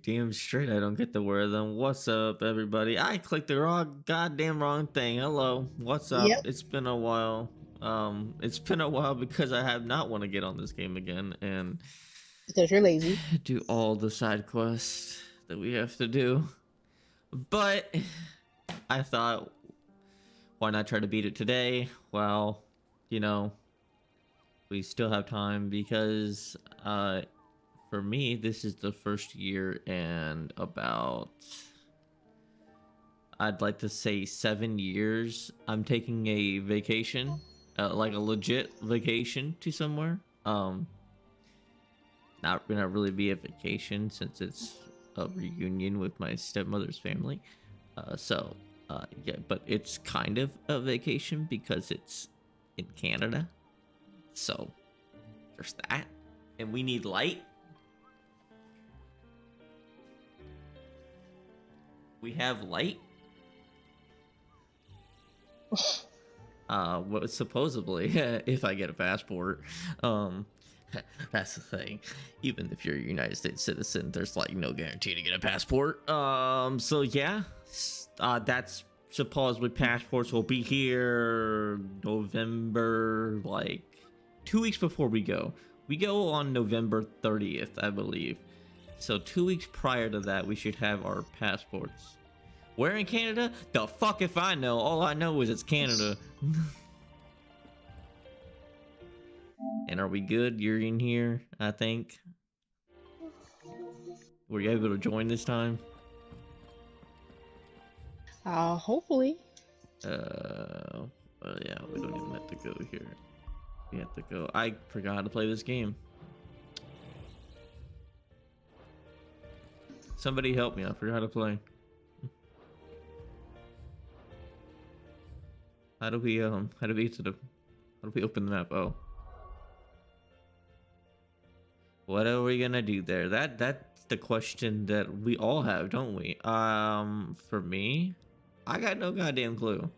damn straight I don't get to wear them. What's up, everybody? I clicked the goddamn wrong thing. Hello, what's up? Yep, It's been a while. It's been a while because I have not want to get on this game again and because you're lazy. do all the side quests that we have to do. But I thought, why not try to beat it today? Well, you know, we still have time because for me, this is the first year and about, I'd like to say 7 years. I'm taking a vacation, like a legit vacation to somewhere. Not gonna really be a vacation since it's a reunion with my stepmother's family. Yeah, but it's kind of a vacation because it's in Canada. So there's that. And we need light. We have light. What supposedly, if I get a passport, that's the thing. Even if you're a United States citizen, there's like no guarantee to get a passport. So yeah, that's supposedly passports will be here November, like 2 weeks before we go. We go on November 30th, I believe. So 2 weeks prior to that, we should have our passports. Where in Canada? The fuck if I know. All I know is it's Canada. And are we good? You're in here, I think. Were you able to join this time? Hopefully. Well, yeah, we don't even have to go here. We have to go. I forgot how to play this game. Somebody help me. I forgot how to play. How do we get to the, how do we open the map? Oh. What are we gonna do there? That's the question that we all have, don't we? For me, I got no goddamn clue.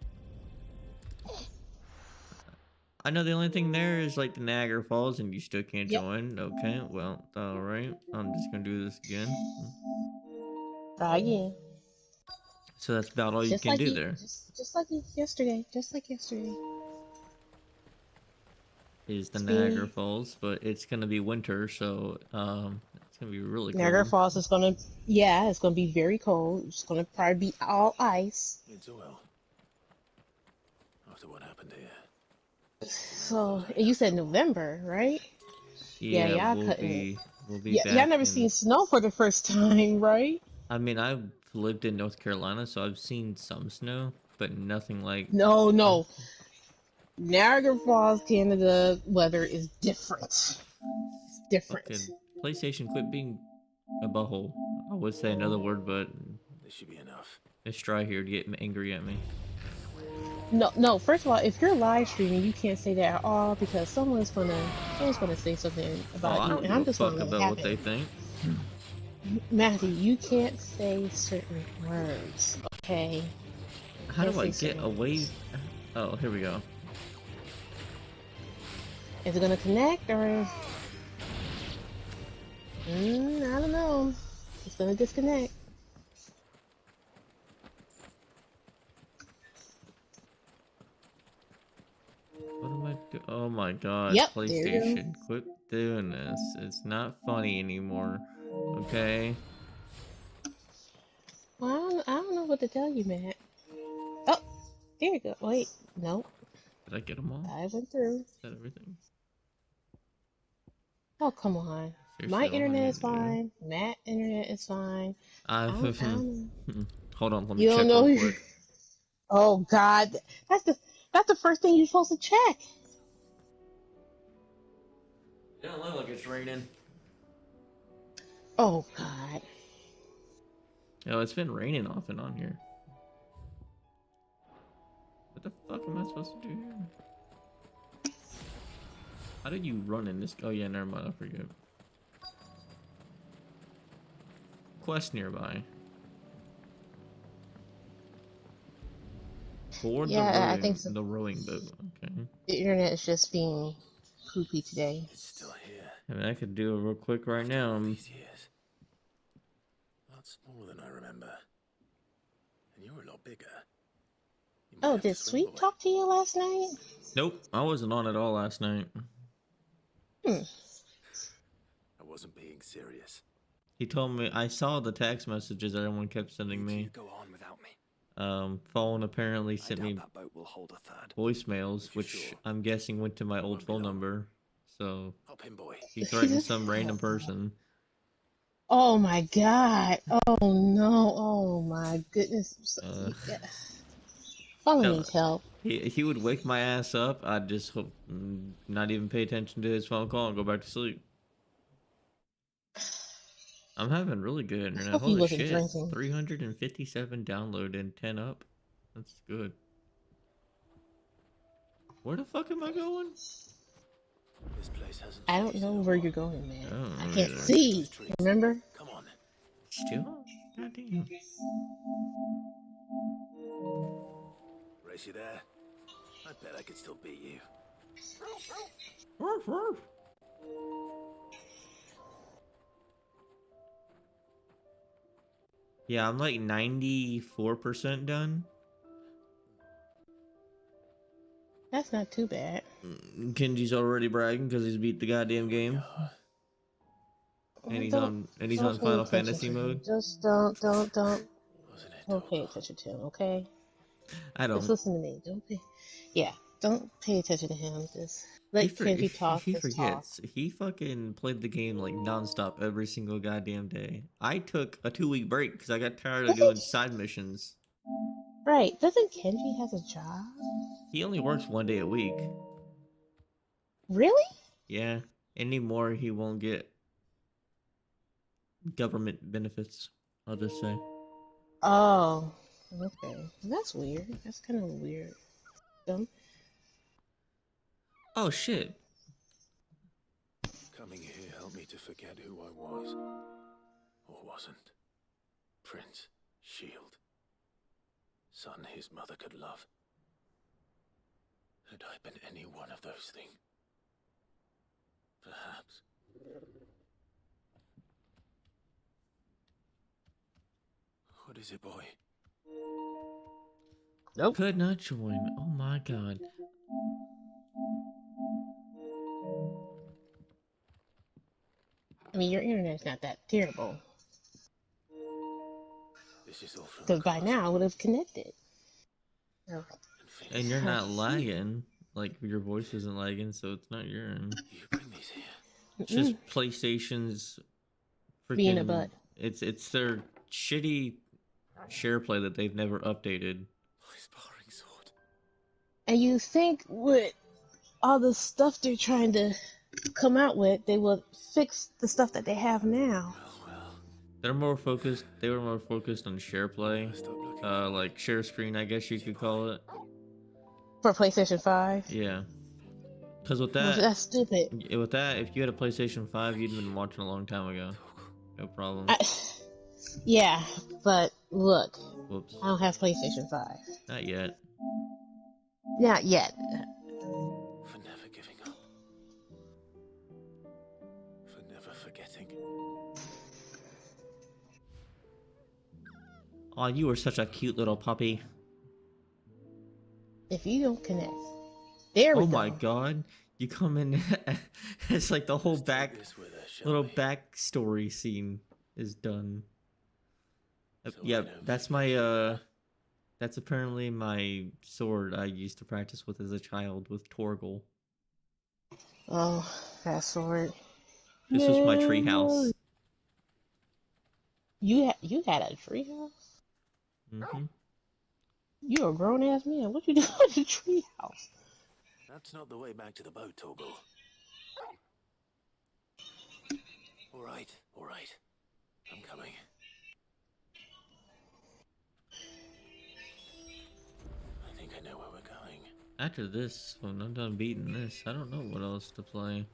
I know the only thing there is like the Niagara Falls, and you still can't Yep. join. Okay, well, all right. I'm just gonna do this again. Try again. So that's about all you Just can like do you, there. just like yesterday. Just like yesterday. Is the Niagara See, Falls, but it's gonna be winter, so it's gonna be really Niagara cold. Falls is gonna, yeah, it's gonna be very cold. It's gonna probably be all ice. It's well. After what happened here. So, and you said November, right? Yeah, Yeah, y'all couldn't. we'll be Yeah, y'all back never in. seen snow for the first time, right? I mean, I've lived in North Carolina, so I've seen some snow, but nothing like. No, no. Niagara Falls, Canada weather is different. It's different. Fucking PlayStation, quit being a butthole. I would say another word, but This should be enough. it's try here to get angry at me. No, no. First of all, if you're live streaming, you can't say that at all because someone's gonna say something Oh, about I you, don't and give I'm a just fuck gonna let it about what they happen. think. Matthew, you can't say certain words, okay? You How can't do I say get certain away? words. Oh, here we go. Is it gonna connect or? I don't know. It's gonna disconnect. What am I do? Oh my god, Yep, there you go. PlayStation, quit doing this. It's not funny anymore. Okay. Well, I don't know what to tell you, Matt. Oh, there you go. Wait, nope. Did I get them all? I went through. Is that everything? Oh, come on. My Seriously, all I internet is need to do. fine. Matt internet is fine. I I don't know. hold on, let me You don't check real know. quick. Oh God, that's the that's the first thing you're supposed to check. It don't look like it's raining. Oh God. Oh, it's been raining off and on here. What the fuck am I supposed to do here? How did you run in this? Oh yeah, never mind, I forget. Quest nearby. Board Yeah, I think so. the rowing boat. Okay. The internet is just being poopy today. It's still here. I mean, I could do it real quick right now. These years. smaller than I remember. And you're a lot bigger. You might Oh, have to did swim, Sweet boy. talk to you last night? Nope, I wasn't on at all last night. Hmm. I wasn't being serious. He told me I saw the text messages everyone kept sending You me. two go on without me. Phone apparently I sent doubt me that boat will hold a third. voicemails, If you're which sure, I'm guessing went to my old won't be phone long. number. So Hop in, boy. he threatened some random person. Oh my god. Oh no. Oh my goodness. Uh, Fallen tell- needs help. he would wake my ass up. I'd just hope not even pay attention to his phone call and go back to sleep. I'm having really good I internet. hope he Holy wasn't shit. drinking. 357 download and 10 up. That's good. Where the fuck am I going? This place hasn't I don't changed know in a where while. you're going, man. Oh, I can't yeah. see. Those trees. Remember? Come on. Still? Goddamn. Race you there? I bet I could still beat you. Woof, woof. Yeah, I'm like 94% done. That's not too bad. Kenji's already bragging because he's beat the goddamn game. And he's on Don't pay Final attention Fantasy to him. mode. Just don't Wasn't it? don't pay attention to him, okay? I Just don't. listen to me. Don't pay attention to him. Just let Kenji talk He his talk. forgets. He fucking played the game like nonstop every single goddamn day. I took a 2-week break because I got tired of doing side missions. Right. Doesn't Kenji has a job? He only works 1 day a week. Really? Yeah. Anymore, he won't get government benefits. I'll just say. Oh. Okay. That's weird. That's kind of weird. Oh shit. Coming here helped me to forget who I was. Or wasn't. Prince. Shield. Son his mother could love. Had I been any one of those things? Perhaps. What is it, boy? Nope. Could not join. Oh my god. I mean, your internet's not that terrible. This is all from Because by now I would have connected. Oh. And you're not lagging. Like, your voice isn't lagging, so it's not your end. You bring these here. It's just PlayStation's freaking... Being a butt. It's their shitty share play that they've never updated. My sparring sword. And you think with all the stuff they're trying to come out with, they will fix the stuff that they have now. Well. They were more focused on share play. Stop looking. Like share screen, I guess you could call it. For PlayStation 5? Yeah. Because with Well, that, that's stupid. if you had a PlayStation 5, you'd been watching a long time ago. No problem. Yeah, but look, Whoops. I don't have PlayStation 5. Not yet. Not yet. For never giving up. For never forgetting. Oh, you were such a cute little puppy. If you don't connect. There we Oh go. my god. You come in. It's like the whole Let's take back this with us, shall little we? backstory scene is done. So Yeah, I know that's for my that's apparently my sword I used to practice with as a child with Torgal. Oh, that sword. This was my treehouse. You had a treehouse? Mm-hmm. You a grown ass man. What you doing at a treehouse? That's not the way back to the boat, Torgal. All right. I'm coming. I think I know where we're going. After this, when I'm done beating this, I don't know what else to play.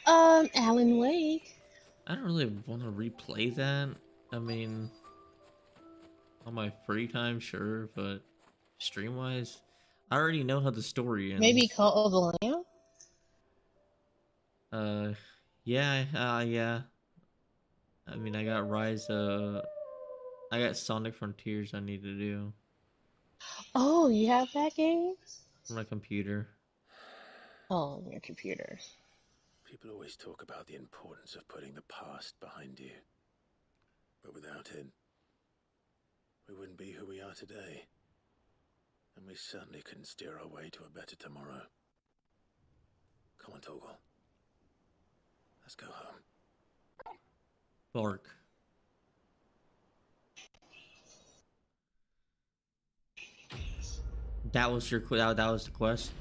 Alan Wake. I don't really want to replay that. I mean, on my free time, sure, but stream-wise, I already know how the story ends. Maybe Call of the Lamb? Yeah. I mean, I got I got Sonic Frontiers I need to do Oh, you have that game? on my computer. Oh, on your computer. People always talk about the importance of putting the past behind you. But without it, we wouldn't be who we are today. And we certainly couldn't steer our way to a better tomorrow. Come on, Torgal. Let's go home. Bark. That was your that was the quest.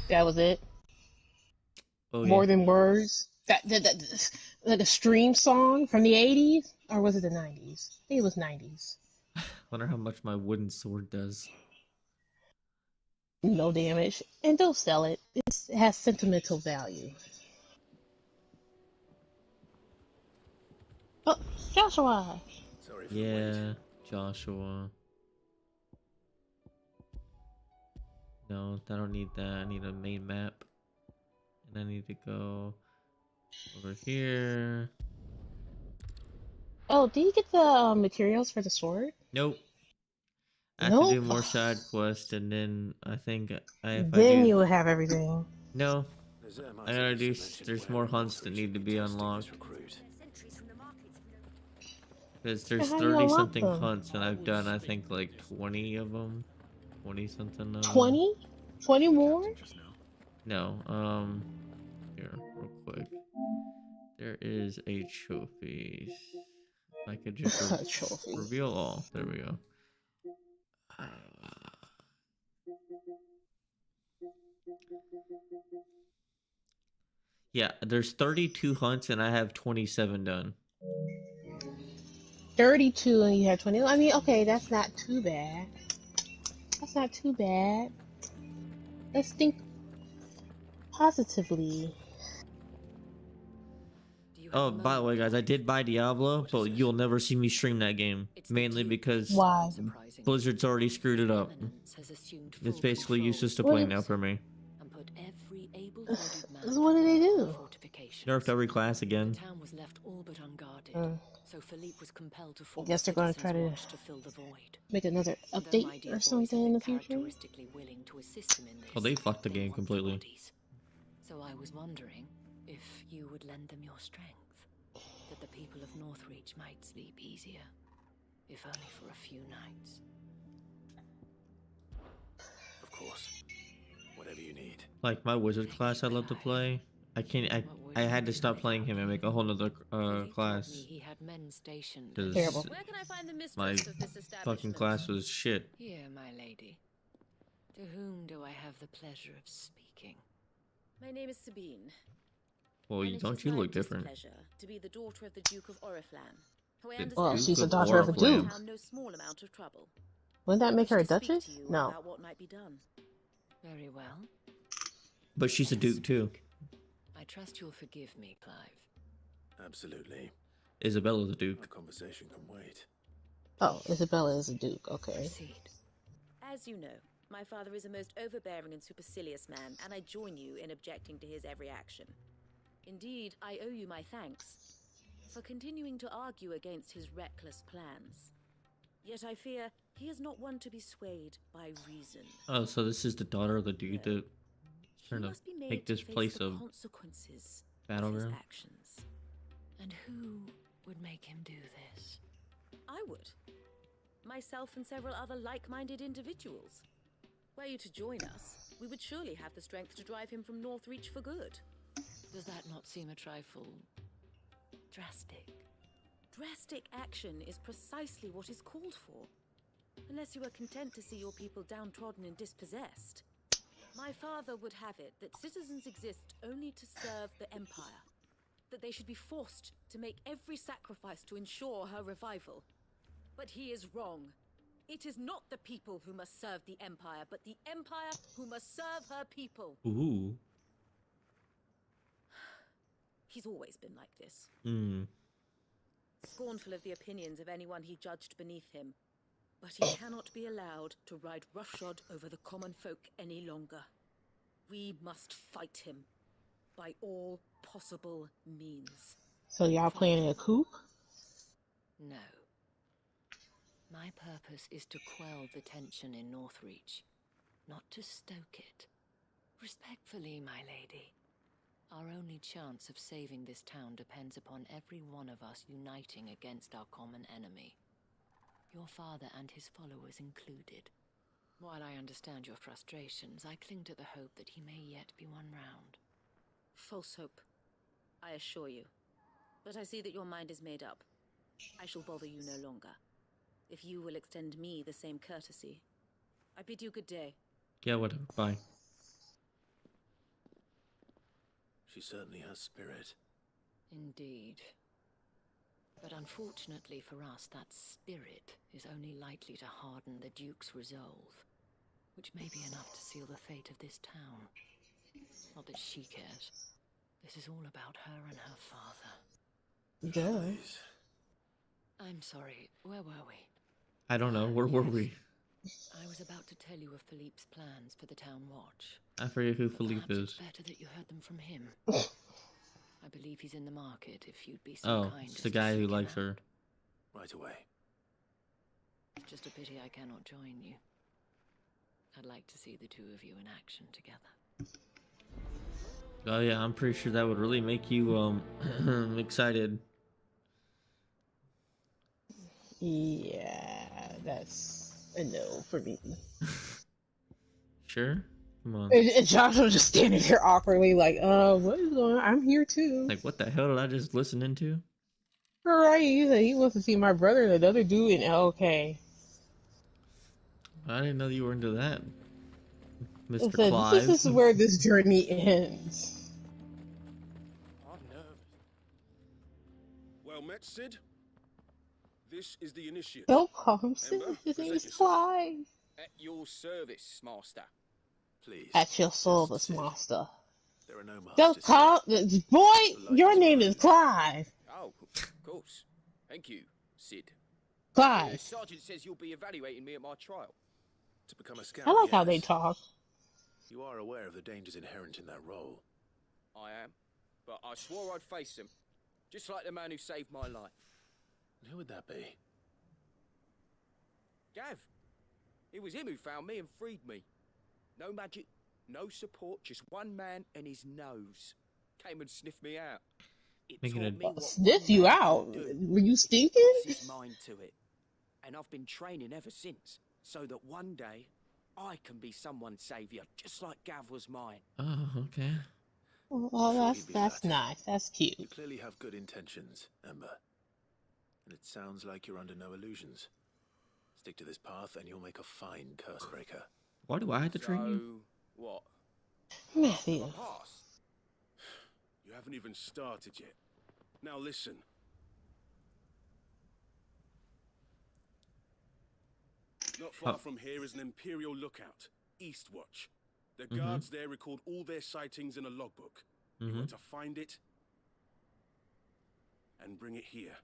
That was it. Oh More yeah. than words. Like a stream song from the 80s, or was it the 90s? I think it was 90s. Wonder how much my wooden sword does. No damage, and they'll sell it. It has sentimental value. Oh, Joshua. Sorry for the wait. Yeah, Joshua. No, I don't need that. I need a main map. And I need to go over here. Oh, did you get the materials for the sword? Nope. I have to do Nope. more side quests, and then I think if I Then do, you will have everything. no, Nazir I gotta do. Martinez mentioned There's where more in hunts that Northreach need to you'd be testing this unlocked. recruit. Because there's How do you 30 unlock something them? hunts, and I've done I think like 20 of them, 20 something of them. 20? 20 more? No, here real quick. There is a trophy. If I could just A trophy. reveal all. There we go. Yeah, there's 32 hunts and I have 27 done. 32 and you have 20. I mean, okay, that's not too bad. That's not too bad. Let's think positively. Oh, by the way, guys, I did buy Diablo, but you'll never see me stream that game. Mainly because Why? Blizzard's already screwed it up. It's basically useless to play now for me. What do they do? Nerfed every class again. The town was left all but unguarded, so Philippe was compelled to I force guess they're going to try to fill the void. make another And though my update dear or boys something had in been the future. characteristically willing to assist him in this, Oh, they fucked the they game want completely. bodies. So I was wondering if you would lend them your strength, that the people of Northreach might sleep easier, if only for a few nights. Of course. Whatever you need. Like my wizard class I love to play. I had to stop playing him and make a whole nother Philippe told me class. he had men stationed. Because Terrible. Where can I find the my mistress of this fucking establishment? class was shit. Here, my lady. To whom do I have the pleasure of speaking? My name is Sabine. Well, and it don't is you my look different? displeasure to be the daughter of the Duke of Oriflamme, who I The understand Well, Duke she's a of daughter of a Oriflamme. duke. found no small amount of trouble. Wouldn't that I make her a wish to speak duchess? to you No. about what might be done. Very well. But she's a duke too. I trust you'll forgive me, Clive. Absolutely. Isabella's a Our duke. conversation can wait. Oh, Isabella is a duke. Okay. Proceed. As you know, my father is a most overbearing and supercilious man, and I join you in objecting to his every action. Indeed, I owe you my thanks for continuing to argue against his reckless plans. Yet I fear he is not one to be swayed by reason. Oh, so this is the daughter of the dude that He trying to must be made make to this face place the a consequences of his battleground. actions. And who would make him do this? I would. Myself and several other like-minded individuals. Were you to join us, we would surely have the strength to drive him from Northreach for good. Does that not seem a trifle drastic? Drastic action is precisely what is called for. Unless you are content to see your people downtrodden and dispossessed. My father would have it that citizens exist only to serve the Empire. That they should be forced to make every sacrifice to ensure her revival. But he is wrong. It is not the people who must serve the Empire, but the Empire who must serve her people. Ooh. He's always been like this. Scornful of the opinions of anyone he judged beneath him. But he cannot be allowed to ride roughshod over the common folk any longer. We must fight him by all possible means. So y'all planning a coup? No. My purpose is to quell the tension in Northreach, not to stoke it. Respectfully, my lady. Our only chance of saving this town depends upon every one of us uniting against our common enemy. Your father and his followers included. While I understand your frustrations, I cling to the hope that he may yet be won round. False hope, I assure you. But I see that your mind is made up. I shall bother you no longer. If you will extend me the same courtesy, I bid you good day. Yeah, whatever. Bye. She certainly has spirit. Indeed. But unfortunately for us, that spirit is only likely to harden the Duke's resolve, which may be enough to seal the fate of this town. Not that she cares. This is all about her and her father. Duh. Please. I'm sorry, where were we? I don't know. Where were we? I was about to tell you of Philippe's plans for the town watch. I forget who But Philippe perhaps is. it's better that you heard them from him. I believe he's in the market, if you'd be so Oh, kind it's as the to guy who seek him likes out. her. Right away. It's just a pity I cannot join you. I'd like to see the two of you in action together. Oh yeah, I'm pretty sure that would really make you excited. Yeah, that's a no for me. Sure? Come on. And Joshua just standing there awkwardly, like, what is going on? I'm here too. Like, what the hell did I just listen into? Right, he said he wants to see my brother and another dude in LK. I didn't know you were into that, I Mr. said, Clive. this is where this journey ends. I'm nervous. Well met, Sid. This is the initiate. Don't call him Sid. Ember, His name present is yourself. Clive. At your service, Master. Please. At your service, Sid. master. There are no Don't masters call... here. Boy, your name is Clive. Oh, of course. Thank you, Sid. Clive. Sergeant says you'll be evaluating me at my trial. To become a scout, I like how they yes. talk. You are aware of the dangers inherent in that role. I am. But I swore I'd face them. Just like the man who saved my life. And who would that be? Gav. It was him who found me and freed me. No magic, no support, just one man and his nose. Came and sniffed me out. It Making taught it- me what Sniff one you man out? can do. Were you stinking? Puts his mind to it. And I've been training ever since, so that one day I can be someone's savior, just like Gav was mine. Oh, okay. Well, Sure that's you'd be that's flattered. nice. That's cute. You clearly have good intentions, Ember. And it sounds like you're under no illusions. Stick to this path and you'll make a fine curse breaker. Why do I have to train you? So, what? Matthew. I pass? You haven't even started yet. Now listen. Not far Oh. from here is an Imperial lookout, Eastwatch. The Mhm. guards there record all their sightings in a logbook. You Mm-hmm. want to find it and bring it here.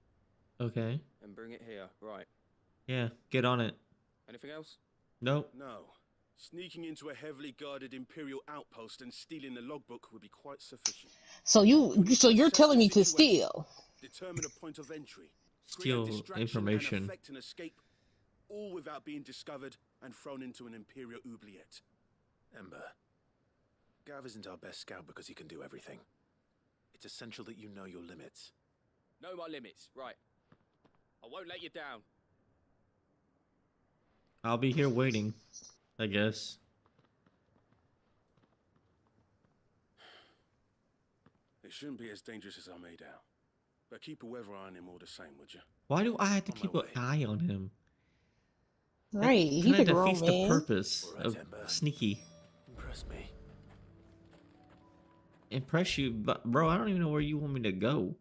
Okay. And bring it here, right. Yeah, get on it. Anything else? Nope. No. Sneaking into a heavily guarded Imperial outpost and stealing the logbook would be quite sufficient. So you're telling me to steal? Determine a point of entry. Steal create distraction information. And effect an escape, all without being discovered and thrown into an Imperial oubliette. Ember, Gav isn't our best scout because he can do everything. It's essential that you know your limits. Know my limits, right. I won't let you down. I'll be here waiting, I guess. It shouldn't be as dangerous as I made out. But keep a weather eye on him all the same, would you? Why do I have to On my keep an way. eye on him? Right, That he's a kinda grown defeats the man. purpose All right, of Ember. sneaky. Impress me. Impress you, but bro, I don't even know where you want me to go.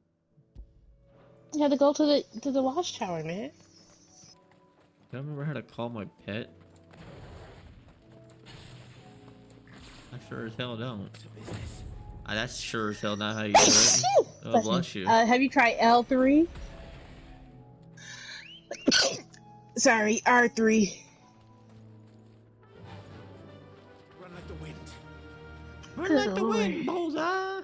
You had to go to the watchtower, man. Do I remember how to call my pet? I sure as hell don't. That's sure as hell not how you do it. Oh, bless you. Have you tried L3? Sorry, R3. Run like the wind. Run like the wind, bullseye!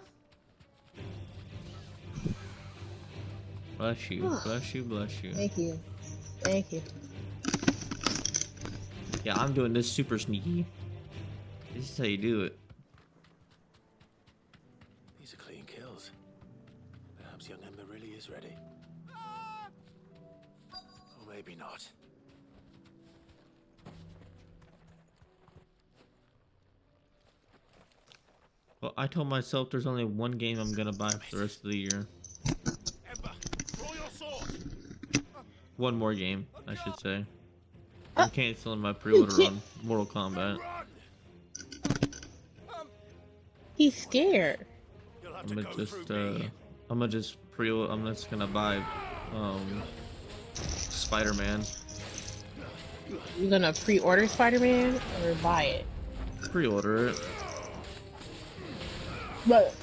Bless you, bless you, bless you. Thank you. Thank you. Yeah, I'm doing this super sneaky. This is how you do it. These are clean kills. Perhaps young Ember really is ready. Or maybe not. Well, I told myself there's only one game I'm gonna buy for the rest of the year. Ember, draw your sword. One more game, I should say. I'm canceling my pre-order on Mortal Kombat. Run! He's scared. You'll have I'm to gonna go just through me. I'm just gonna buy Spider-Man. You gonna pre-order Spider-Man or buy it? Pre-order it. But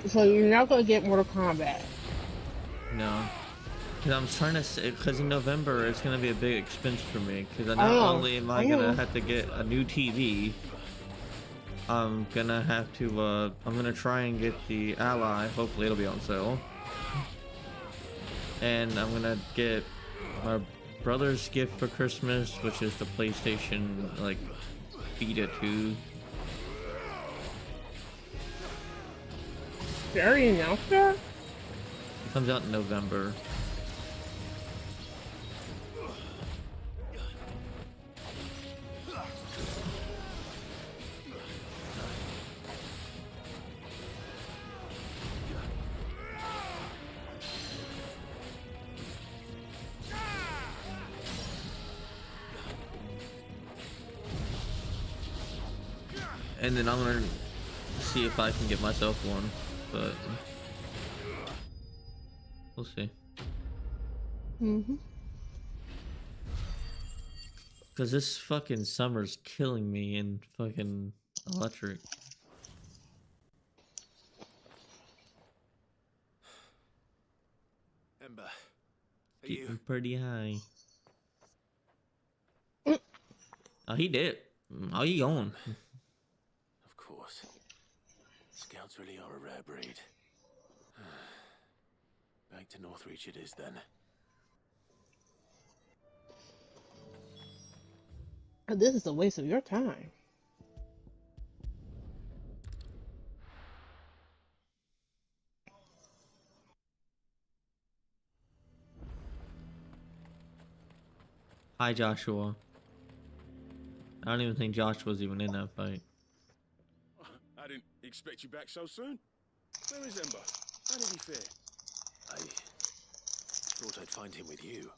so you're not gonna get Mortal Kombat. No. Cause I'm trying to say, cause in November it's gonna be a big expense for me. Cause not know, only am I I gonna know. have to get a new TV, I'm gonna have to. I'm gonna try and get the Ally. Hopefully it'll be on sale. And I'm gonna get my brother's gift for Christmas, which is the PlayStation like Vita 2. They already announced that? It comes out in November. And then I'm gonna see if I can get myself one, but we'll see. Mm-hmm. Cause this fucking summer's killing me in fucking electric. Ember, are Getting you? pretty high. Oh, he did. Oh, you going? Of course. Scouts really are a rare breed. Back to Northreach it is then. This is a waste of your time. Hi, Joshua. I don't even think Joshua's even in that fight. I didn't expect you back so soon. Where is Ember? How did he fare? I thought I'd find him with you.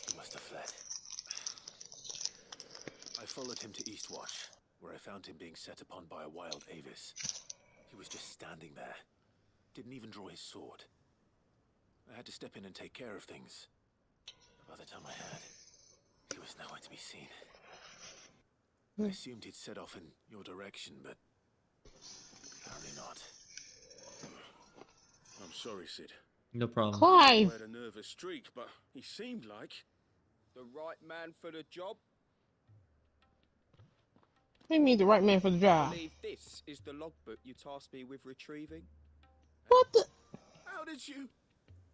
He must have fled. I followed him to Eastwatch, where I found him being set upon by a wild Avis. He was just standing there. Didn't even draw his sword. I had to step in and take care of things. By the time I had, he was nowhere to be seen. I assumed he'd set off in your direction, but apparently not. I'm sorry, Sid. No problem. I Clive! had a nervous streak, but he seemed like The right man for the job? What do you mean the right man for the I job? believe this is the logbook you tasked me with retrieving. What the? How did you?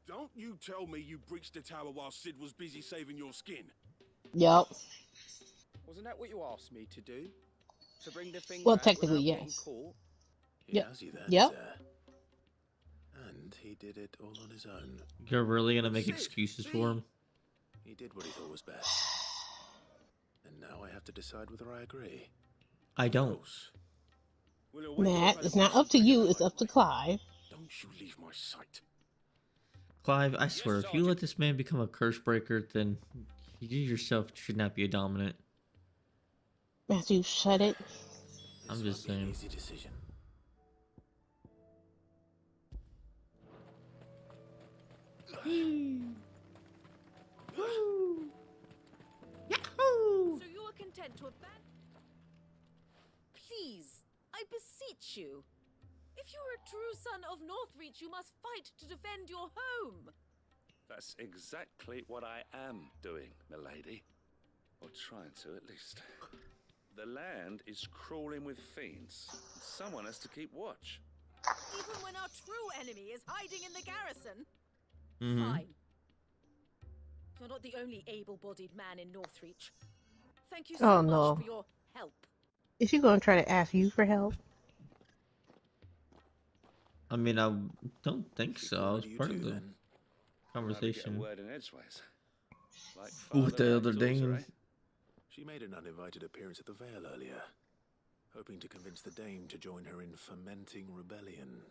Don't you tell me you breached the tower while Sid was busy saving your skin. Yup. Wasn't that what you asked me to do? To bring the thing Well, back technically, without getting yes. caught? He Yep. has you then, Yep. sir. And he did it all on his own. You're really gonna make Sid, excuses see? for him? He did what he thought was best. And now I have to decide whether I agree. I don't. Gross. We'll await your Matt, it's not up to validation, you, Major it's up to Highway. Clive. Don't you leave my sight. Clive, I swear, if you let Sergeant. this man become a curse breaker, then you yourself should not be a dominant. Matthew, shut it. I'm This just won't be an saying. easy decision. So you are content to abandon? Please, I beseech you. If you are a true son of Northreach, you must fight to defend your home. That's exactly what I am doing, milady. Or trying to, at least. The land is crawling with fiends. Someone has to keep watch. Even when our true enemy is hiding in the garrison. Mhm. Fine. You're not the only able-bodied man in Northreach. Thank you Oh, so much no. for your help. Is she gonna try to ask you for help? I mean, I don't think She so. cool I with was you part two, of the then? Maybe get a conversation word in edgeways. Like with father, the like other daughter, Dane. eh? She made an uninvited appearance at the Vale earlier, hoping to convince the Dame to join her in fermenting rebellion.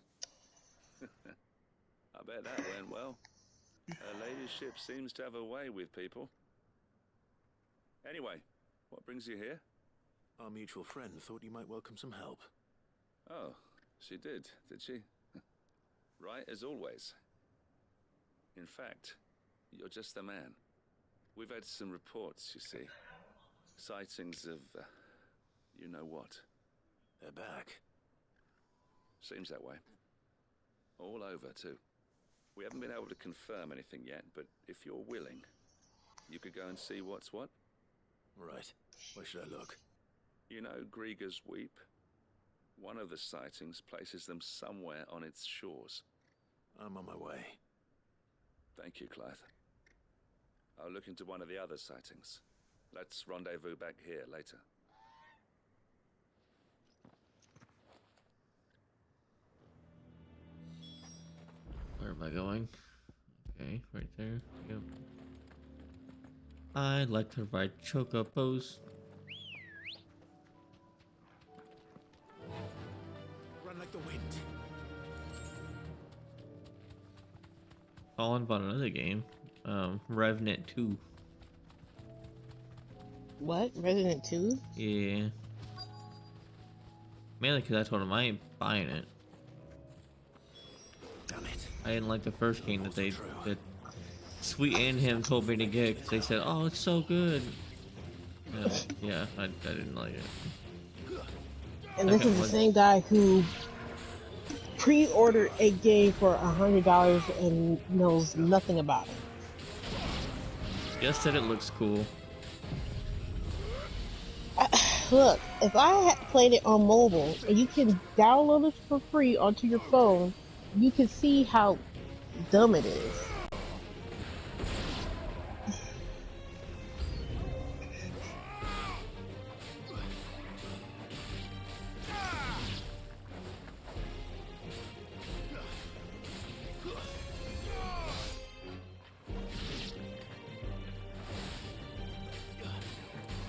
I bet that went well. Her ladyship seems to have a way with people. Anyway, what brings you here? Our mutual friend thought you might welcome some help. Oh, she did she? Right as always. In fact, you're just the man. We've had some reports, you see. Sightings of, you know what. They're back. Seems that way. All over, too. We haven't been able to confirm anything yet, but if you're willing, you could go and see what's what. Right. Where should I look? You know Grieger's Weep? One of the sightings places them somewhere on its shores. I'm on my way. Thank you, Clive. I'll look into one of the other sightings. Let's rendezvous back here later. Where am I going? Okay, right there. Yep. I'd like to ride chocobos. Run like the wind. Calling about another game. Revenant 2. What? Resident 2? Yeah. Mainly because I told him I ain't buying it. Damn it. I didn't like the first game that Also they true. that Sweet and him told me to get because they said, "Oh, it's so good." Yeah, I didn't like it. And this Okay, is the what- same guy who pre-ordered a game for $100 and knows nothing about it. Just said it looks cool. Look, if I had played it on mobile and you can download it for free onto your phone, you can see how dumb it is.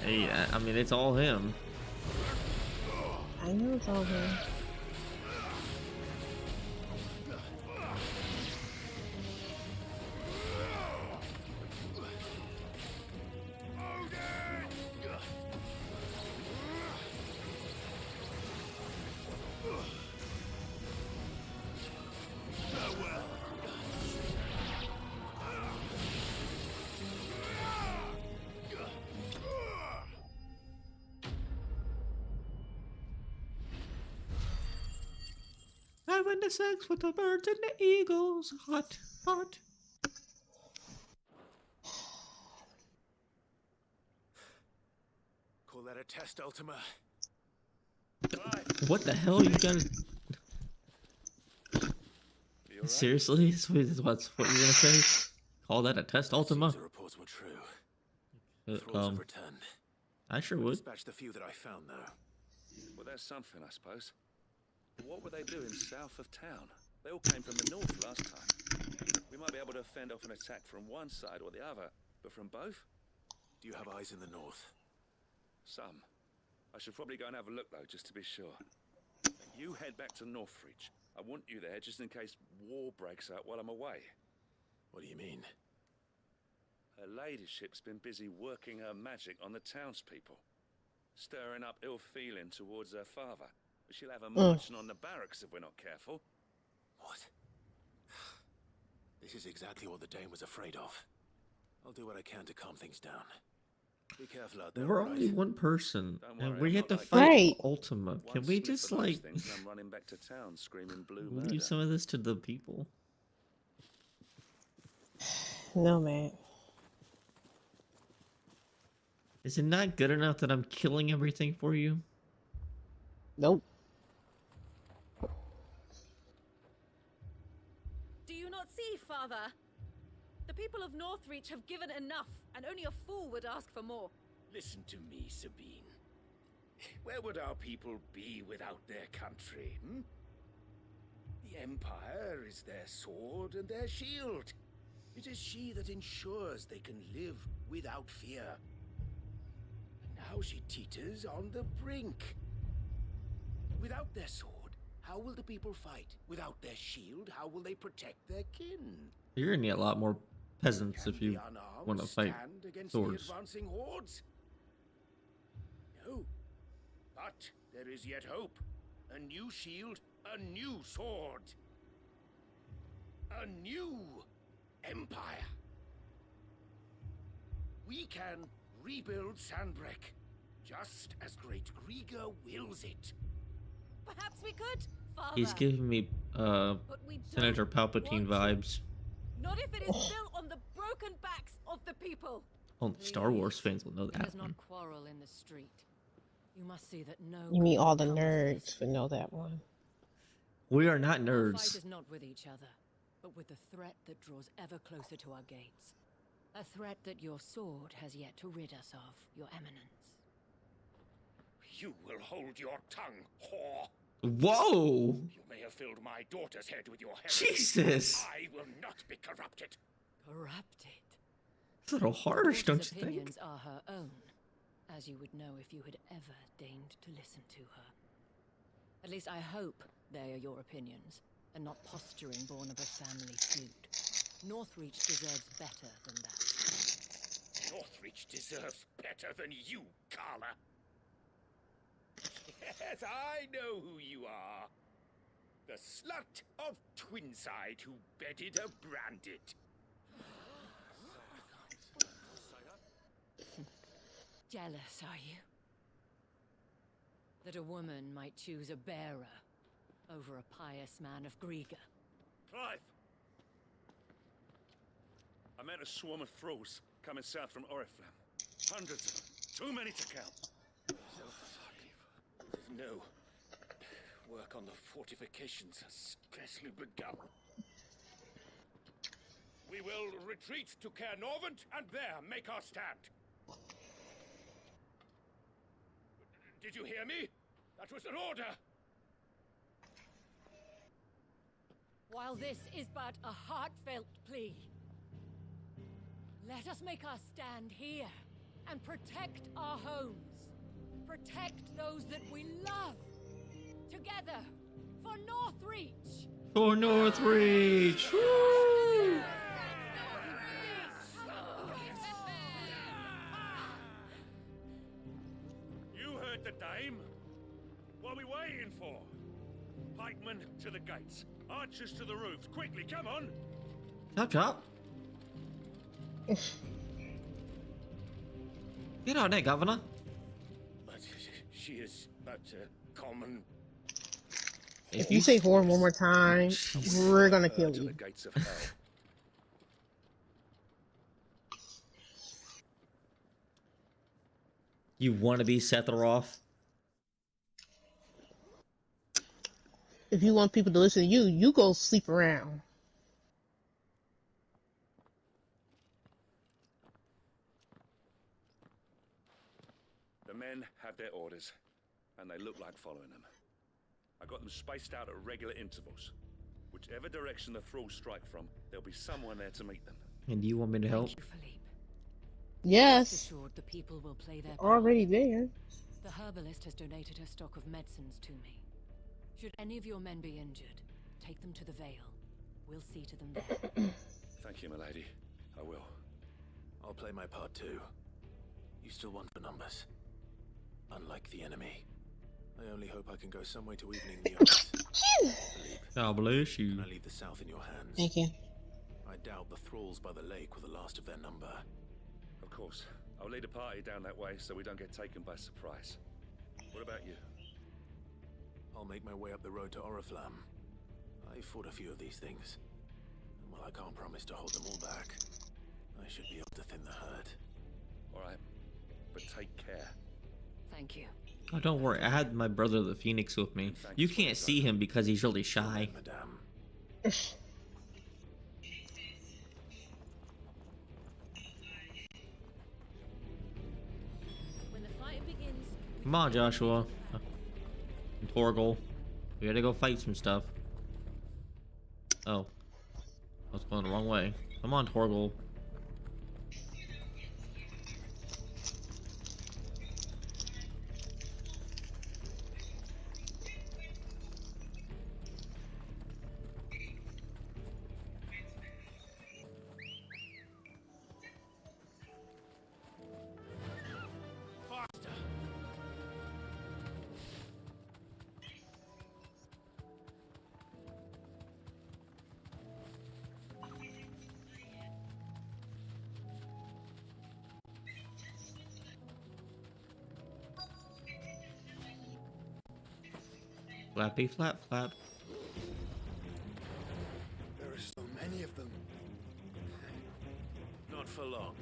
Hey, I mean, it's all him. I know it's all him. Having the sex with the birds and the eagles. Hot, hot. Call that a test, Ultima? What the hell you got? You alright? Seriously? That's what you're gonna say? Call that a test, Ultima? Seems the reports were true. Thralls have returned. I sure I would. dispatched the few that I found, though. Well, that's something, I suppose. But what were they doing south of town? They all came from the north last time. We might be able to fend off an attack from one side or the other, but from both? Do you have eyes in the north? Some. I should probably go and have a look, though, just to be sure. You head back to Northreach. I want you there just in case war breaks out while I'm away. What do you mean? Her ladyship's been busy working her magic on the townspeople, stirring up ill feeling towards her father. But she'll have her marching on the barracks if we're not careful. What? This is exactly what the Dane was afraid of. I'll do what I can to calm things down. Be careful out there, We're all only right? one person, Don't and worry, we I'm have to not like fight Right. Ultima. Can One we slip just of those like things and I'm running back to town screaming blue murder. leave some of this to the people? No, man. Is it not good enough that I'm killing everything for you? Nope. Do you not see, Father? The people of Northreach have given enough, and only a fool would ask for more. Listen to me, Sabine. Where would our people be without their country, hmm? The Empire is their sword and their shield. It is she that ensures they can live without fear. And now she teeters on the brink. Without their sword, how will the people fight? Without their shield, how will they protect their kin? You're gonna need a lot more peasants Can if you the unarmed want to fight stand against swords. the advancing hordes? No. But there is yet hope. A new shield, a new sword. A new empire. We can rebuild Sandbreck, just as Great Grieger wills it. Perhaps we could, Father. He's giving me But we Senator don't Palpatine want to. vibes. Not if it is built on the broken backs of the people. Only Star Wars fans will know Let that us not one. quarrel in the street. You must see that no. You mean good all the comes of nerds this. would know that one. We are not Our nerds. fight is not with each other, but with the threat that draws ever closer to our gates. A threat that your sword has yet to rid us of, Your Eminence. You will hold your tongue, whore. Whoa! You may have filled my daughter's head with your head. Jesus! I will not be corrupted. Corrupted. It's a little harsh, Daughter's don't you think? opinions are her own, as you would know if you had ever deigned to listen to her. At least I hope they are your opinions, and not posturing born of a family feud. Northreach deserves better than that. Northreach deserves better than you, Carla. Yes, I know who you are. The slut of Twinside who bedded a Brandit. Jealous, are you? That a woman might choose a bearer over a pious man of Grieger. Clive! I met a swarm of thralls coming south from Oriflamme. Hundreds of them. Too many to count. No. Work on the fortifications has scarcely begun. We will retreat to Caernarvon and there make our stand. Did you hear me? That was an order. While this is but a heartfelt plea, let us make our stand here and protect our homes. Protect those that we love. Together, for Northreach! For Northreach! Woo! You heard the dame. What are we waiting for? Pikemen to the gates. Archers to the roofs. Quickly, come on! Chop chop. Get out there, Governor. But she is but a common. If you say whore one more time, we're gonna kill To you. the gates of hell. You want to be Sephiroth? If you want people to listen to you, you go sleep around. The men have their orders, and they look like following them. I got them spaced out at regular intervals. Whichever direction the thralls strike from, there'll be someone there to meet them. And do you want me to help? Thank you, Philippe. Rest Yes, assured the people will play their part. already there. The herbalist has donated her stock of medicines to me. Should any of your men be injured, take them to the Vale. We'll see to them there. Thank you, milady. I will. I'll play my part too. You still want the numbers. Unlike the enemy. I only hope I can go some way to evening the odds. Philippe, God bless you. can I leave the south in your hands? Thank you. I doubt the thralls by the lake were the last of their number. Of course. I'll lead a party down that way so we don't get taken by surprise. What about you? I'll make my way up the road to Oriflamme. I fought a few of these things. And while I can't promise to hold them all back, I should be able to thin the herd. All right. But take care. Thank you. Oh, don't worry. I had my brother the Phoenix with me. You can't see him because he's really shy. Madame. Come on, Joshua. And Torgal. We gotta go fight some stuff. Oh. I was going the wrong way. Come on, Torgal. Flappy flap flap. There are so many of them. Not for long.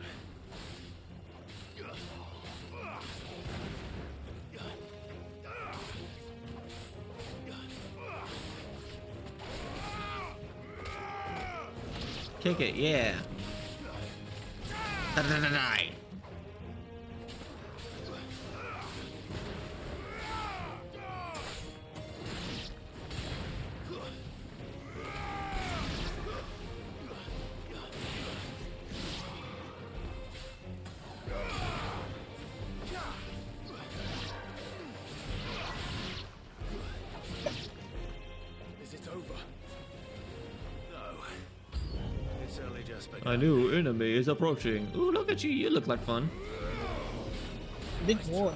Kick it, yeah. Die. Is it over? No. It's only just begun. A new enemy is approaching. Ooh, look at you. You look like fun. Big boy.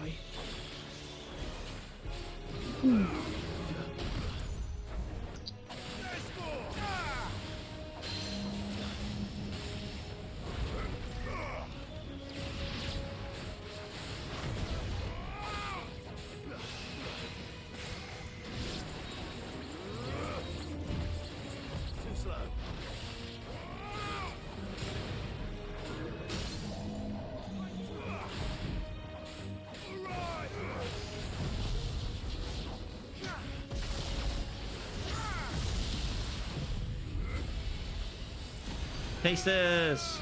Too slow. Taste this.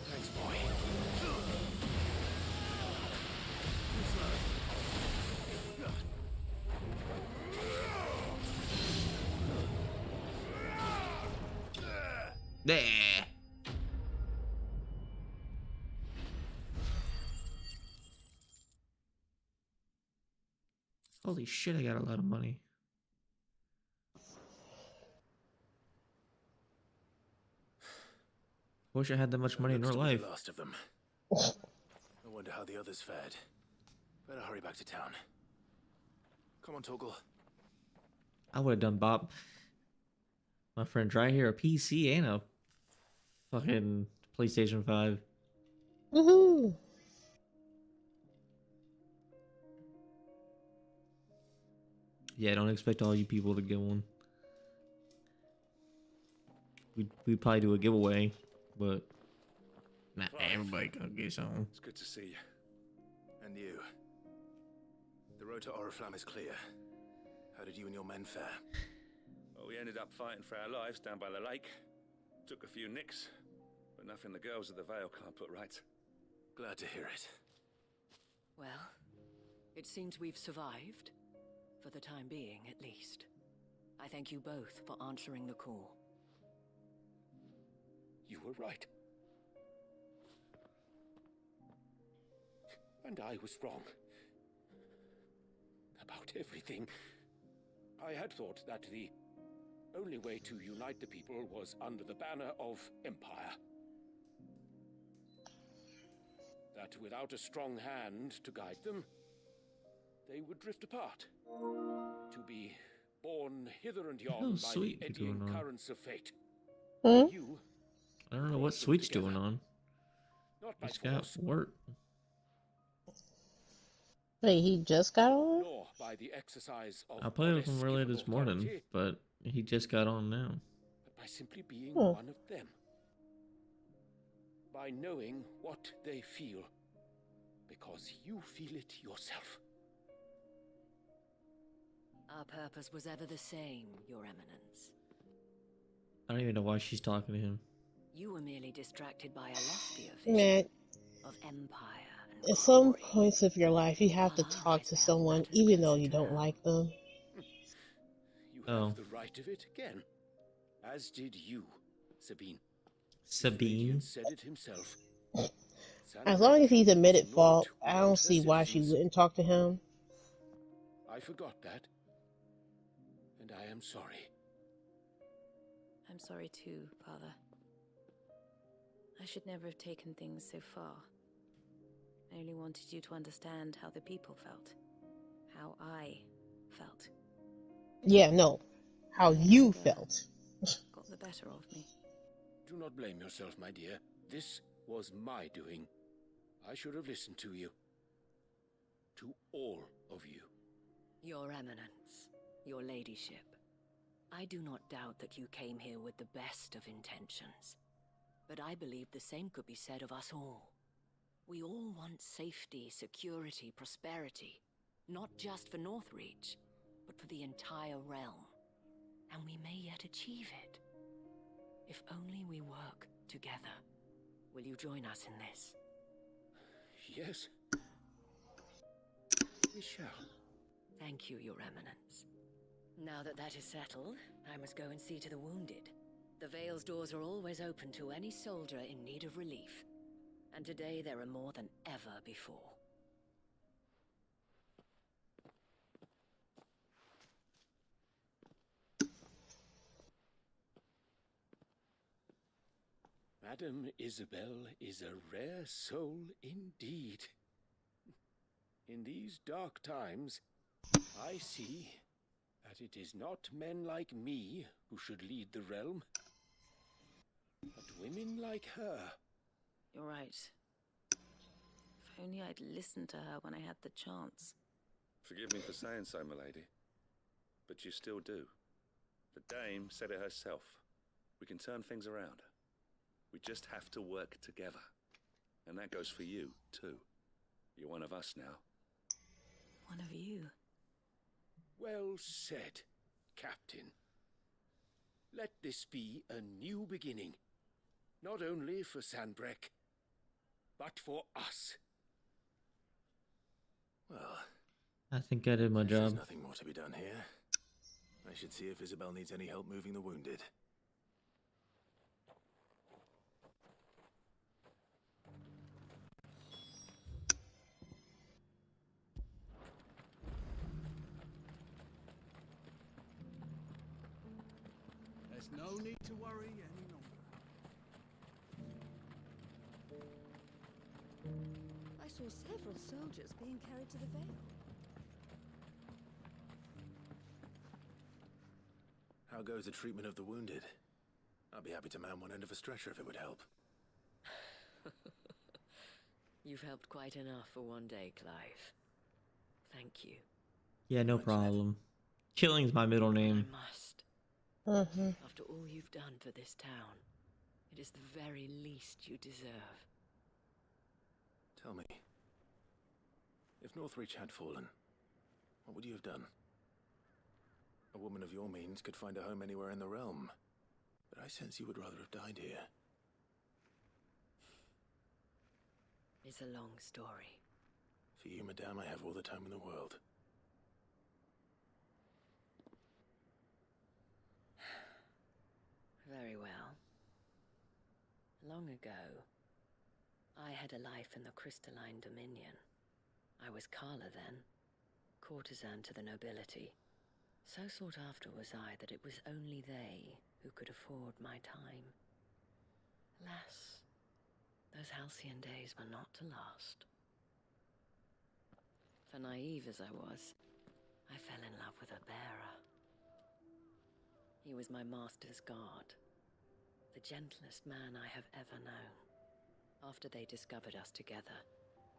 Thanks, boy. There. Holy shit, I got a lot of money. Wish I had that much money in Looks real to be life. the last of them. I wonder how the others fared. Better hurry back to town. Come on, Torgal. I would have done Bob. My friend right here, a PC and a fucking PlayStation 5. Woohoo! Yeah, don't expect all you people to get one. We'd probably do a giveaway, but not everybody gonna get some. It's good to see you. And you. The road to Oriflamme is clear. How did you and your men fare? Well, we ended up fighting for our lives down by the lake. Took a few nicks, but nothing the girls of the Vale can't put right. Glad to hear it. Well, it seems we've survived. For the time being, at least. I thank you both for answering the call. You were right. And I was wrong. About everything. I had thought that the only way to unite the people was under the banner of Empire. That without a strong hand to guide them, they would drift apart. To be borne hither and yon by the Sweet you eddying doing on? currents of fate. Hmm? You, I don't know what Sweet's doing on. not by He's got force, work. Wait, he just got on? nor by the exercise of I played with him earlier unescapable this morning, authority, but he just got on now. but by simply being Hmm. one of them. By knowing what they feel, because you feel it yourself. Our purpose was ever the same, Your Eminence. I don't even know why she's talking to him. You were merely distracted by a loftier vision Man, of empire and at some glory. points of your life, you have to While our talk eyes to beheld someone matters even though closer you to don't home. like them. You Oh. have the right of it again, as did you, Sabine. Sabine? Radiant said it himself. As long as he's admitted Sandbreak fault, was I not don't without her see why she citizens. wouldn't talk to him. I forgot that, and I am sorry. I'm sorry too, Father. I should never have taken things so far. I only wanted you to understand how the people felt. How I felt. Yeah, no. How My you anger felt. got the better of me. Do not blame yourself, my dear. This was my doing. I should have listened to you. To all of you. Your Eminence, Your Ladyship, I do not doubt that you came here with the best of intentions. But I believe the same could be said of us all. We all want safety, security, prosperity. Not just for Northreach, but for the entire realm. And we may yet achieve it. If only we work together. Will you join us in this? Yes. We shall. Thank you, Your Eminence. Now that that is settled, I must go and see to the wounded. The Vale's doors are always open to any soldier in need of relief. And today there are more than ever before. Madame Isabel is a rare soul indeed. In these dark times, I see that it is not men like me who should lead the realm, but women like her. You're right. If only I'd listened to her when I had the chance. Forgive me for saying so, my lady, but you still do. The dame said it herself. We can turn things around. We just have to work together. And that goes for you, too. You're one of us now. One of you. Well said, Captain. Let this be a new beginning. Not only for Sandbreck, but for us. Well, I think I did my there's job. nothing more to be done here. I should see if Isabel needs any help moving the wounded. There's no need to worry any longer. I saw several soldiers being carried to the Vale. How goes the treatment of the wounded? I'd be happy to man one end of a stretcher if it would help. You've helped quite enough for one day, Clive. Thank you. Yeah, no problem. Killing's my middle name. I must. Mm-hmm. After all you've done for this town, it is the very least you deserve. Tell me, if Northreach had fallen, what would you have done? A woman of your means could find a home anywhere in the realm, but I sense you would rather have died here. It's a long story. For you, madame, I have all the time in the world. Very well. Long ago, I had a life in the Crystalline Dominion. I was Carla then, courtesan to the nobility. So sought after was I that it was only they who could afford my time. Alas, those halcyon days were not to last. For naive as I was, I fell in love with a bearer. He was my master's guard, the gentlest man I have ever known. After they discovered us together,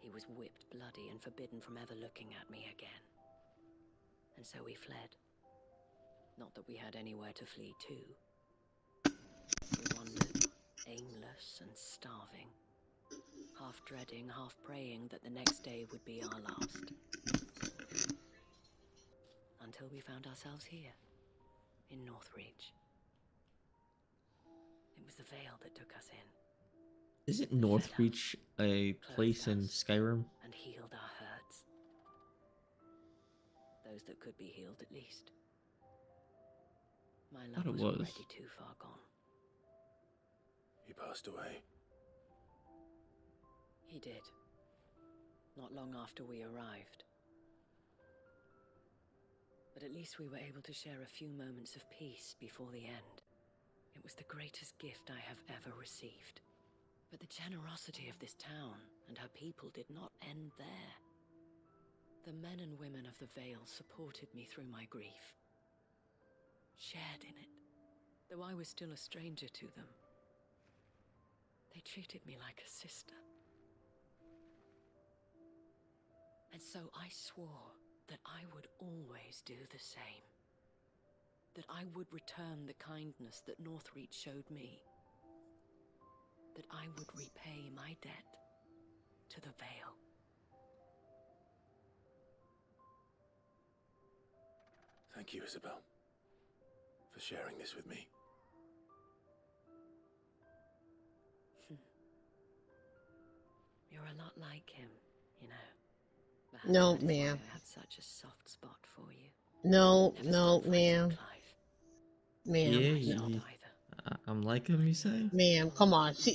He was whipped bloody and forbidden from ever looking at me again. And so we fled. Not that we had anywhere to flee to. We wandered, aimless and starving, half dreading, half praying that the next day would be our last. Until we found ourselves here, in Northreach. It was the Vale that took us in. Isn't Northreach a place in Skyrim? And healed our hurts. Those that could be healed, at least. My love was already too far gone. He passed away. He did. Not long after we arrived. But at least we were able to share a few moments of peace before the end. It was the greatest gift I have ever received. But the generosity of this town and her people did not end there. The men and women of the Vale supported me through my grief. Shared in it, though I was still a stranger to them. They treated me like a sister. And so I swore that I would always do the same. That I would return the kindness that Northreach showed me. That I would repay my debt to the Vale. Thank you, Isabel, for sharing this with me. You're a lot like him, you know. Perhaps No, that is why ma'am. I have such a soft spot for you. No, Never no, stopped fighting ma'am. Clive. Ma'am. Yeah, Not you, either. I'm like him, you say? Ma'am, come on. Do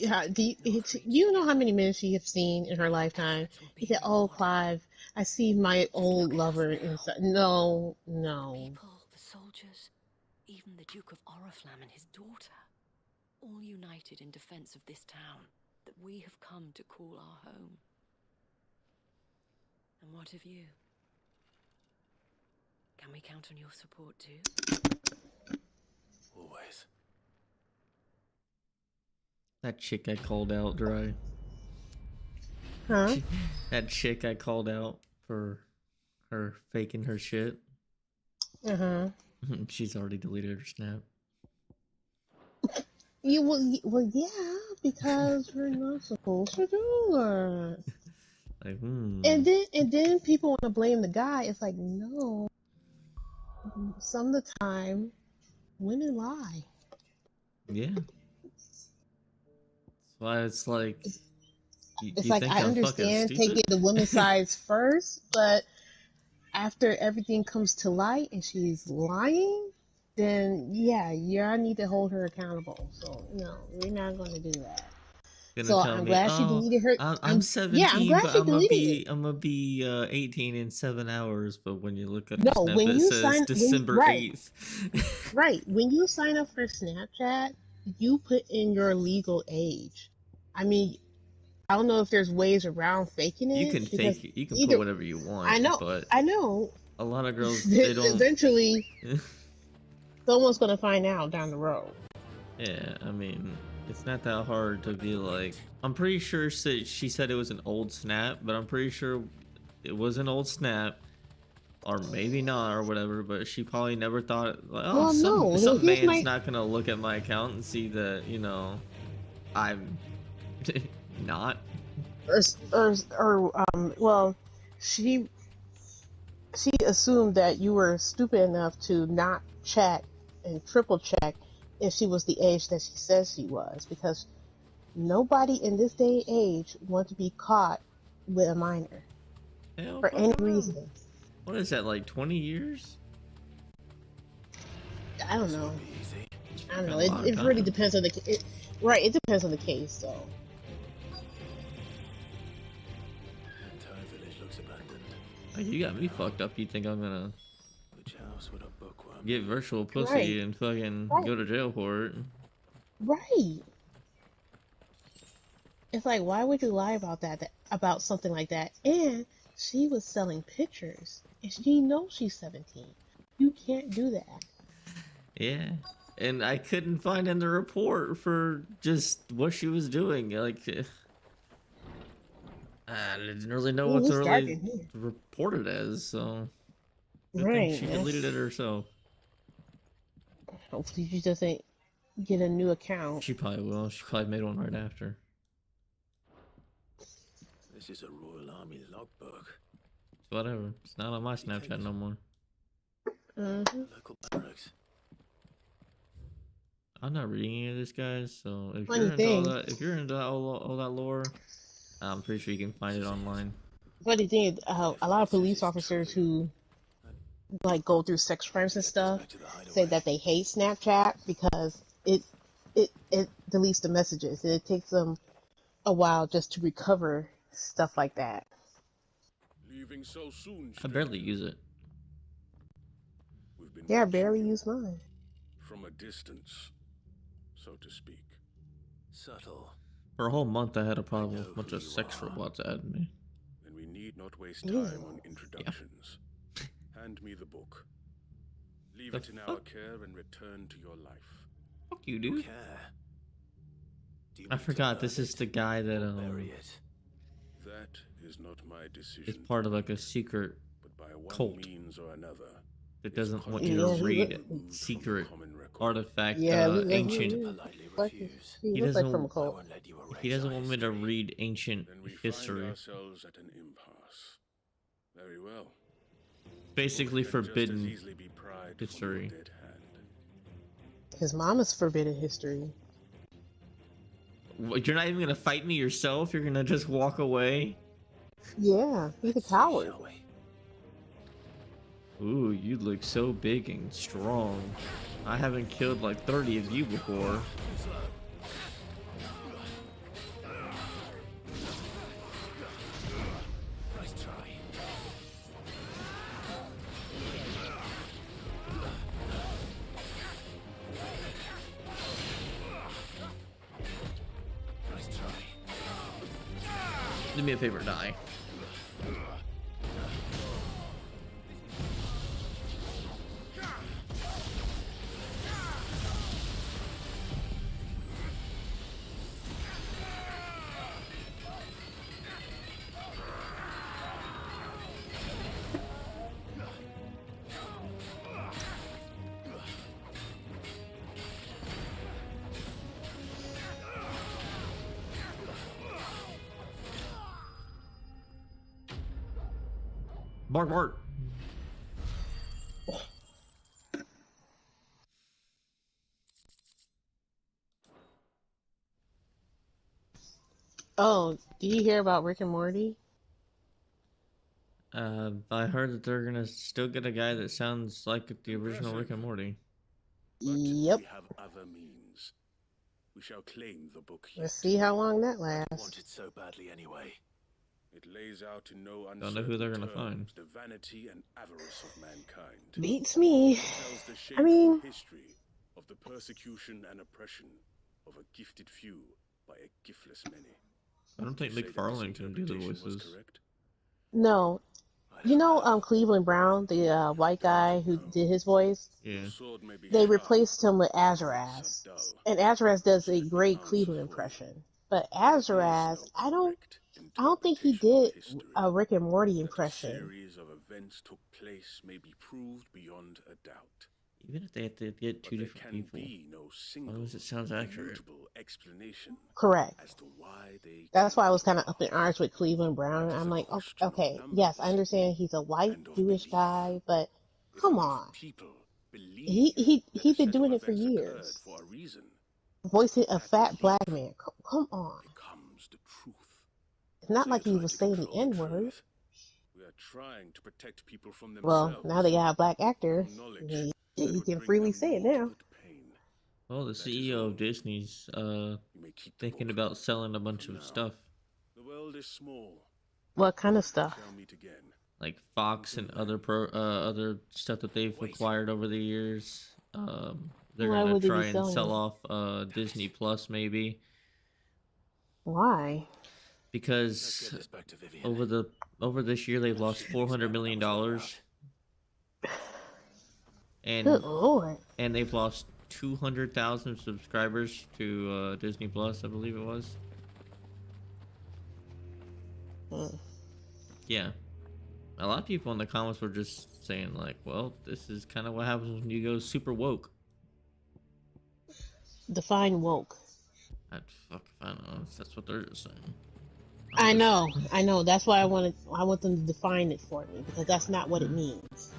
you know how many men she has seen in her lifetime? He said, "Oh, Clive, I see my old lover inside." No, no. People, the soldiers, even the Duke of Oriflamme and his daughter, all united in defense of this town that we have come to call our home. And what of you? Can we count on your support too? Always. That chick I called out, Dry. Huh? That chick I called out for her faking her shit. Uh-huh. She's already deleted her snap. Well, yeah, because we're not supposed to do that. Like, And then people want to blame the guy. It's like, no. Some of the time, women lie. Yeah. That's why it's like... It's like, I understand taking the women's sides first, but after everything comes to light and she's lying, then yeah, I need to hold her accountable. So no, we're not going to do that. So I'm glad she deleted her. I'm 17, yeah, I'm glad but she deleted it. I'm gonna be 18 in 7 hours. But when you look at No, the snap, when it you says December 8th. Right. When you sign up for Snapchat, you put in your legal age. I mean, I don't know if there's ways around faking it. You can fake it. You can put whatever you want. I know. But I know. a lot of girls, they don't. Eventually, someone's gonna find out down the road. Yeah, I mean, it's not that hard to be like. I'm pretty sure she said it was an old snap, but I'm pretty sure it was an old snap, or maybe not, or whatever. But she probably never thought, like, oh, Well, some man's not gonna look at my account and see that, you know, I'm not. Well, she assumed that you were stupid enough to not check and triple check if she was the age that she says she was, because nobody in this day and age wants to be caught with a minor for any reason. What is that, like 20 years? I don't know. I don't know. It really depends on the right. It depends on the case, though. Entire village looks abandoned. Like, you got me fucked up. You think I'm gonna Which house would a bookworm get virtual pussy and fucking go to jail for it? Right. It's like, why would you lie about that about something like that? And she was selling pictures, and she knows she's 17. You can't do that. Yeah. And I couldn't find in the report for just what she was doing. Like, I didn't really know Ooh, what to it's dark really in here. report it as, so I think Right. she deleted it herself. Hopefully she doesn't get a new account. She probably will. She probably made one right after. This is a Royal Army logbook. Whatever. It's not on my Snapchat no more. Local barracks. I'm not reading any of this, guys. So if Funny you're into thing. if you're into all that lore, I'm pretty sure you can find it online. Funny thing is, a lot of police officers who like go through sex crimes and stuff say that they hate Snapchat because it deletes the messages and it takes them a while just to recover stuff like that. Leaving so soon, I barely use it. We've been Yeah, I watching barely you use mine. from a distance, so to speak. Subtle. For a whole month, I had a problem with a bunch of sex robots adding me. And we need not waste Ew. time on introductions. Hand me the book. Leave The it in our care and return to your life. Fuck you, dude. Care. Do you I mean to forgot burn this is it the guy that or bury it? That is not my decision. is part of like a secret but by one cult means or another, that doesn't want Yeah, you to he read look- secret common record. artifact Yeah, he ancient. Politely like, refuse. he He looks like doesn't- from a I cult. won't let you erase He doesn't our want me to history. read ancient Then we find history. ourselves at an impasse. Very well. Basically Book can just as forbidden easily be pried from your history. dead hand. His mama's forbidden history. What, you're not even gonna fight me yourself? You're gonna just walk away? Yeah, he's a Let's see, coward. shall we? Ooh, you look so big and strong. I haven't killed like 30 of you before. Nice try. Nice try. Do me a favor, die. Bark, bark. Oh, did you hear about Rick and Morty? I heard that they're gonna still get a guy that sounds like the original Rick and Morty. But Yep. we have other means. We shall claim the book Let's yet. see how long that Want lasts. it so badly anyway. It lays out in no Don't know who they're gonna uncertain find. terms the vanity and avarice of mankind. Beats me. It tells the I shameful mean- history of the persecution and oppression of a gifted few by a giftless many. I don't think You say that this McFarlane can do the interpretation was voices. correct? No, you know, Cleveland Brown, the white guy who did his voice. Yeah. Your sword may be They sharp, replaced him with but it's Azaraz, so dull. and Azaraz does a Let me great answer Cleveland for you. impression. But There is Azaraz, no I don't correct think he interpretation of did history. a Rick and Morty That a impression. series of events took place may be proved beyond a doubt. Even if they have to get But two there different can people. be no single, long as it sounds accurate. immutable explanation Correct. as to why they That's why I came was to kind of our up in home. arms with Cleveland Brown. It is I'm a like, question of okay, yes, I numbers understand he's a white and of Jewish belief. guy, but If come enough on, people believe he's that a been set doing of it for events occurred years, for a reason, voicing a that fat belief black man. Come on, becomes the truth. it's not So like you're he trying was to saying the control N the word. truth. We are trying to protect people from Well, themselves. now they got a black actor. from knowledge He, that he would can bring freely them say it more now. good pain. Well, the That is CEO all. of Disney's You may keep the thinking book. about selling a bunch For of now. stuff. The world is small. What kind of We stuff? shall meet again. Like Fox and other stuff that they've Wait. acquired over the years. They're Why gonna would they be try and selling sell it? off Disney Plus maybe, Why? Let's because get this back to Vivian. over this year they've lost $400 million, and Good lord. and they've lost 200,000 subscribers to Disney Plus, I believe it was. Yeah. A lot of people in the comments were just saying like, well, this is kind of what happens when you go super woke. Define woke. I don't know. That's what they're just saying. I know. That's why I want them to define it for me, because that's not what it means.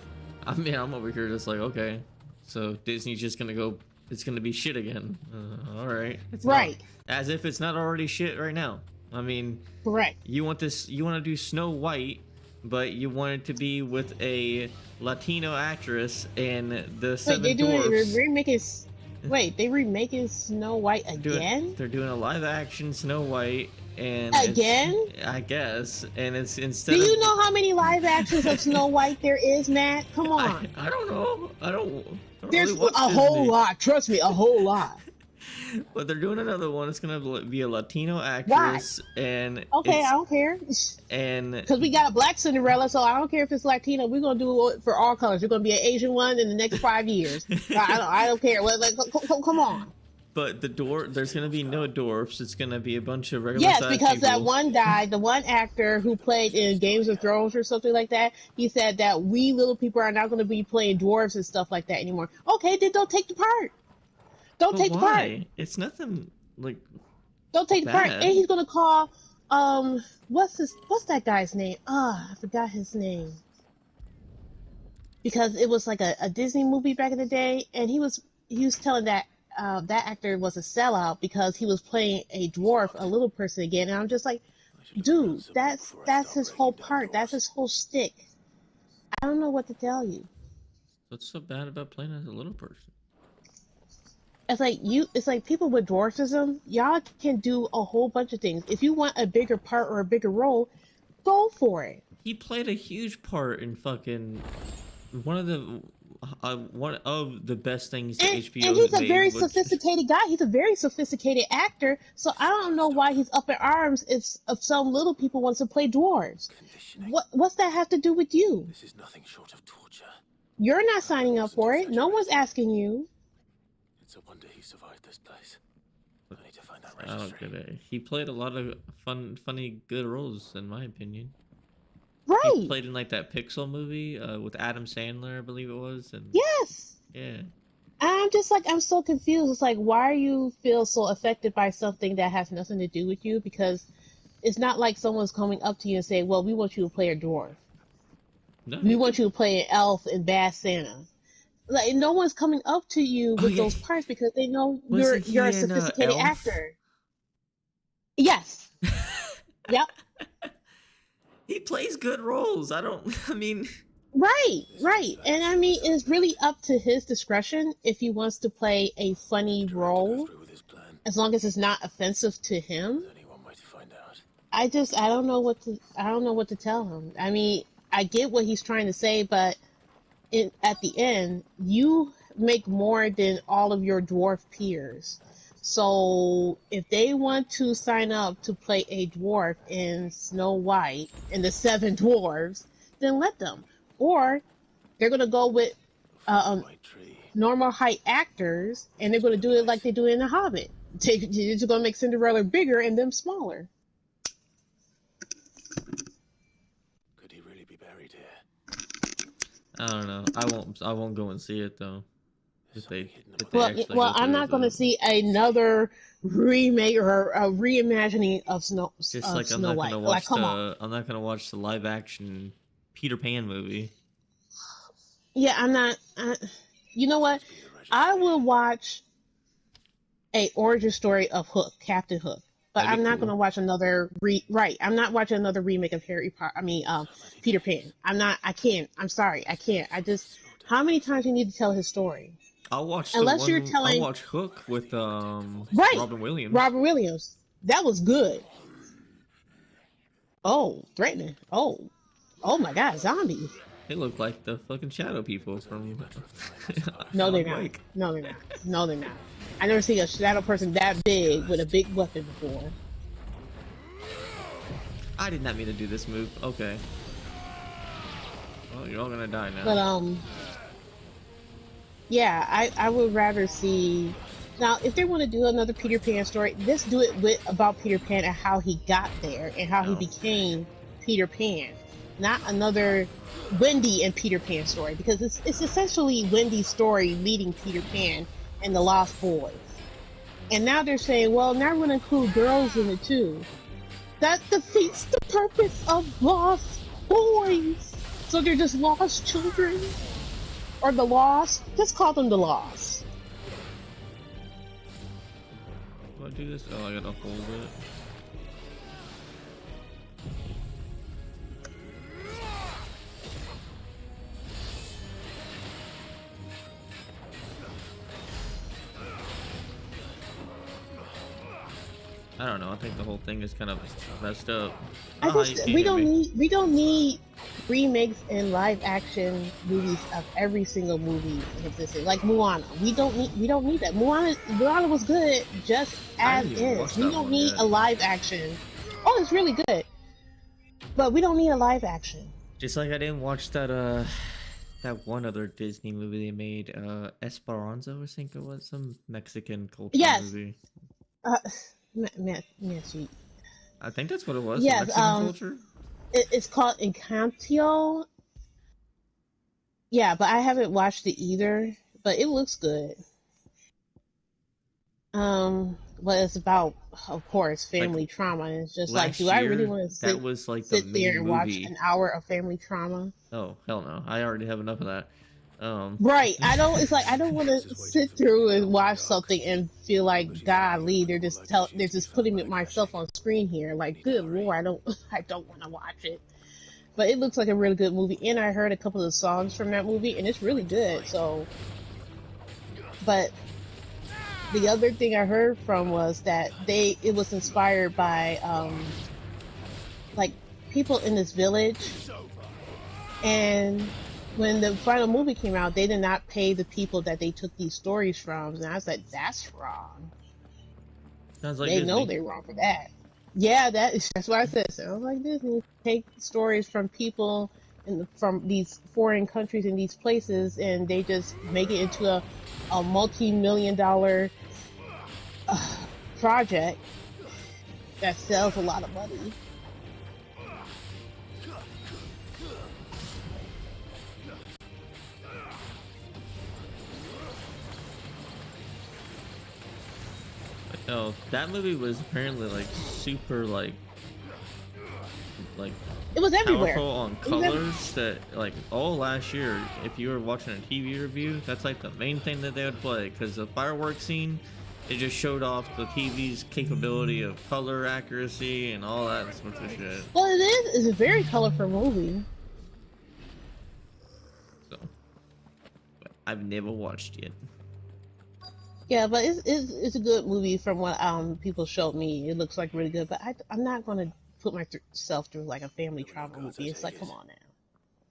I mean, I'm over here just like, okay, so Disney's just gonna go. It's gonna be shit again. All right. It's right. Not, as if it's not already shit right now. I mean, correct. You want this? You want to do Snow White, but you want it to be with a Latino actress and the Seven Dwarfs. Wait, they remaking Snow White again? They're doing a live action Snow White and again? I guess, and it's instead. Do you know how many live actions of Snow White there is, Matt? Come on. I don't know. I don't There's really a whole lot. Trust me, a whole lot. But they're doing another one. It's gonna be a Latino actress, and okay, I don't care. And because we got a black Cinderella, so I don't care if it's Latino. We're gonna do it for all colors. We're gonna be an Asian one in the next 5 years. I don't care. Come on. But there's gonna be no dwarfs. It's gonna be a bunch of regular. Yes, because that one guy, the one actor who played in Games of Thrones or something like that, he said that we little people are not gonna be playing dwarves and stuff like that anymore. Okay, then don't take the part. Don't take the part. It's nothing like. Don't take the part. And he's gonna call what's that guy's name? I forgot his name. Because it was like a Disney movie back in the day, and he was telling that that actor was a sellout because he was playing a dwarf, a little person again, and I'm just like, dude, that's his whole part. That's his whole shtick. I don't know what to tell you. What's so bad about playing as a little person? It's like people with dwarfism, y'all can do a whole bunch of things. If you want a bigger part or a bigger role, go for it. He played a huge part in fucking one of the best things that HBO and he's a made, very sophisticated guy. He's a very sophisticated actor. So I don't know why he's up in arms if some little people wants to play dwarves. What's that have to do with you? This is nothing short of torture. You're not signing up for it. No one's asking you. It's a wonder he survived this place. I need to find that I registry. don't get it. He played a lot of funny, good roles, in my opinion. Right. He played in like that Pixel movie with Adam Sandler, I believe it was. And yes. Yeah. I'm just like, I'm so confused. It's like, why are you feel so affected by something that has nothing to do with you? Because it's not like someone's coming up to you and saying, well, we want you to play a dwarf. No. We want you to play an elf in Bad Santa. Like, no one's coming up to you with those parts because they know you're a sophisticated actor. Yes. Yep. He plays good roles. Right. And I mean, it's really up to his discretion if he wants to play a funny role, as long as it's not offensive to him. I don't know what to tell him. I mean, I get what he's trying to say, but at the end, you make more than all of your dwarf peers. So if they want to sign up to play a dwarf in Snow White and the Seven Dwarves, then let them. Or they're going to go with normal height actors, and they're going to do it like they do in The Hobbit. They're just going to make Cinderella bigger and them smaller. Could he really be buried here? I don't know. I won't go and see it though. I'm not going to see another remake or a reimagining of Snow White. I'm not gonna watch the live action Peter Pan movie. Yeah, I'm not. You know what? I will watch a origin story of Hook, Captain Hook, but I'm not going to watch another. I'm not watching another remake of Peter Pan. I can't. I'm sorry. I can't. How many times do you need to tell his story? I'll watch I'll watch Hook with Robin Williams. Robin Williams. That was good. Oh, threatening. Oh my God, zombies. They look like the fucking shadow people from. No, they're not. No, they're not. I never seen a shadow person that big with a big weapon before. I did not mean to do this move. Okay. Well, you're all gonna die now. But yeah, I would rather see. Now, if they want to do another Peter Pan story, let's do it about Peter Pan and how he got there and how he became Peter Pan, not another Wendy and Peter Pan story, because it's essentially Wendy's story leading Peter Pan and the Lost Boys. And now they're saying, well, now we're going to include girls in it too. That defeats the purpose of Lost Boys. So they're just lost children? Or the Lost? Just call them the Lost. Do I do this? Oh, I gotta hold it. I don't know. I think the whole thing is kind of messed up. We don't need remakes and live action movies of every single movie in existence. Like Moana. We don't need that. Moana was good just as is. We don't need a live action. Oh, it's really good. But we don't need a live action. Just like I didn't watch that one other Disney movie they made, Esperanza, I think it was, some Mexican culture movie. I think that's what it was. Yes, Mexican culture. It's called Encanto. Yeah, but I haven't watched it either. But it looks good. But it's about, of course, family trauma. And it's just like, do I really want to sit there and watch an hour of family trauma? Oh, hell no! I already have enough of that. Right. I don't want to sit through and watch something and feel like, golly, they're just putting myself on screen here. Like, good lord, I don't want to watch it. But it looks like a really good movie, and I heard a couple of songs from that movie, and it's really good. So, but the other thing I heard from was that it was inspired by like people in this village, and when the final movie came out, they did not pay the people that they took these stories from, and I was like, that's wrong. Sounds like they Disney. know they're wrong for that. Yeah, that's what I said. Sounds like Disney. Take stories from people from these foreign countries and these places, and they just make it into a multi-million-dollar project that sells a lot of money. No, that movie was apparently like super like it was everywhere. Powerful on colors that like all last year. If you were watching a TV review, that's like the main thing that they would play, because the fireworks scene, it just showed off the TV's capability of color accuracy and all that sorts of shit. Well, it is. It's a very colorful movie. So, but I've never watched it. Yeah, but it's a good movie from what people showed me. It looks like really good, but I'm not going to put myself through like a family trauma movie. It's like, come on now.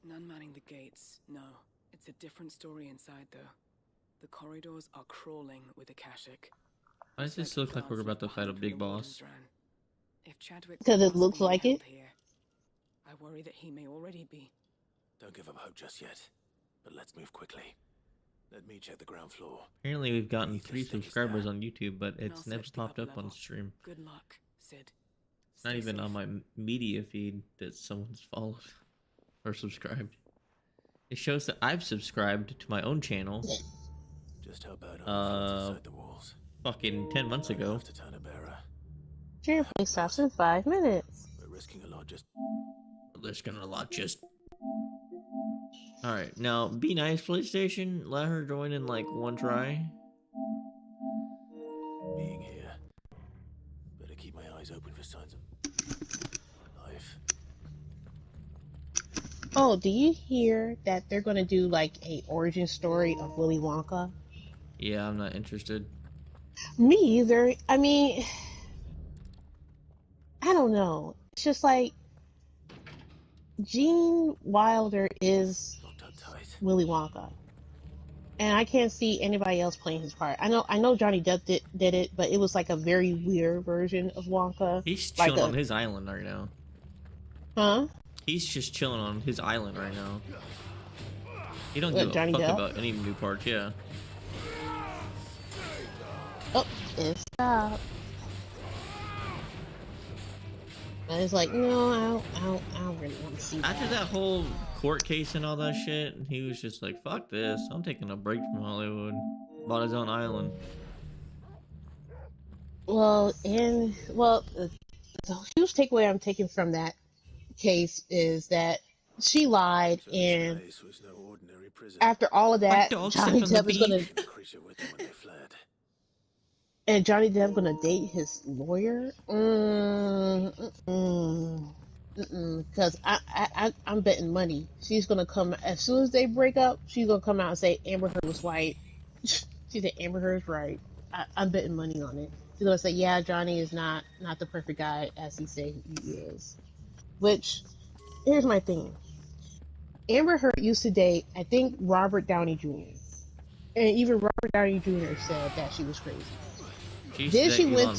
None manning the gates. No, it's a different story inside though. The corridors are crawling with Akashic. Why does this look like we're about to fight a big boss? Because it looks like it. I worry that he may already be. Don't give up hope just yet, but let's move quickly. Let me check the ground floor. Apparently we've gotten 3 subscribers on YouTube, but it's never popped up on stream. Good luck, Sid. It's not even on my media feed that someone's followed or subscribed. It shows that I've subscribed to my own channel. Just how bad inside the walls. Fucking 10 months ago. Your play stops in 5 minutes. We're risking a lot just. Alright, now be nice, PlayStation. Let her join in like one try. Being here. Better keep my eyes open for signs of life. Oh, do you hear that they're gonna do like a origin story of Willy Wonka? Yeah, I'm not interested. Me either. I mean, I don't know. It's just like Gene Wilder is Willy Wonka, and I can't see anybody else playing his part. I know Johnny Depp did it, but it was like a very weird version of Wonka. He's chilling on his island right now. Huh? He's just chilling on his island right now. He don't give a Johnny fuck Depp? about any new parts, yeah. Oh, it stopped. it's like, no, I don't really want to see that. After that whole court case and all that shit, he was just like, fuck this. I'm taking a break from Hollywood. Bought his own island. Well, the huge takeaway I'm taking from that case is that she lied, and after all of that, Johnny Depp is gonna and Johnny Depp gonna date his lawyer. Because I'm betting money she's gonna come as soon as they break up. She's gonna come out and say Amber Heard was right. She said Amber Heard's right. I'm betting money on it. She's gonna say, yeah, Johnny is not the perfect guy as he say he is. Which, here's my thing. Amber Heard used to date, I think, Robert Downey Jr. And even Robert Downey Jr. said that she was crazy. Then she went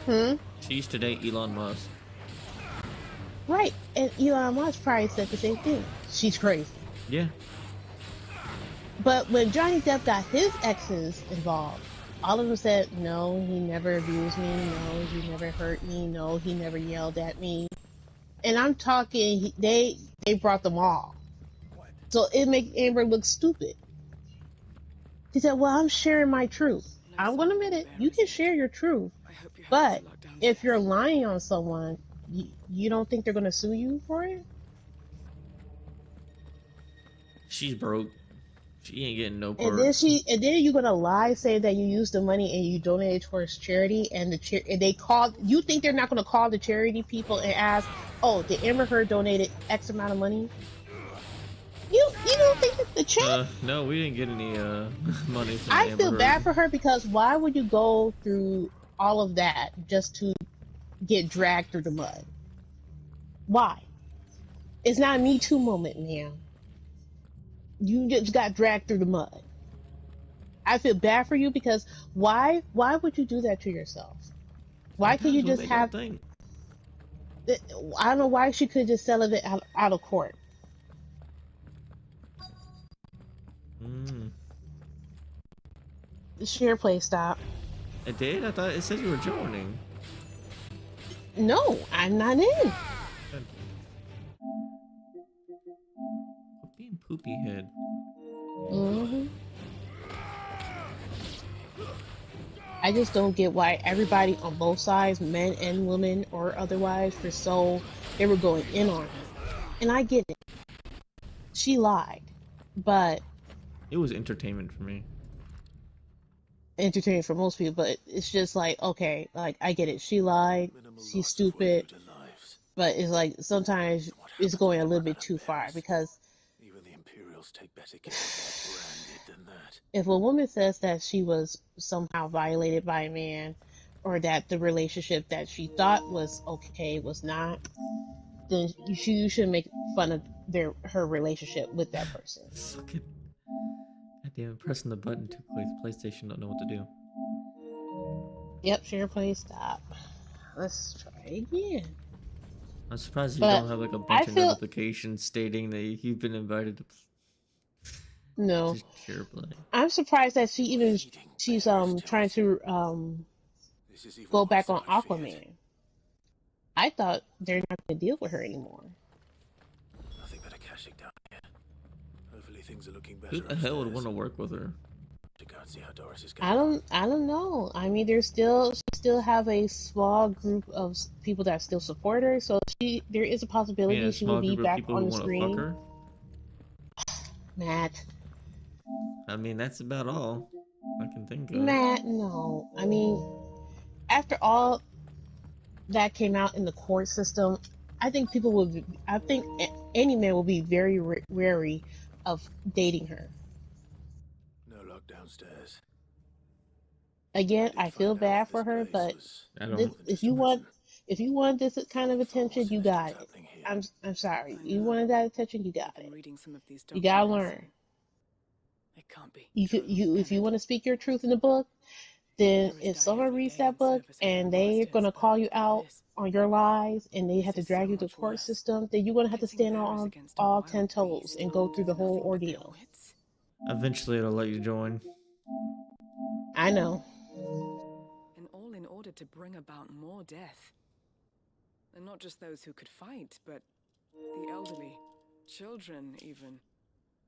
to... She used to date Elon Musk. Right, and Elon Musk probably said the same thing. She's crazy. Yeah. But when Johnny Depp got his exes involved, all of them said, no, he never abused me. No, he never hurt me. No, he never yelled at me. And I'm talking, they brought them all. So it makes Amber look stupid. She said, well, I'm sharing my truth. I'm going to admit it. You can share your truth. But if you're lying on someone, you don't think they're going to sue you for it? She's broke. She ain't getting no perks. And then you're gonna lie, say that you used the money and you donated towards charity, and they called. You think they're not gonna call the charity people and ask, "Oh, did Amber Heard donated X amount of money?" You don't think that the check? No, we didn't get any money from I Amber feel Heard. bad for her, because why would you go through all of that just to get dragged through the mud? Why? It's not a Me Too moment, ma'am. You just got dragged through the mud. I feel bad for you, because why would you do that to yourself? Why could you just have... I don't know why she could just settle it out of court. The share play stop. It did? I thought it said you were joining. No, I'm not in. Being poopy head. I just don't get why everybody on both sides, men and women or otherwise, they were going in on her. And I get it. She lied. But it was entertainment for me. Entertainment for most people, but it's just like, okay, like, I get it. She lied. She's stupid. But it's like, sometimes it's going a little bit too far, because take better care of that branded than that. If a woman says that she was somehow violated by a man, or that the relationship that she thought was okay was not, then you shouldn't make fun of her relationship with that person. God damn, pressing the button too quick. PlayStation don't know what to do. Yep, share play stop. Let's try again. I'm surprised you don't have like a bunch of notifications stating that you've been invited to. No, I'm surprised that she's trying to go back on Aquaman. I thought they're not going to deal with her anymore. Nothing but a cashing down here. Hopefully things are looking better. Who the hell would want to work with her? I don't know. I mean, she still have a small group of people that still support her, so there is a possibility she will be back on the screen. Matt. I mean, that's about all I can think of. Matt, no. I mean, after all that came out in the court system, I think any man will be very wary of dating her. No luck downstairs. Again, I feel bad for her, but if you want this kind of attention, you got it. I'm sorry. You wanted that attention, you got it. You gotta learn. It can't be. If you want to speak your truth in the book, then if someone reads that book and they're gonna call you out on your lies and they have to drag you to the court system, then you're gonna have to stand on all 10 toes and go through the whole ordeal. Eventually, it'll let you join. I know. And all in order to bring about more death. And not just those who could fight, but the elderly, children even,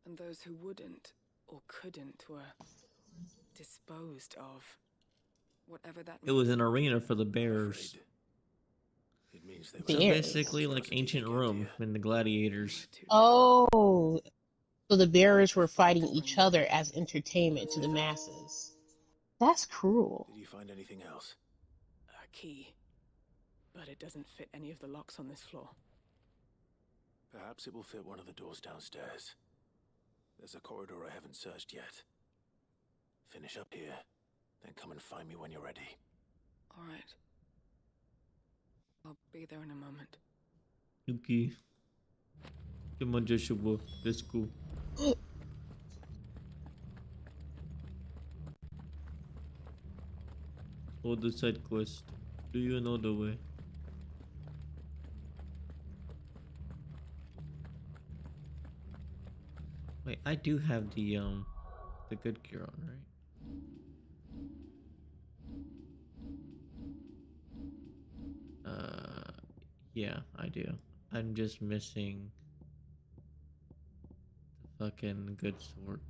and those who wouldn't or couldn't were disposed of. Whatever that means. It was an arena for the bears. It means So basically like ancient Rome and the gladiators. Oh, so the bearers were fighting each other as entertainment to the masses. That's cruel. Did you find anything else? A key. But it doesn't fit any of the locks on this floor. Perhaps it will fit one of the doors downstairs. There's a corridor I haven't searched yet. Finish up here, then come and find me when you're ready. All right. I'll be there in a moment. Okay. Come on, Joshua. Let's go. Or the side quest. Do you know the way? Wait, I do have the good gear on, right? Yeah, I do. I'm just missing the fucking good sword.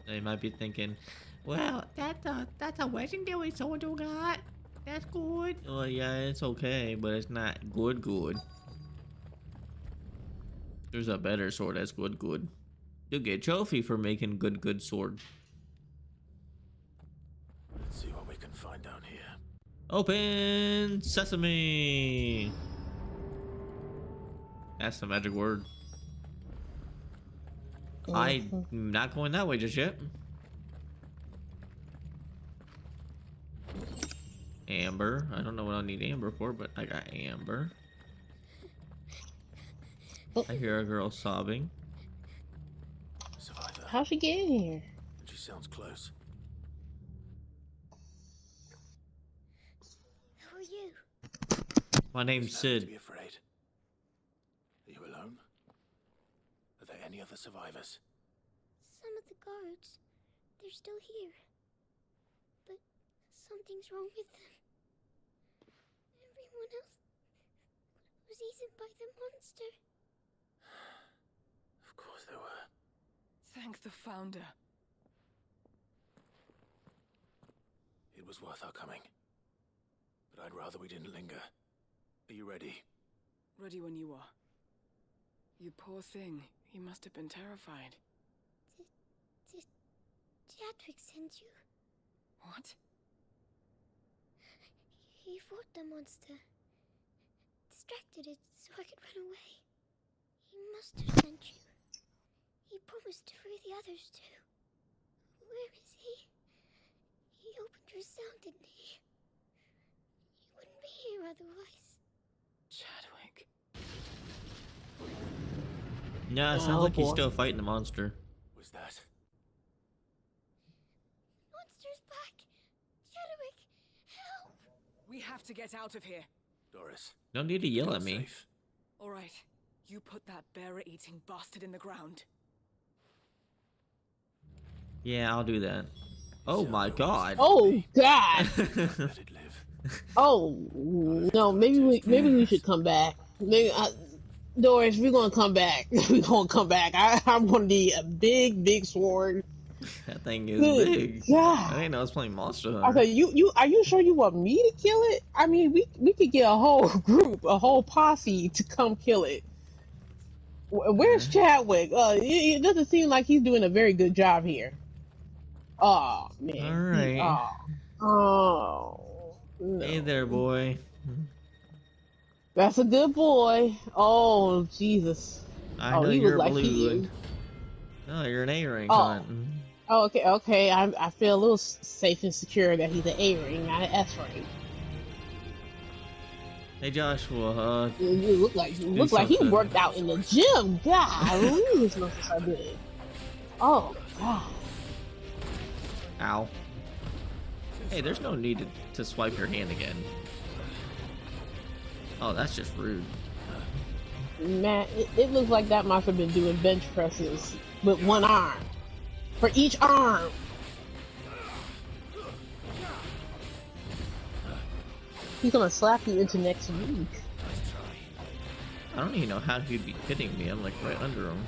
They might be thinking, well, that's a legendary sword you got. That's good. Oh yeah, it's okay, but it's not good. There's a better sword that's good. You'll get a trophy for making good sword. Let's see what we can find down here. Open sesame. That's the magic word. I'm not going that way just yet. Amber. I don't know what I'll need amber for, but I got amber. I hear a girl sobbing. Survivor. How'd she get in here? She sounds close. Who are you? My name's Sid. Sid. Be afraid. Are you alone? Are there any other survivors? Some of the guards. They're still here. But something's wrong with them. Everyone else was eaten by the monster. Of course there were. Thank the Founder. It was worth our coming. But I'd rather we didn't linger. Are you ready? Ready when you are. You poor thing. He must have been terrified. Did Chadwick send you? What? He fought the monster. Distracted it so I could run away. He must have sent you. He promised to free the others too. Where is he? He opened your cell, didn't he? He wouldn't be here otherwise. Chadwick. Yeah, it sounds like he's still fighting the monster. Was that? Monster's back! Chadwick, help! We have to get out of here. Doris. Don't need to yell at me. Safe. All right. You put that bearer-eating bastard in the ground. Yeah, I'll do that. Oh my god. Oh god. Let it live. Oh no, maybe we should come back. Maybe Doris, we're gonna come back. We're gonna come back. I'm gonna need a big sword. That thing is big. God. I didn't know I was playing Monster Hunter. Okay, you are you sure you want me to kill it? I mean, we could get a whole group, a whole posse to come kill it. Where's Chadwick? It doesn't seem like he's doing a very good job here. Oh man. All right. Oh. No. Hey there, boy. That's a good boy. Oh Jesus. I know he you're was like blue. No, you're an A-ring. Oh, okay. I feel a little safe and secure that he's an A-ring, not an S-ring. Hey Joshua, You look like he worked out in the gym. God, this must be so good. Oh God. Ow. Hey, there's no need to swipe your hand again. Oh, that's just rude. Man, it looks like that must have been doing bench presses with one arm. For each arm. He's gonna slap you into next week. I don't even know how he'd be hitting me. I'm like right under him.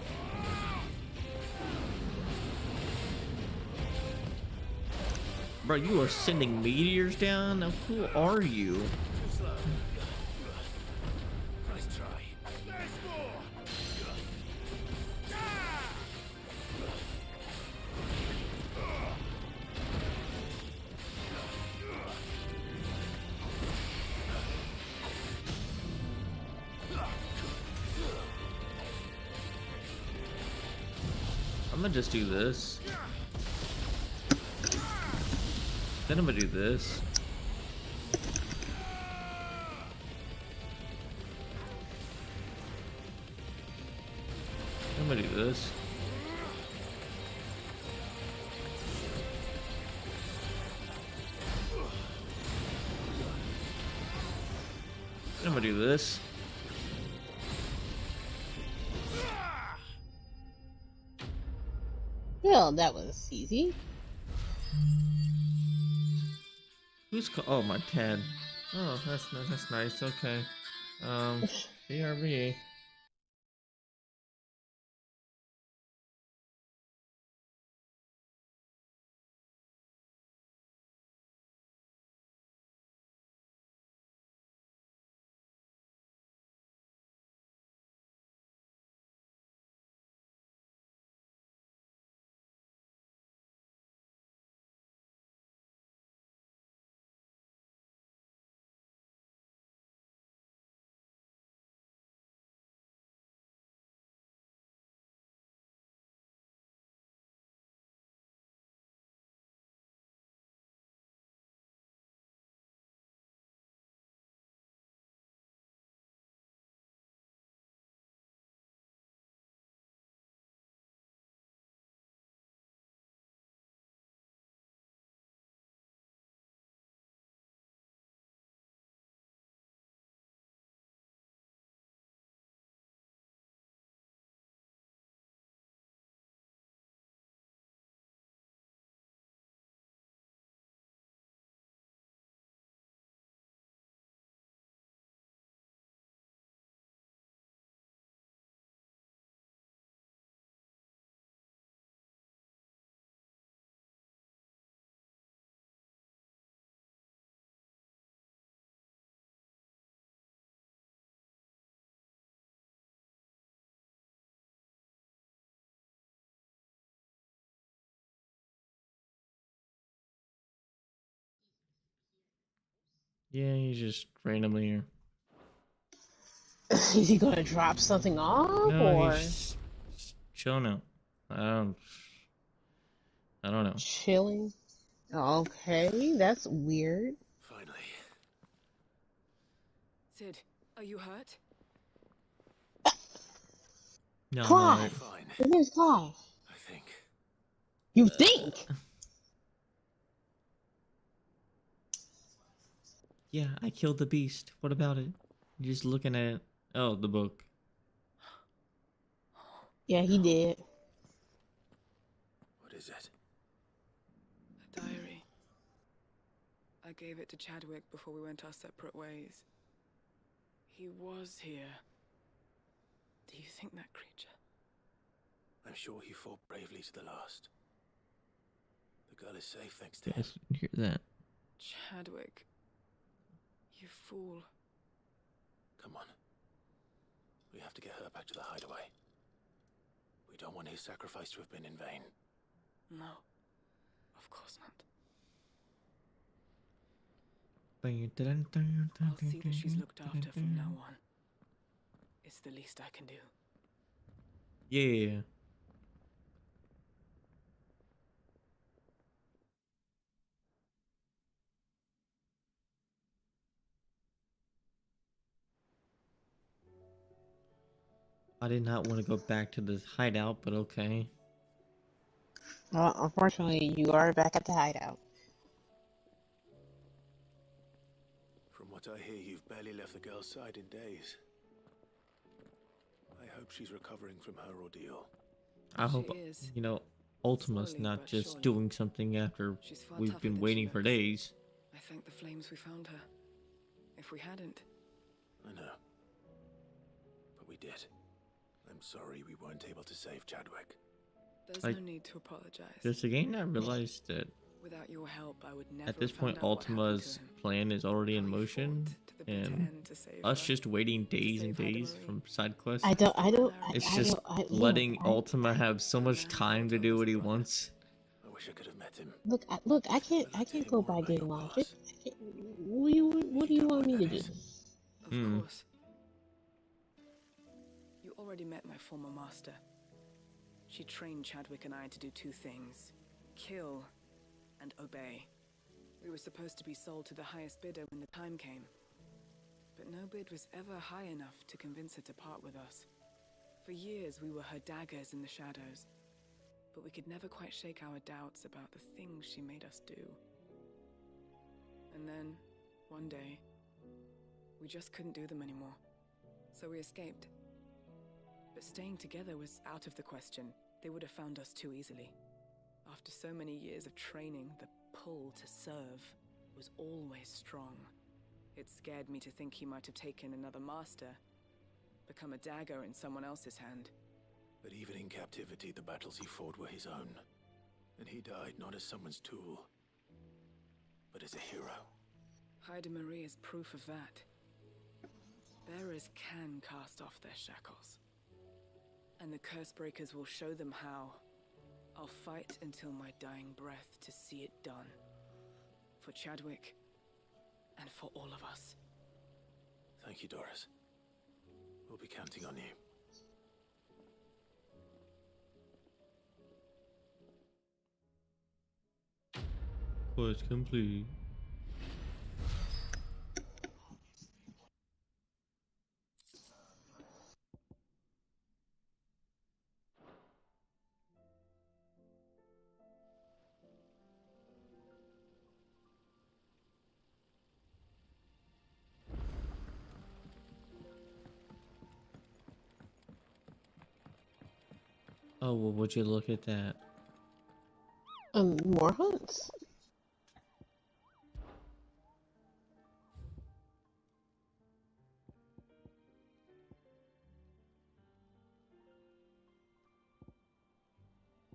Bro, you are sending meteors down? Now, who are you? I'm gonna just do this. Then I'm gonna do this. I'm gonna do this. I'm gonna do this. Well, that was easy. Oh, my Ted. Oh, that's nice. Okay. BRB. Yeah, he's just randomly here. Is he gonna drop something off, No, or he's chilling out. I don't know. chilling? Okay, that's weird. Finally. Sid, are you hurt? No, Clive! Fine. Where's Clive? I think. You think? Yeah, I killed the beast. What about it? You're just looking at the book. Yeah, he did. What is it? A diary. I gave it to Chadwick before we went our separate ways. He was here. Do you think that creature? I'm sure he fought bravely to the last. The girl is safe thanks to him. Yes, hear that. Chadwick. You fool. Come on. We have to get her back to the hideaway. We don't want his sacrifice to have been in vain. No. Of course not. I'll I'll see that she's looked after from now on. It's the least I can do. Yeah. I did not want to go back to the hideout, but okay. Well, unfortunately, you are back at the hideout. From what I hear, you've barely left the girl's side in days. I hope she's recovering from her ordeal. I hope, you know, Ultima's not just doing something after we've been waiting for days. I thank the flames we found her. if we hadn't. I know. But we did. I'm sorry we weren't able to save Chadwick. There's no need to apologize. Does the game not realize that without your help, I would never at this point Ultima's plan is already in motion, and us just waiting days and days from side quests? It's just letting Ultima have so much time to do what he wants. I wish I could have met him. Look, I can't go by game logic. What do you want me to do? Of course. You already met my former master. She trained Chadwick and I to do two things: kill and obey. We were supposed to be sold to the highest bidder when the time came. But no bid was ever high enough to convince her to part with us. For years we were her daggers in the shadows, but we could never quite shake our doubts about the things she made us do. And then, one day, we just couldn't do them anymore. So we escaped. But staying together was out of the question. They would have found us too easily. After so many years of training, the pull to serve was always strong. It scared me to think he might have taken another master, become a dagger in someone else's hand. But even in captivity, the battles he fought were his own. And he died not as someone's tool, but as a hero. Hyde Marie is proof of that. Bearers can cast off their shackles. And the Cursebreakers will show them how. I'll fight until my dying breath to see it done. For Chadwick, and for all of us. Thank you, Doris. We'll be counting on you. Quest complete. Oh, well, would you look at that? More hunts.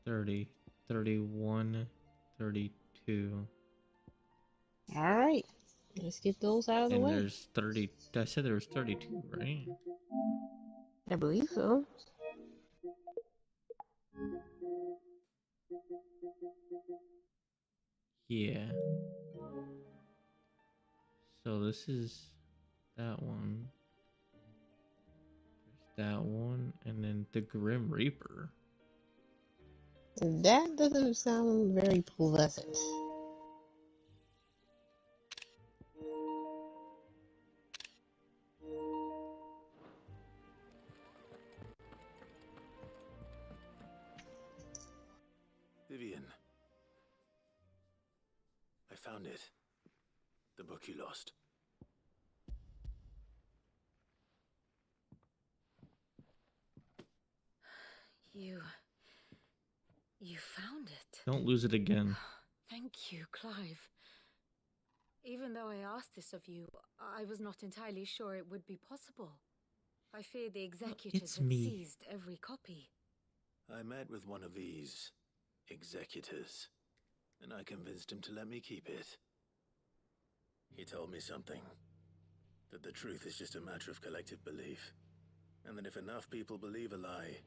30, 31, 32. All right, let's get those out of the way. And there's 30. I said there was 32, right? I believe so. Yeah. So this is that one. There's that one, and then the Grim Reaper. That doesn't sound very pleasant. Vivian. I found it. The book you lost. You found it. Don't lose it again. Thank you, Clive. Even though I asked this of you, I was not entirely sure it would be possible. I fear the executors had seized every copy. I met with one of these executors, and I convinced him to let me keep it. He told me something. That the truth is just a matter of collective belief. And that if enough people believe a lie,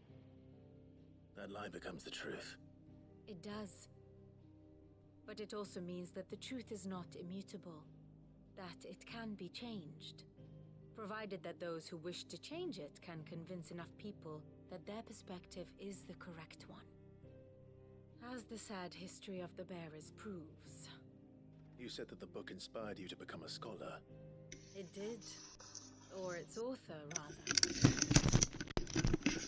that lie becomes the truth. It does. But it also means that the truth is not immutable. That it can be changed. Provided that those who wish to change it can convince enough people that their perspective is the correct one. As the sad history of the Bearers proves. You said that the book inspired you to become a scholar. It did. Or its author, rather.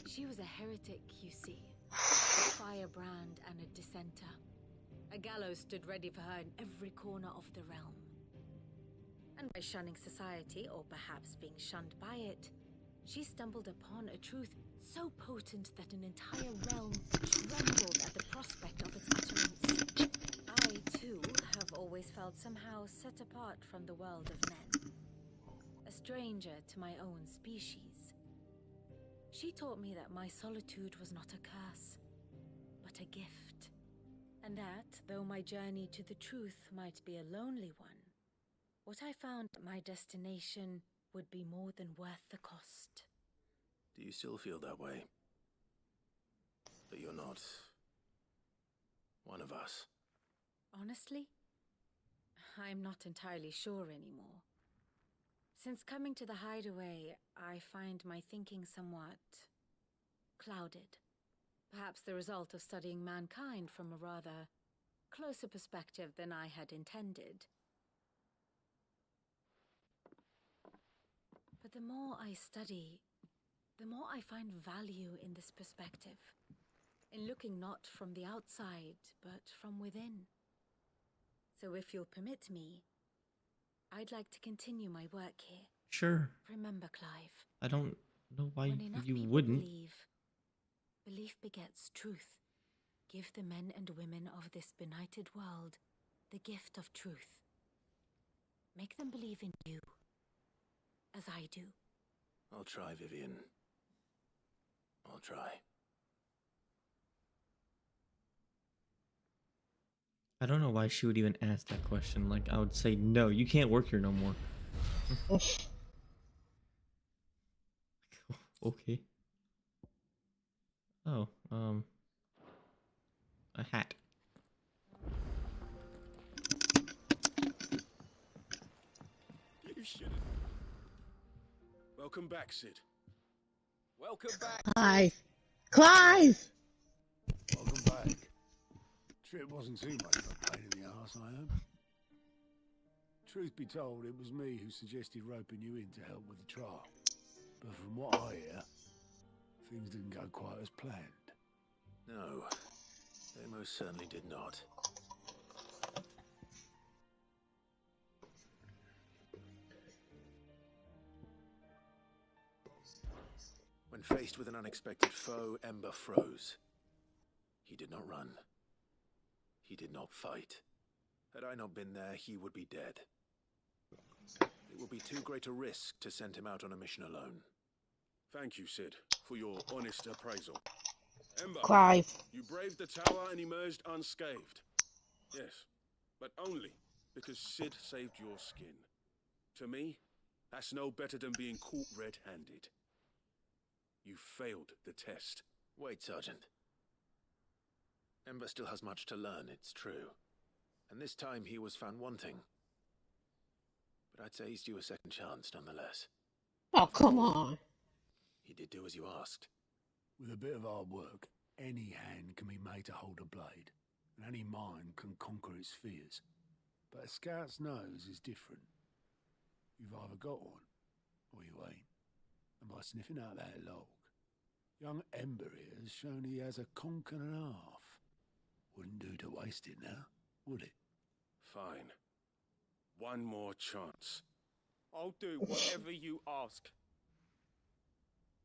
She was a heretic, you see. A firebrand and a dissenter. A gallows stood ready for her in every corner of the realm. And by shunning society, or perhaps being shunned by it, she stumbled upon a truth so potent that an entire realm trembled at the prospect of its utterance. I, too, have always felt somehow set apart from the world of men. a stranger to my own species. She taught me that my solitude was not a curse, but a gift. And that, though my journey to the truth might be a lonely one, what I found at my destination would be more than worth the cost. Do you still feel that way? That you're not one of us? Honestly, I'm not entirely sure anymore. Since coming to the hideaway, I find my thinking somewhat clouded. Perhaps the result of studying mankind from a rather closer perspective than I had intended. But the more I study, the more I find value in this perspective. In looking not from the outside, but from within. So if you'll permit me, I'd like to continue my work here. Sure. Remember, Clive. I don't know why when enough you people wouldn't. Belief begets truth. Give the men and women of this benighted world the gift of truth. Make them believe in you, as I do. I'll try, Vivian. I'll try. I don't know why she would even ask that question. Like, I would say, no, you can't work here no more. Okay. Oh, a hat. You shouldn't. Welcome back, Sid. Welcome back. Clive! Clive! Welcome back. Trip wasn't too much of a pain in the arse, I hope. Truth be told, it was me who suggested roping you in to help with the trial. But from what I hear, things didn't go quite as planned. No, they most certainly did not. When faced with an unexpected foe, Ember froze. He did not run. He did not fight. Had I not been there, he would be dead. It would be too great a risk to send him out on a mission alone. Thank you, Sid, for your honest appraisal. Ember, Clive. you braved the tower and emerged unscathed. Yes, but only because Sid saved your skin. To me, that's no better than being caught red-handed. You failed the test. Wait, Sergeant. Ember still has much to learn, it's true. And this time he was found wanting. But I'd say he's due a second chance nonetheless. Oh, come on. He did do as you asked. With a bit of hard work, any hand can be made to hold a blade, and any mind can conquer its fears. But a scout's nose is different. You've either got one, or you ain't. And by sniffing out that log, young Ember here has shown he has a conk and a half. Wouldn't do to waste it now, would it? Fine. One more chance. I'll do whatever you ask.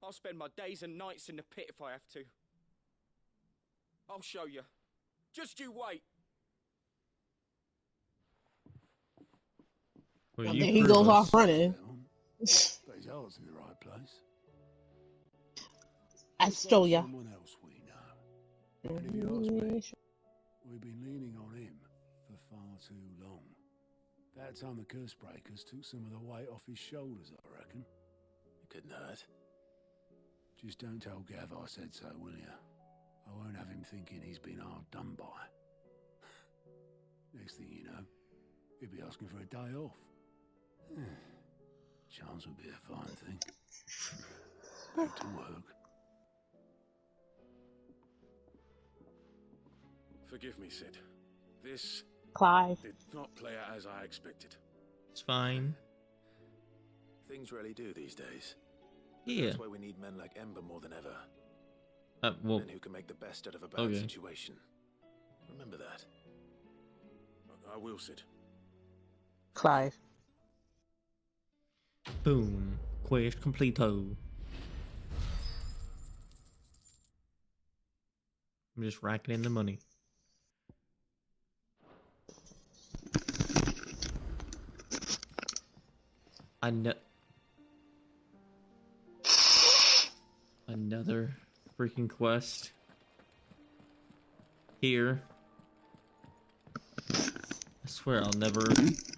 I'll spend my days and nights in the pit if I have to. I'll show you. Just you wait. Well, there he goes off running. But his heart's in the right place. I stole ya. Someone else we know. And if you ask me, we've been leaning on him for far too long. That time the curse breakers took some of the weight off his shoulders, I reckon. It couldn't hurt. Just don't tell Gav I said so, will you? I won't have him thinking he's been hard done by. Next thing you know, he'll be asking for a day off. Chance would be a fine thing. Back to work. Forgive me, Sid. This Clive did not play out as I expected. It's fine. Things really do these days. Yeah. That's why we need men like Ember more than ever. Well, Men who can make the best out of a bad situation. Remember that. I will, Sid. Clive. Boom. Quest completo. I'm just racking in the money. I know. freaking quest here. I swear I'll never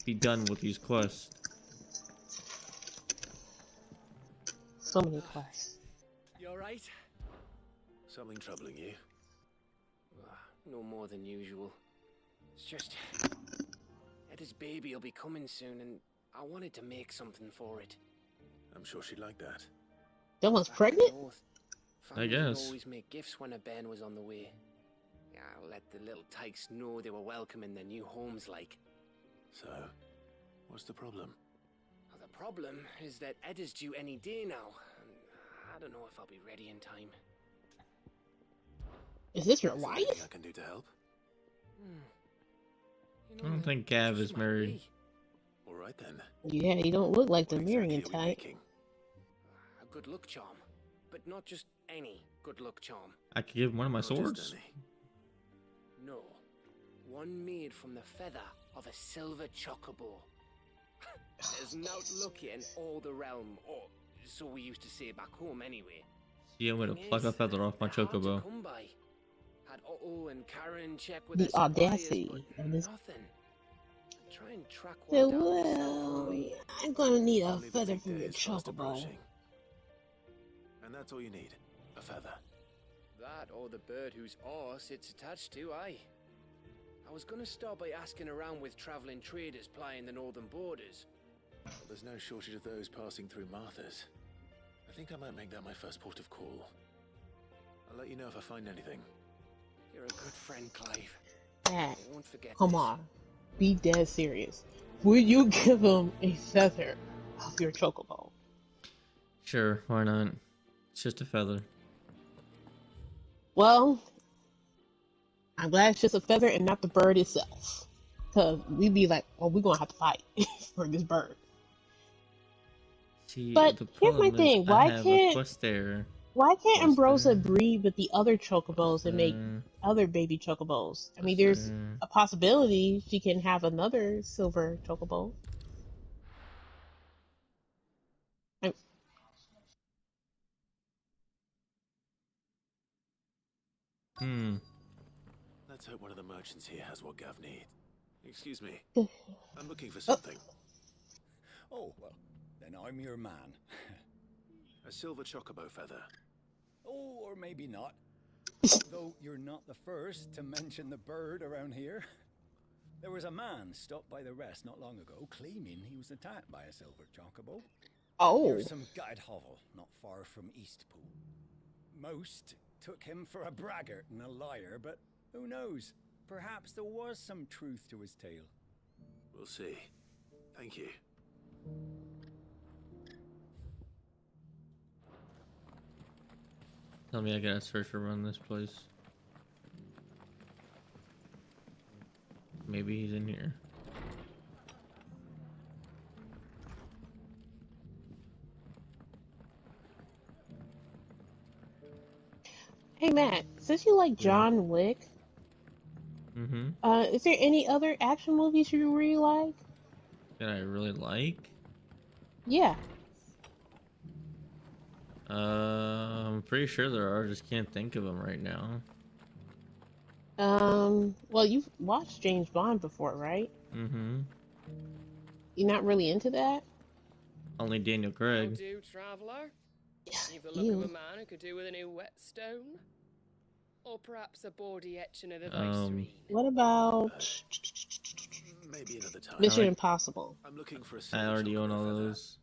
be done with these quests. So many quests. You alright? Something troubling you? No more than usual. It's just... Eda's baby will be coming soon, and I wanted to make something for it. I'm sure she'd like that. That one's pregnant? I guess. Always make gifts when a bairn was on the way. Yeah, I'll let the little tykes know they were welcome in their new homes, like. So, what's the problem? Well, the problem is that Eda's due any day now, and I don't know if I'll be ready in time. Is this your Is there wife? anything I can do to help? I don't think Gav is married. All right then. Yeah, you don't look like the What Marion exactly are we type. making? A good luck charm, but not just any good luck charm. I could give one of my Not just swords. any. No, one made from the feather of a silver chocobo. There's not lucky in all the realm, or so we used to say back home anyway. See, I'm gonna Thing pluck a is, feather off my they're hard to chocobo. come by. Had Otto and Karen check with The their suppliers, audacity but of this. nothing. Try and track Yeah, one down myself well, only. I'm gonna need a Only the feather big from day your is fast chocobo. approaching. And that's all you need. A feather. That or the bird whose oar sits attached to, aye. I was gonna start by asking around with travelling traders plying the northern borders. Well, there's no shortage of those passing through Martha's. I think I might make that my first port of call. I'll let you know if I find anything. You're a good friend, Clive. Dad, I won't forget come this. on. Be dead serious. Will you give him a feather of your chocobo? Sure, why not? It's just a feather. Well, I'm glad it's just a feather and not the bird itself. Because we'd be like, oh, we're going to have to fight for this bird. See, But the here's my problem is thing, why I have a can't- quest there. Why can't What's Ambrosia that? breed with the other chocobos and make other baby chocobos? I mean, there's a possibility she can have another silver chocobo. Let's hope one of the merchants here has what Gav needs. Excuse me. I'm looking for something. Oh, well, then I'm your man. A silver chocobo feather. Oh, or maybe not. Though you're not the first to mention the bird around here. There was a man stopped by the rest not long ago, claiming he was attacked by a silver chocobo. Oh. Near some gutted hovel not far from Eastpool. Most took him for a braggart and a liar, but who knows? Perhaps there was some truth to his tale. We'll see. Thank you. Tell me I gotta search around this place. Maybe he's in here. Hey Matt, since you like John Wick, is there any other action movies you really like? That I really like? Yeah. I'm pretty sure there are, just can't think of them right now. Well, you've watched James Bond before, right? You're not really into that? Only Daniel How Craig. do, traveller? You've the look of a man who could do with a new whetstone. Or perhaps a bawdy etching of the Viceroy. What about Maybe another time. Mission Impossible? I'm looking for a I silver already own chocobo all feather. those.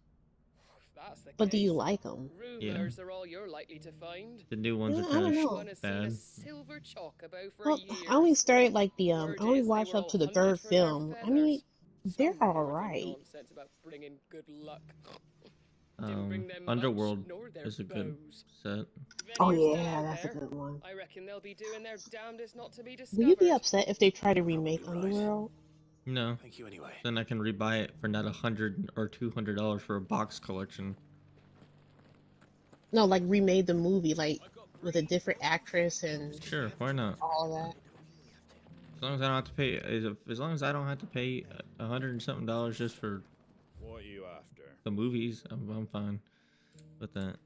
That's the But do you case. like them? Rumors are all you're likely to find. The new ones Yeah, are I don't kind know. of Wanna see bad. the silver chocobo for Well, years. I only started like the I Word only is they watched were up all to the hunted third for their film. I mean, they're Some more than alright. Nonsense about bringing good luck. Didn't bring them much, Underworld nor their is a good bows. set. Oh Many are still yeah, out that's a there. good one. I reckon they'll be doing their damnedest not to be Will discovered. you be upset if they try to remake Underworld? No. Thank you anyway. Then I can rebuy it for not $100 or $200 for a box collection. No, like remade the movie, like with a different actress and Sure, why not? all that. As long as I don't have to pay, as long as I don't have to pay $100 and something just for What are you after? the movies, I'm fine with that.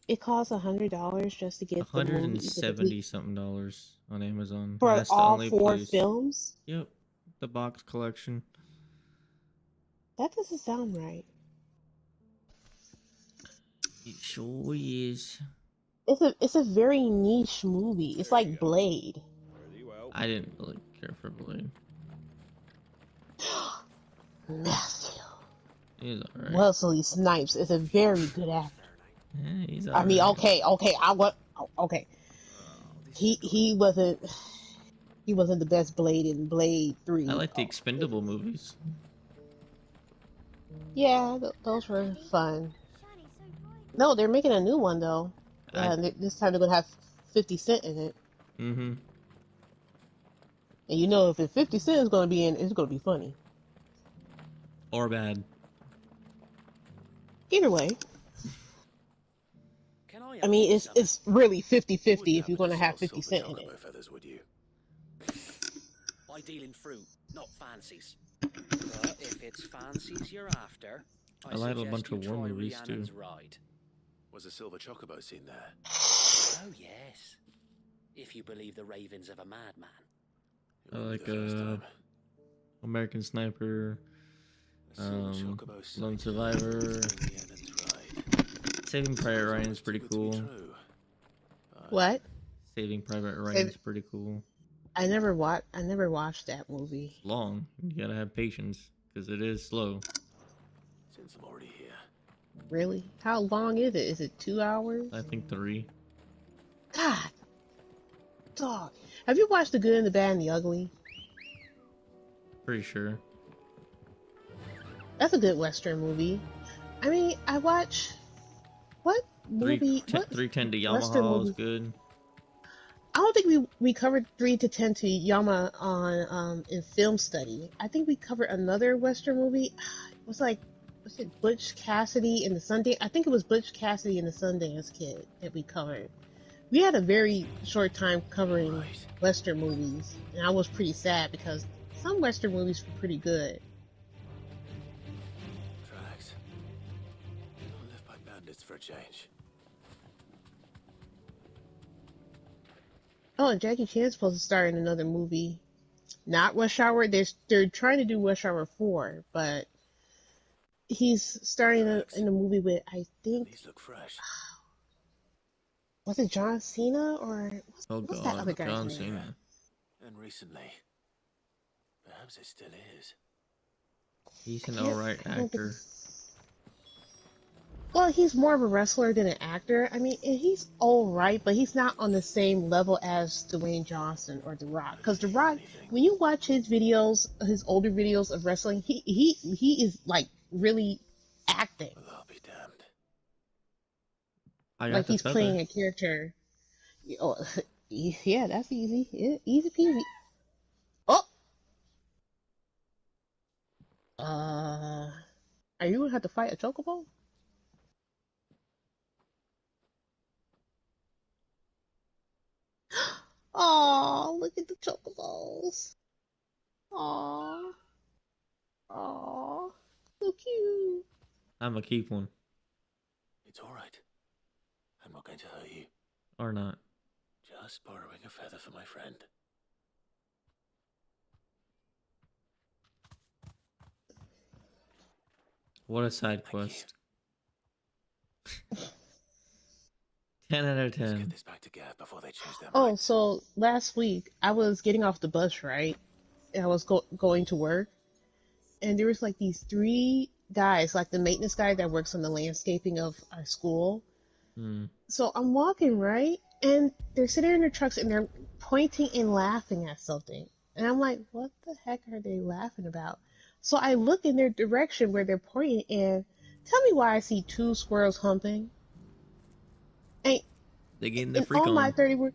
It costs $100 just to get the movie, $170 something on Amazon. for That's the all only 4 place. films. Yep, the box collection. That doesn't sound right. It sure is. It's a very niche movie. It's like Blade. I didn't really care for Blade. Matthew. He's alright. Wesley Snipes is a very good actor. Yeah, he's I mean, alright. okay. He wasn't the best Blade in Blade 3. I like the Expendable movies. Yeah, those were fun. No, they're making a new one though. This time they're gonna have 50 Cent in it. Mm-hmm. And you know, if 50 Cent is gonna be in, it's gonna be funny. Or bad. Either way. I mean, it's really 50-50 if you're gonna have 50 Cent in it. Feathers, would you? I deal in fruit, not fancies. But if it's fancies you're after, I like a bunch of war movies too. Ride. Was a silver chocobo seen there? Oh yes, if you believe the ravings of a madman. I like American Sniper, Lone Survivor. Saving Private Ryan is pretty cool. What? Saving Private Ryan is pretty cool. I never watched that movie. It's long. You gotta have patience because it is slow. Since I'm already here. Really? How long is it? Is it 2 hours? I think 3. God, dog. Have you watched The Good and the Bad and the Ugly? Pretty sure. That's a good Western movie. I mean, I watch. What movie? 310 to Yamaha is good. I don't think we covered 3 to 10 to Yama on in film study. I think we covered another Western movie. It was like, was it Butch Cassidy and the Sundance? I think it was Butch Cassidy and the Sundance Kid that we covered. We had a very short time covering Western movies, and I was pretty sad because some Western movies were pretty good. Tracks. I'll live by bandits for a change. Oh, and Jackie Chan's supposed to star in another movie. Not Rush Hour. They're trying to do Rush Hour 4, but he's starring in a movie with, I think. These look fresh. Was it John Cena or what's that other guy's John name? Cena. And recently, perhaps it still is. He's an alright actor. Well, he's more of a wrestler than an actor. I mean, he's alright, but he's not on the same level as Dwayne Johnson or The Rock. Because The Rock, when you watch his videos, his older videos of wrestling, he is like really acting. Well, I'll be damned. Like he's playing a character. Oh, yeah, that's easy. Yeah, easy peasy. Oh! Are you gonna have to fight a chocobo? Oh, look at the chocobos. Aw. Aw. So cute. I'm gonna keep one. It's alright. I'm not going to hurt you. Or not. Just borrowing a feather for my friend. What a side quest. 10 out of 10. Let's get this back to Gav before they change their Oh, minds. so last week I was getting off the bus, right? And I was going to work. And there was like these 3 guys, like the maintenance guy that works on the landscaping of our school. So I'm walking, right? And they're sitting in their trucks and they're pointing and laughing at something. And I'm like, what the heck are they laughing about? So I look in their direction where they're pointing and tell me why I see 2 squirrels humping. And They getting the in freak all on.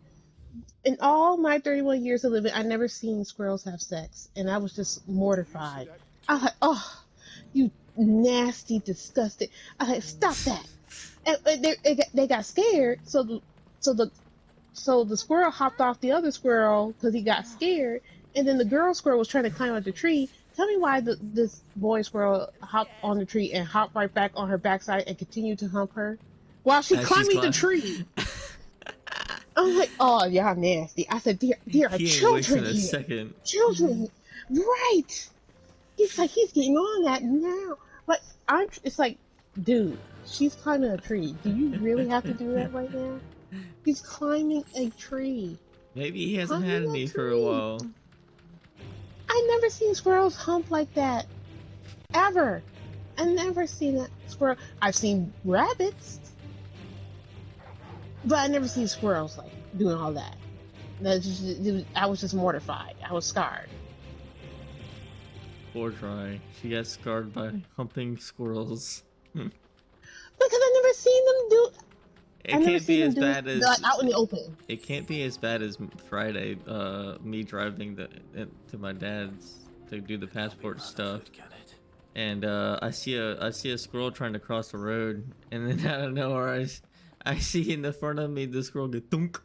in all my 31 years of living, I never seen squirrels have sex. And I was just mortified. I was like, oh, you nasty, disgusting. I was like, stop that. And they got scared, so the squirrel hopped off the other squirrel because he got scared, and then the girl squirrel was trying to climb up the tree. Tell me why this boy squirrel hopped on the tree and hopped right back on her backside and continued to hump her. while she's climbing the tree. I'm like, oh, y'all nasty. I said, there are children here. Second. Children, right? He's like, he's getting on that now. But it's like, dude, she's climbing a tree. Do you really have to do that right now? He's climbing a tree. Maybe he hasn't had any for a while. I never seen squirrels hump like that. Ever. I never seen a squirrel. I've seen rabbits. But I never seen squirrels like doing all that. I was just mortified. I was scarred. Poor Try. She got scarred by humping squirrels. Because I never seen them do. It can't be as bad as like out in the open. It can't be as bad as Friday. Me driving to my dad's to do the passport stuff, and I see a squirrel trying to cross the road, and then out of nowhere I see in the front of me the squirrel go thunk,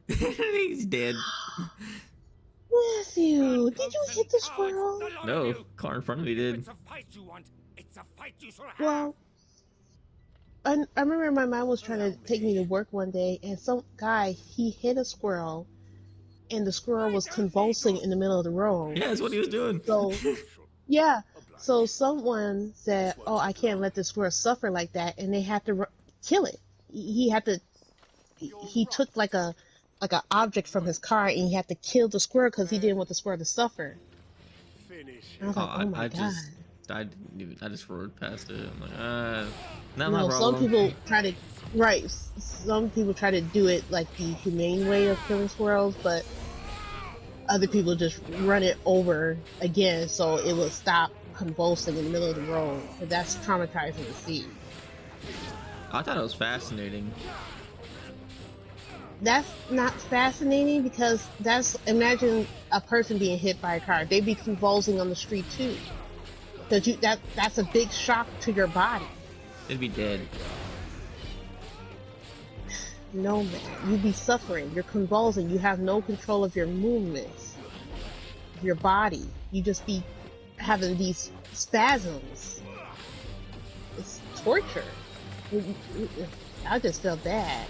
and he's dead. Matthew, did you hit the squirrel? No, car in front of me did. It's a fight you want. It's a fight you shall have. Well, I remember my mom was trying to take me to work one day, and some guy, he hit a squirrel, and the squirrel was convulsing in the middle of the road. Yeah, that's what he was doing. So, yeah. So someone said, oh, I can't let the squirrel suffer like that, and they had to kill it. He took like a object from his car, and he had to kill the squirrel because he didn't want the squirrel to suffer. I was like, oh my God. I just roared past it. I'm like, not my problem. Some people try to, some people try to do it like the humane way of killing squirrels, but other people just run it over again so it will stop convulsing in the middle of the road. But that's traumatizing to see. I thought it was fascinating. That's not fascinating because imagine a person being hit by a car. They'd be convulsing on the street too. That's a big shock to your body. They'd be dead. No, man. You'd be suffering. You're convulsing. You have no control of your movements. Your body. You just be having these spasms. It's torture. I just felt bad.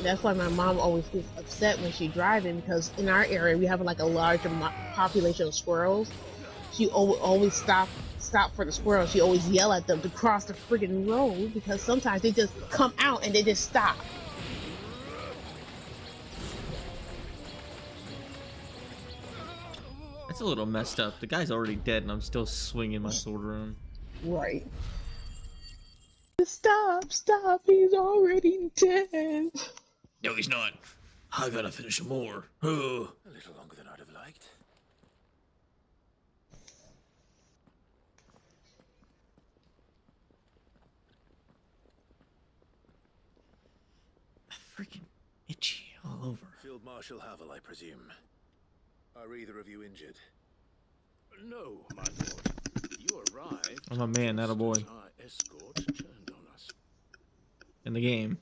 That's why my mom always gets upset when she's driving, because in our area we have like a larger population of squirrels. She always stop for the squirrels. She always yell at them to cross the friggin' road because sometimes they just come out and they just stop. That's a little messed up. The guy's already dead and I'm still swinging my sword around. Right. Stop, he's already dead. No, he's not. I gotta finish him more. Oh. A little longer than I'd have liked. Freaking itchy all over. Field Marshal Havel, I presume. Are either of you injured? No, my lord. You arrived. I'm a man, not a boy. Our escort turned on us. In the game.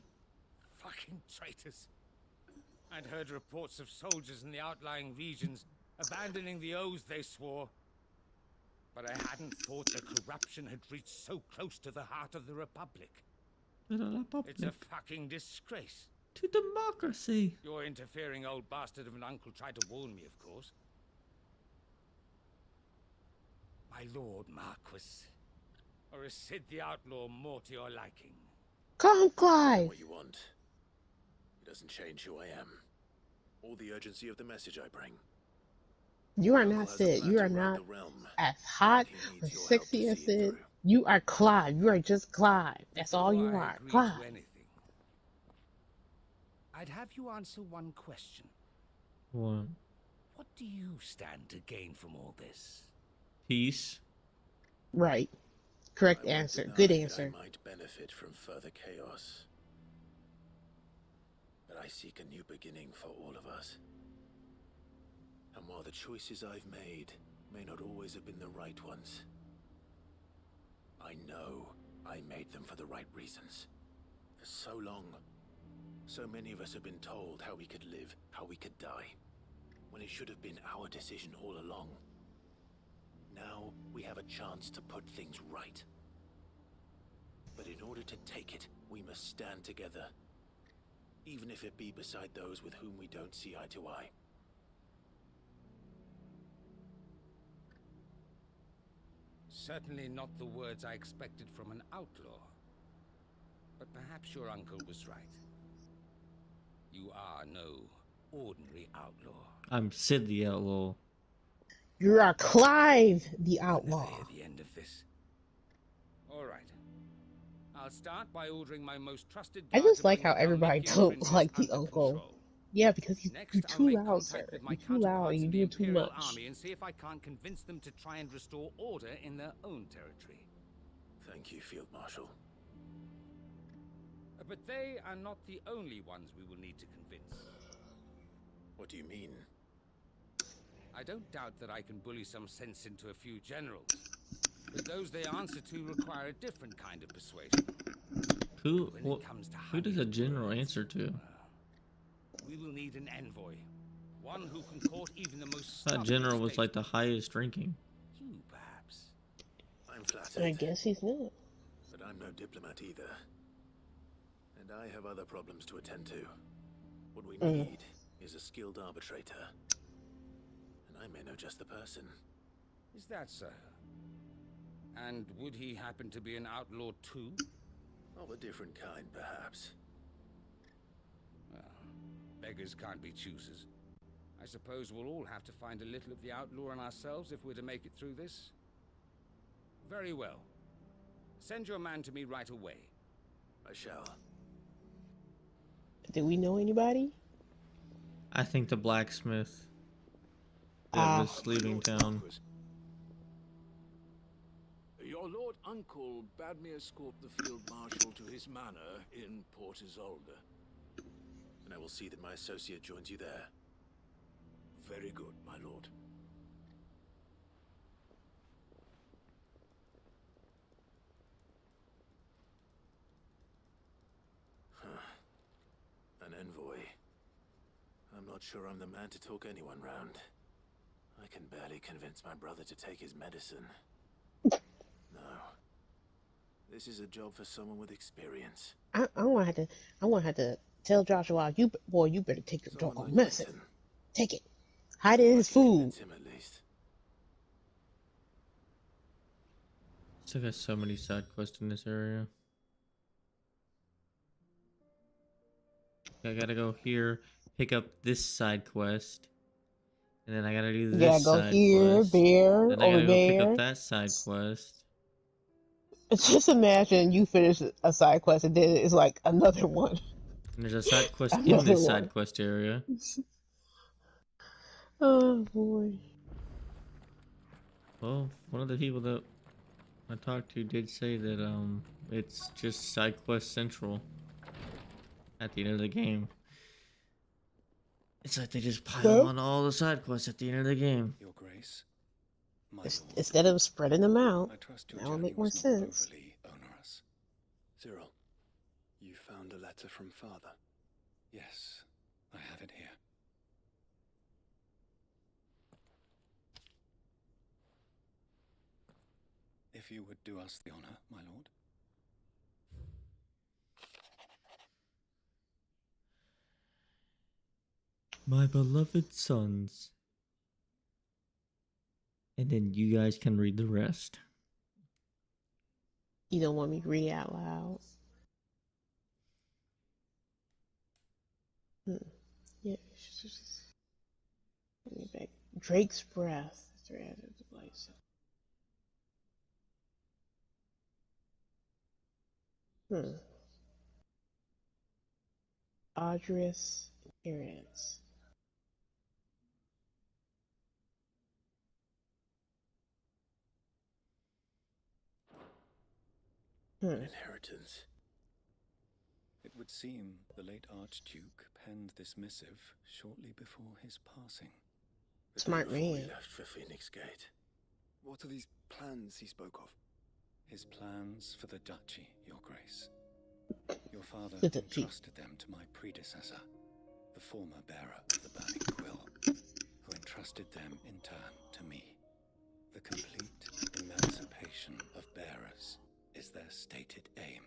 Fucking traitors. I'd heard reports of soldiers in the outlying regions abandoning the oaths they swore. But I hadn't thought the corruption had reached so close to the heart of the Republic. It's a fucking disgrace. To democracy. Your interfering old bastard of an uncle tried to warn me, of course. My lord Marquis. Or is Sid the Outlaw more to your liking? Come, Clive. What you want. It doesn't change who I am. Or the urgency of the message I bring. You are not Sid. You are not as hot or sexy as Sid. You are Clive. You are just Clive. That's all you are. Clive. I'd have you answer one question. What? What do you stand to gain from all this? Peace. Right. Correct answer. Good answer. I might benefit from further chaos. But I seek a new beginning for all of us. And while the choices I've made may not always have been the right ones, I know I made them for the right reasons. For so long, so many of us have been told how we could live, how we could die, when it should have been our decision all along. Now we have a chance to put things right. But in order to take it, we must stand together. Even if it be beside those with whom we don't see eye to eye. Certainly not the words I expected from an outlaw. But perhaps your uncle was right. You are no ordinary outlaw. I'm Sid the Outlaw. You are Clive the Outlaw. At the end of this. All right. I'll start by ordering my most trusted. I just like how everybody don't like the uncle. Yeah, because you're too loud, sir. You're too loud and you're doing too much. Army and see if I can't convince them to try and restore order in their own territory. Thank you, Field Marshal. But they are not the only ones we will need to convince. What do you mean? I don't doubt that I can bully some sense into a few generals, but those they answer to require a different kind of persuasion. Who does a general answer to? We will need an envoy, one who can court even the most. That general was like the highest ranking. You, perhaps. I'm flattered. I guess he's not. But I'm no diplomat either. And I have other problems to attend to. What we need is a skilled arbitrator. And I may know just the person. Is that so? And would he happen to be an outlaw too? Of a different kind, perhaps. Well, beggars can't be choosers. I suppose we'll all have to find a little of the outlaw in ourselves if we're to make it through this. Very well. Send your man to me right away. I shall. Do we know anybody? I think the blacksmith that was leaving town. Your Lord Uncle bade me escort the Field Marshal to his manor in Port Isolde. And I will see that my associate joins you there. Very good, my lord. An envoy. I'm not sure I'm the man to talk anyone round. I can barely convince my brother to take his medicine. No. This is a job for someone with experience. I want to have to tell Joshua, you better take your dog on medicine. Take it. Hide it in his food. Him at least. Still got so many side quests in this area. I gotta go here, pick up this side quest, and then I gotta do this side quest. There, then I gotta go pick up that side quest. Just imagine you finish a side quest and then it's like another one. And there's a side quest in this side quest area. Oh boy. Well, one of the people that I talked to did say that it's just side quest central at the end of the game. It's like they just pile on all the side quests at the end of the game. Your Grace, Instead of spreading them out, I trust your that would journey make more was not sense. overly onerous. Cyril, you found a letter from Father? Yes, I have it here. If you would do us the honor, my lord. My beloved sons. And then you guys can read the rest. You don't want me to read it out loud? Yeah. Let me back. Drake's breath. Audrey's appearance. An inheritance. It would seem the late Archduke penned this missive shortly before his passing. Smart man. We left for Phoenix Gate. What are these plans he spoke of? His plans for the duchy, Your Grace. Your father The duchy. entrusted them to my predecessor, the former bearer of the Burning Quill, who entrusted them in turn to me. The complete emancipation of bearers is their stated aim.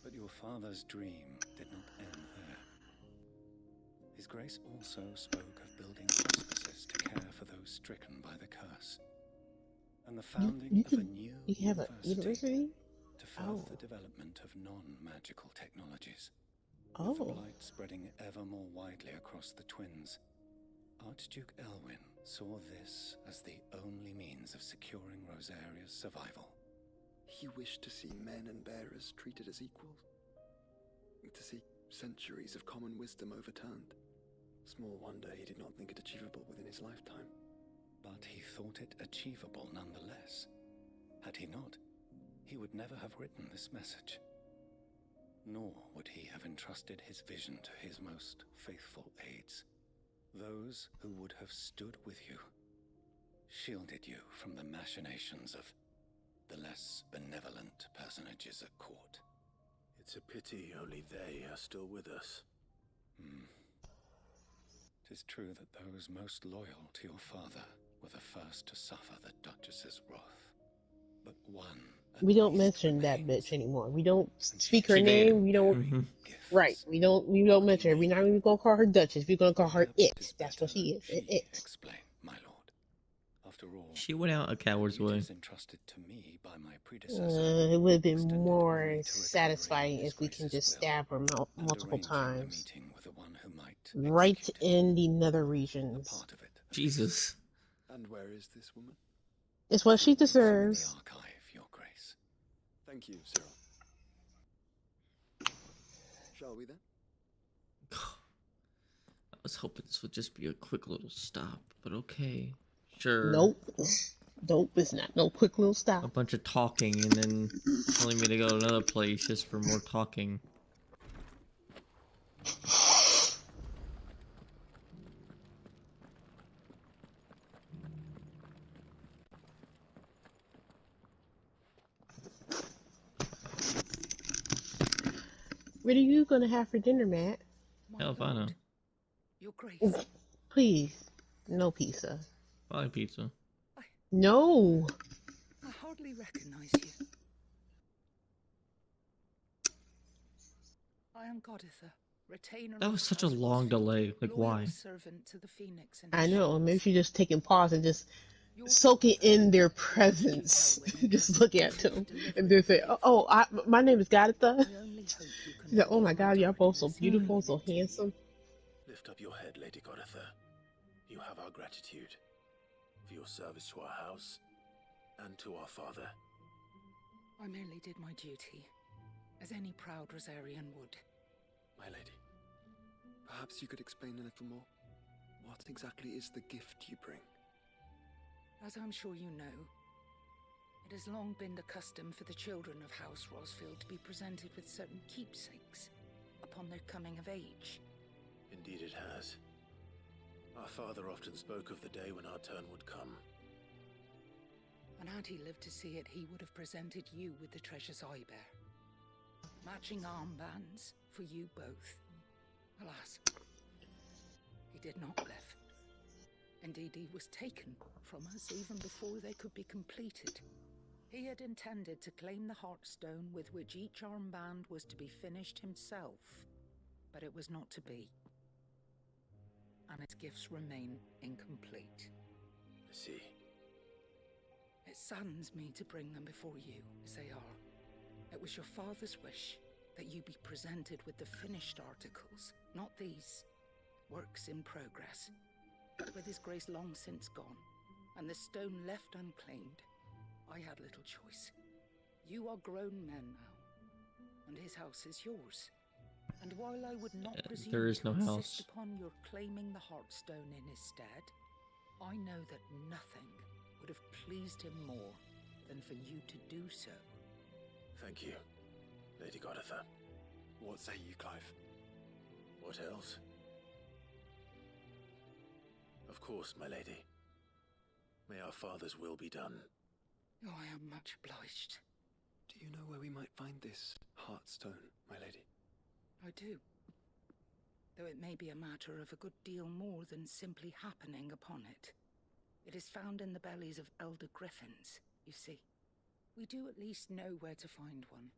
But your father's dream did not end there. His Grace also spoke of building hospices to care for those stricken by the curse, and the founding of a new university to further the development of non-magical technologies. With the blight spreading ever more widely across the twins, Archduke Elwyn saw this as the only means of securing Rosaria's survival. He wished to see men and bearers treated as equals, to see centuries of common wisdom overturned. Small wonder he did not think it achievable within his lifetime. But he thought it achievable nonetheless. Had he not, he would never have written this message. Nor would he have entrusted his vision to his most faithful aides, those who would have stood with you, shielded you from the machinations of the less benevolent personages at court. It's a pity only they are still with us. 'Tis true that those most loyal to your father were the first to suffer the Duchess's wrath. But one... We don't mention that bitch anymore. We don't speak her name. We don't... Right. We don't mention her. We're not even gonna call her Duchess. We're gonna call her It. That's what she is. It. Explain, my lord. After all, she went out a coward's way. Entrusted to me by my predecessor. It would have been more satisfying if we can just stab her multiple times. Right in the nether regions. Jesus. And where is this woman? It's what she deserves. Thank you, Cyril. Shall we then? I was hoping this would just be a quick little stop, but okay. Sure. Nope, it's not no quick little stop. A bunch of talking and then telling me to go to another place just for more talking. What are you gonna have for dinner, Matt? Hell if I know. Your Grace. Please, no pizza. Probably pizza. No. I hardly recognize you. I am Goditha, retainer. That was such a long delay. Like, why? Servant to the Phoenix and I know. Maybe she just taking pause and just soaking in their presence. Just look at them and then say, my name is Goditha. Oh my God, y'all both so beautiful, so handsome. Lift up your head, Lady Goditha. You have our gratitude for your service to our house and to our father. I merely did my duty, as any proud Rosarian would. My lady, perhaps you could explain a little more. What exactly is the gift you bring? As I'm sure you know, it has long been the custom for the children of House Rosfield to be presented with certain keepsakes upon their coming of age. Indeed it has. Our father often spoke of the day when our turn would come. And had he lived to see it, he would have presented you with the treasures I bear. Matching armbands for you both. Alas, he did not live. Indeed, he was taken from us even before they could be completed. He had intended to claim the Heartstone with which each armband was to be finished himself, but it was not to be. And his gifts remain incomplete. I see. It saddens me to bring them before you, as they are. It was your father's wish that you be presented with the finished articles, not these works in progress. But with his grace long since gone, and the stone left unclaimed, I had little choice. You are grown men now, and his house is yours. And while I would not presume there is no to house. insist upon your claiming the Heartstone in his stead, I know that nothing would have pleased him more than for you to do so. Thank you, Lady Goditha. What say you, Clive? What else? Of course, my lady. May our father's will be done. Oh, I am much obliged. Do you know where we might find this Heartstone, my lady? I do. Though it may be a matter of a good deal more than simply happening upon it. It is found in the bellies of elder griffins, you see. we do at least know where to find one.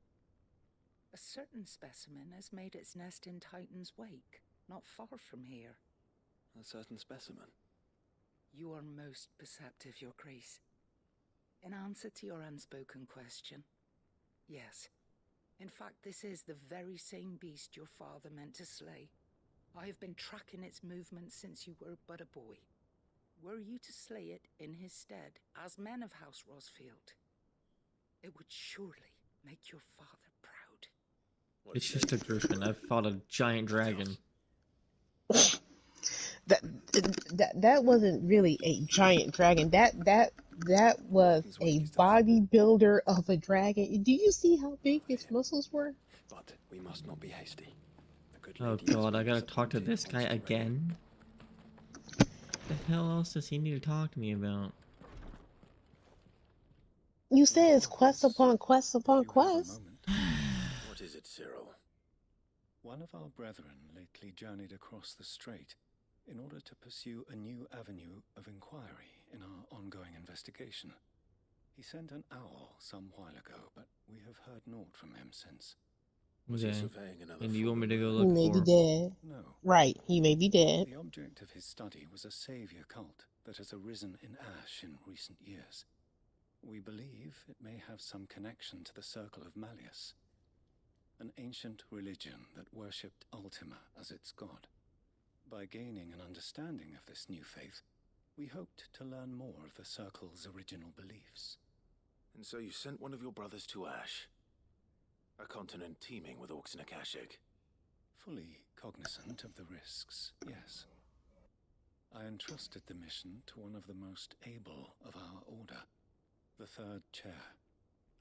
A certain specimen has made its nest in Titan's Wake, not far from here. A certain specimen? You are most perceptive, Your Grace. In answer to your unspoken question, yes. In fact, this is the very same beast your father meant to slay. I have been tracking its movements since you were but a boy. Were you to slay it in his stead, as men of House Rosfield, it would surely make your father proud. It's just a griffin. I've fought a giant dragon. That wasn't really a giant dragon. That was a bodybuilder of a dragon. Do you see how big his muscles were? But we must not be hasty. Oh god, I gotta talk to this guy again? What the hell else does he need to talk to me about? You said it's quest upon quest upon quest. What is it, Cyril? One of our brethren lately journeyed across the strait in order to pursue a new avenue of inquiry in our ongoing investigation. He sent an owl some while ago, but we have heard naught from him since. Okay. Surveying another And you want me to go He look may for... be dead. No. Right, he may be dead. The object of his study was a savior cult that has arisen in Ash in recent years. We believe it may have some connection to the Circle of Malleus, an ancient religion that worshipped Ultima as its god. By gaining an understanding of this new faith, we hoped to learn more of the Circle's original beliefs. And so you sent one of your brothers to Ash, a continent teeming with orcs and Akashic. Fully cognizant of the risks, yes. I entrusted the mission to one of the most able of our order, the Third Chair,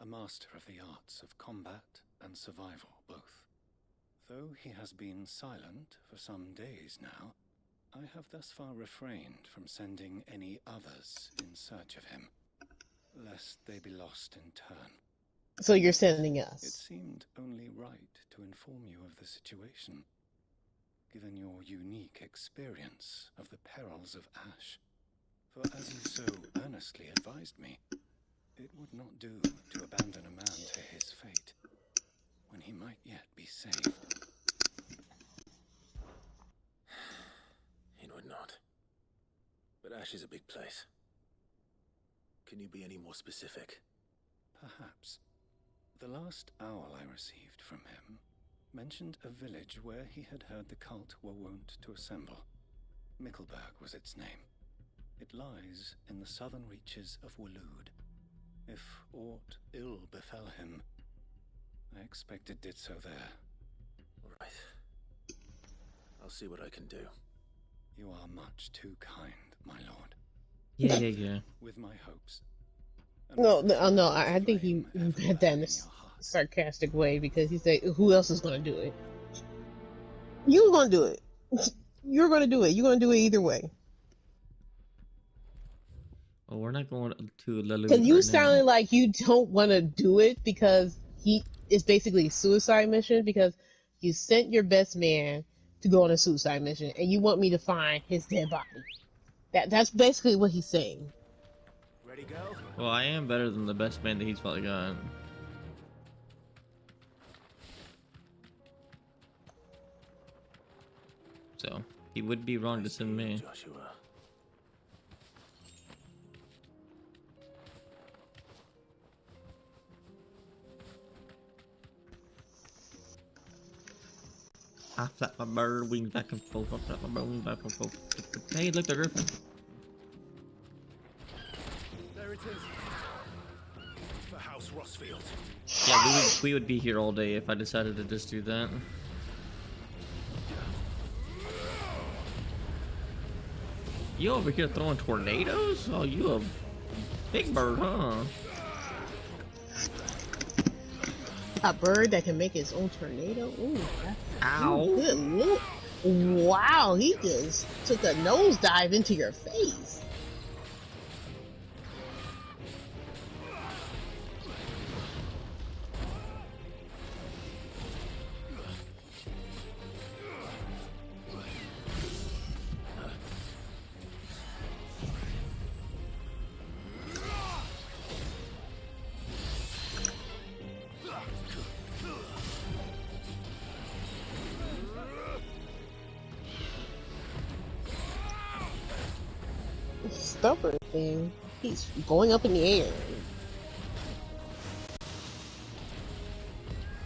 a master of the arts of combat and survival both. Though he has been silent for some days now, I have thus far refrained from sending any others in search of him, lest they be lost in turn. So you're sending us? It seemed only right to inform you of the situation, given your unique experience of the perils of Ash. For as you so earnestly advised me, it would not do to abandon a man to his fate, when he might yet be saved. It would not. But Ash is a big place. Can you be any more specific? Perhaps. The last owl I received from him mentioned a village where he had heard the cult were wont to assemble. Mickleburg was its name. It lies in the southern reaches of Waloed. If aught ill befell him, I expect it did so there. Right. I'll see what I can do. You are much too kind, my lord. Yeah. With my hopes. No, I think he meant that in a sarcastic way, because he said, who else is going to do it? You're going to do it. You're going to do it. You're going to do it either way. Well, we're not going to Lelouch Because you right sounded now. like you don't want to do it because it's basically a suicide mission, because you sent your best man to go on a suicide mission and you want me to find his dead body. That's basically what he's saying. Ready, go? Well, I am better than the best man that he's probably got. So, he would be wrong to send me. Joshua. I flap my bird wings back and forth. I flap my bird wings back and forth. Hey, look, the griffin. There it is. For House Rosfield. Yeah, we would be here all day if I decided to just do that. You over here throwing tornadoes? Oh, you a big bird, huh? A bird that can make its own tornado? Ooh, ow. Good look. Wow, he just took a nosedive into your face. stubborn thing. He's going up in the air.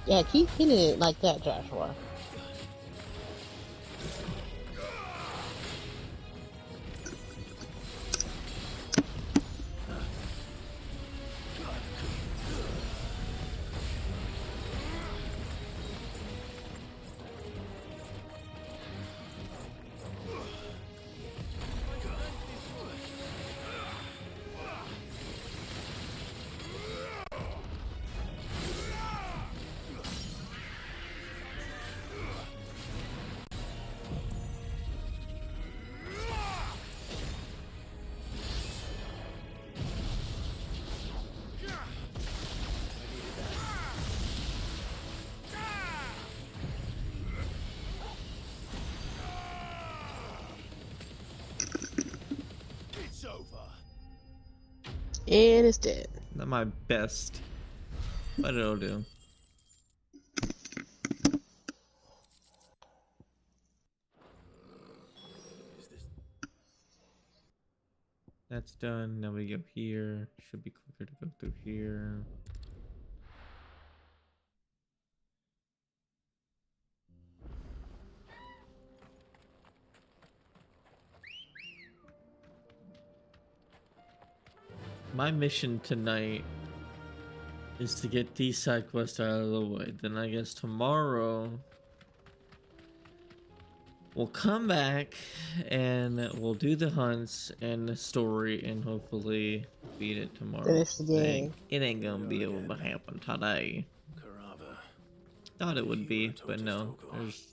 Yeah, keep hitting it like that, Joshua. And it's dead. Not my best, but it'll do. That's done. Now we go here. Should be quicker to go through here. My mission tonight is to get these side quests out of the way. Then I guess tomorrow we'll come back and we'll do the hunts and the story and hopefully beat it tomorrow. Finish the game. It ain't gonna be able to happen today. Thought it would be, but no. There's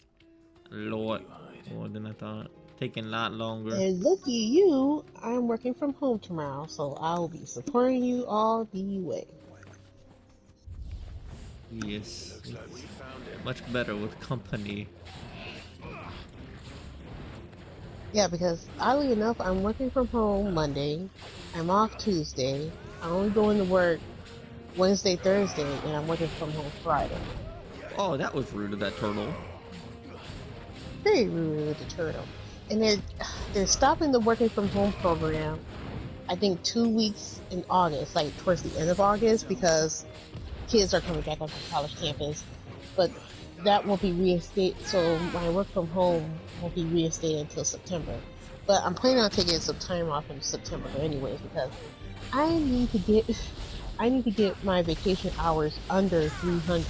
a lot more than I thought. Taking a lot longer. And lucky you, I'm working from home tomorrow, so I'll be supporting you all the way. Yes. Much better with company. Yeah, because oddly enough, I'm working from home Monday. I'm off Tuesday. I'm only going to work Wednesday, Thursday, and I'm working from home Friday. Oh, that was rude of that turtle. Very rude of the turtle. And they're stopping the working from home program, I think 2 weeks in August, like towards the end of August, because kids are coming back onto college campus. But that won't be reinstated, so my work from home won't be reinstated until September. But I'm planning on taking some time off in September anyways, because I need to get my vacation hours under 300.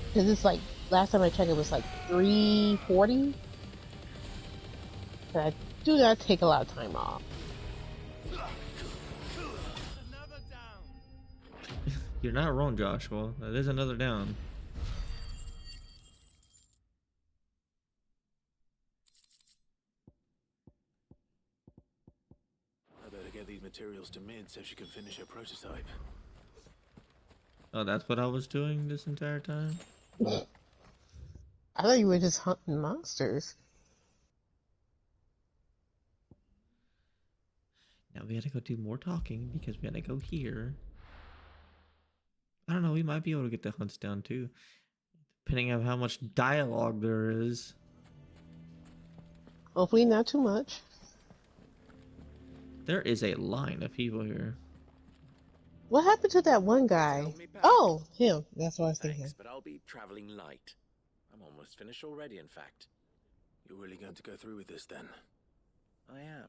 Because it's like, last time I checked it was like 340. I do not take a lot of time off. You're not wrong, Joshua. That is another down. I better get these materials to Mid so she can finish her prototype. Oh, that's what I was doing this entire time? I thought you were just hunting monsters. Now we gotta go do more talking because we gotta go here. I don't know, we might be able to get the hunts down too. Depending on how much dialogue there is. Hopefully not too much. There is a line of people here. What happened to that one guy? Oh, him. That's what I was thinking. Thanks, but I'll be traveling light. I'm almost finished already, in fact. You're really going to go through with this then? I am.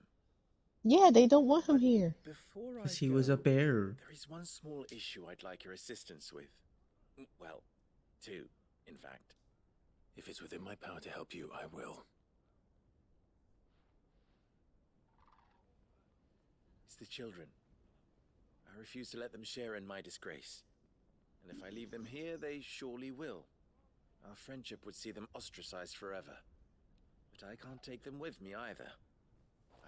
Yeah, they don't want him here. Because he was a bear. There is one small issue I'd like your assistance with. Well, two, in fact. If it's within my power to help you, I will. It's the children. I refuse to let them share in my disgrace. And if I leave them here, they surely will. Our friendship would see them ostracized forever. But I can't take them with me either.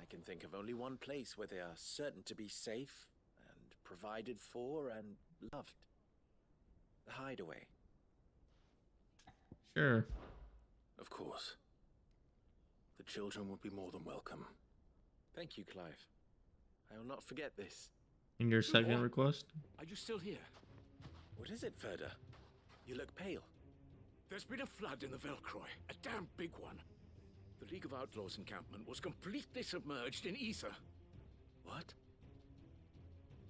I can think of only one place where they are certain to be safe and provided for and loved. The Hideaway. Sure. Of course. The children would be more than welcome. Thank you, Clive. I will not forget this. And your second request? Are you still here? What is it, Ferda? You look pale. There's been a flood in the Velcroy. A damn big one. The League of Outlaws encampment was completely submerged in ether. What?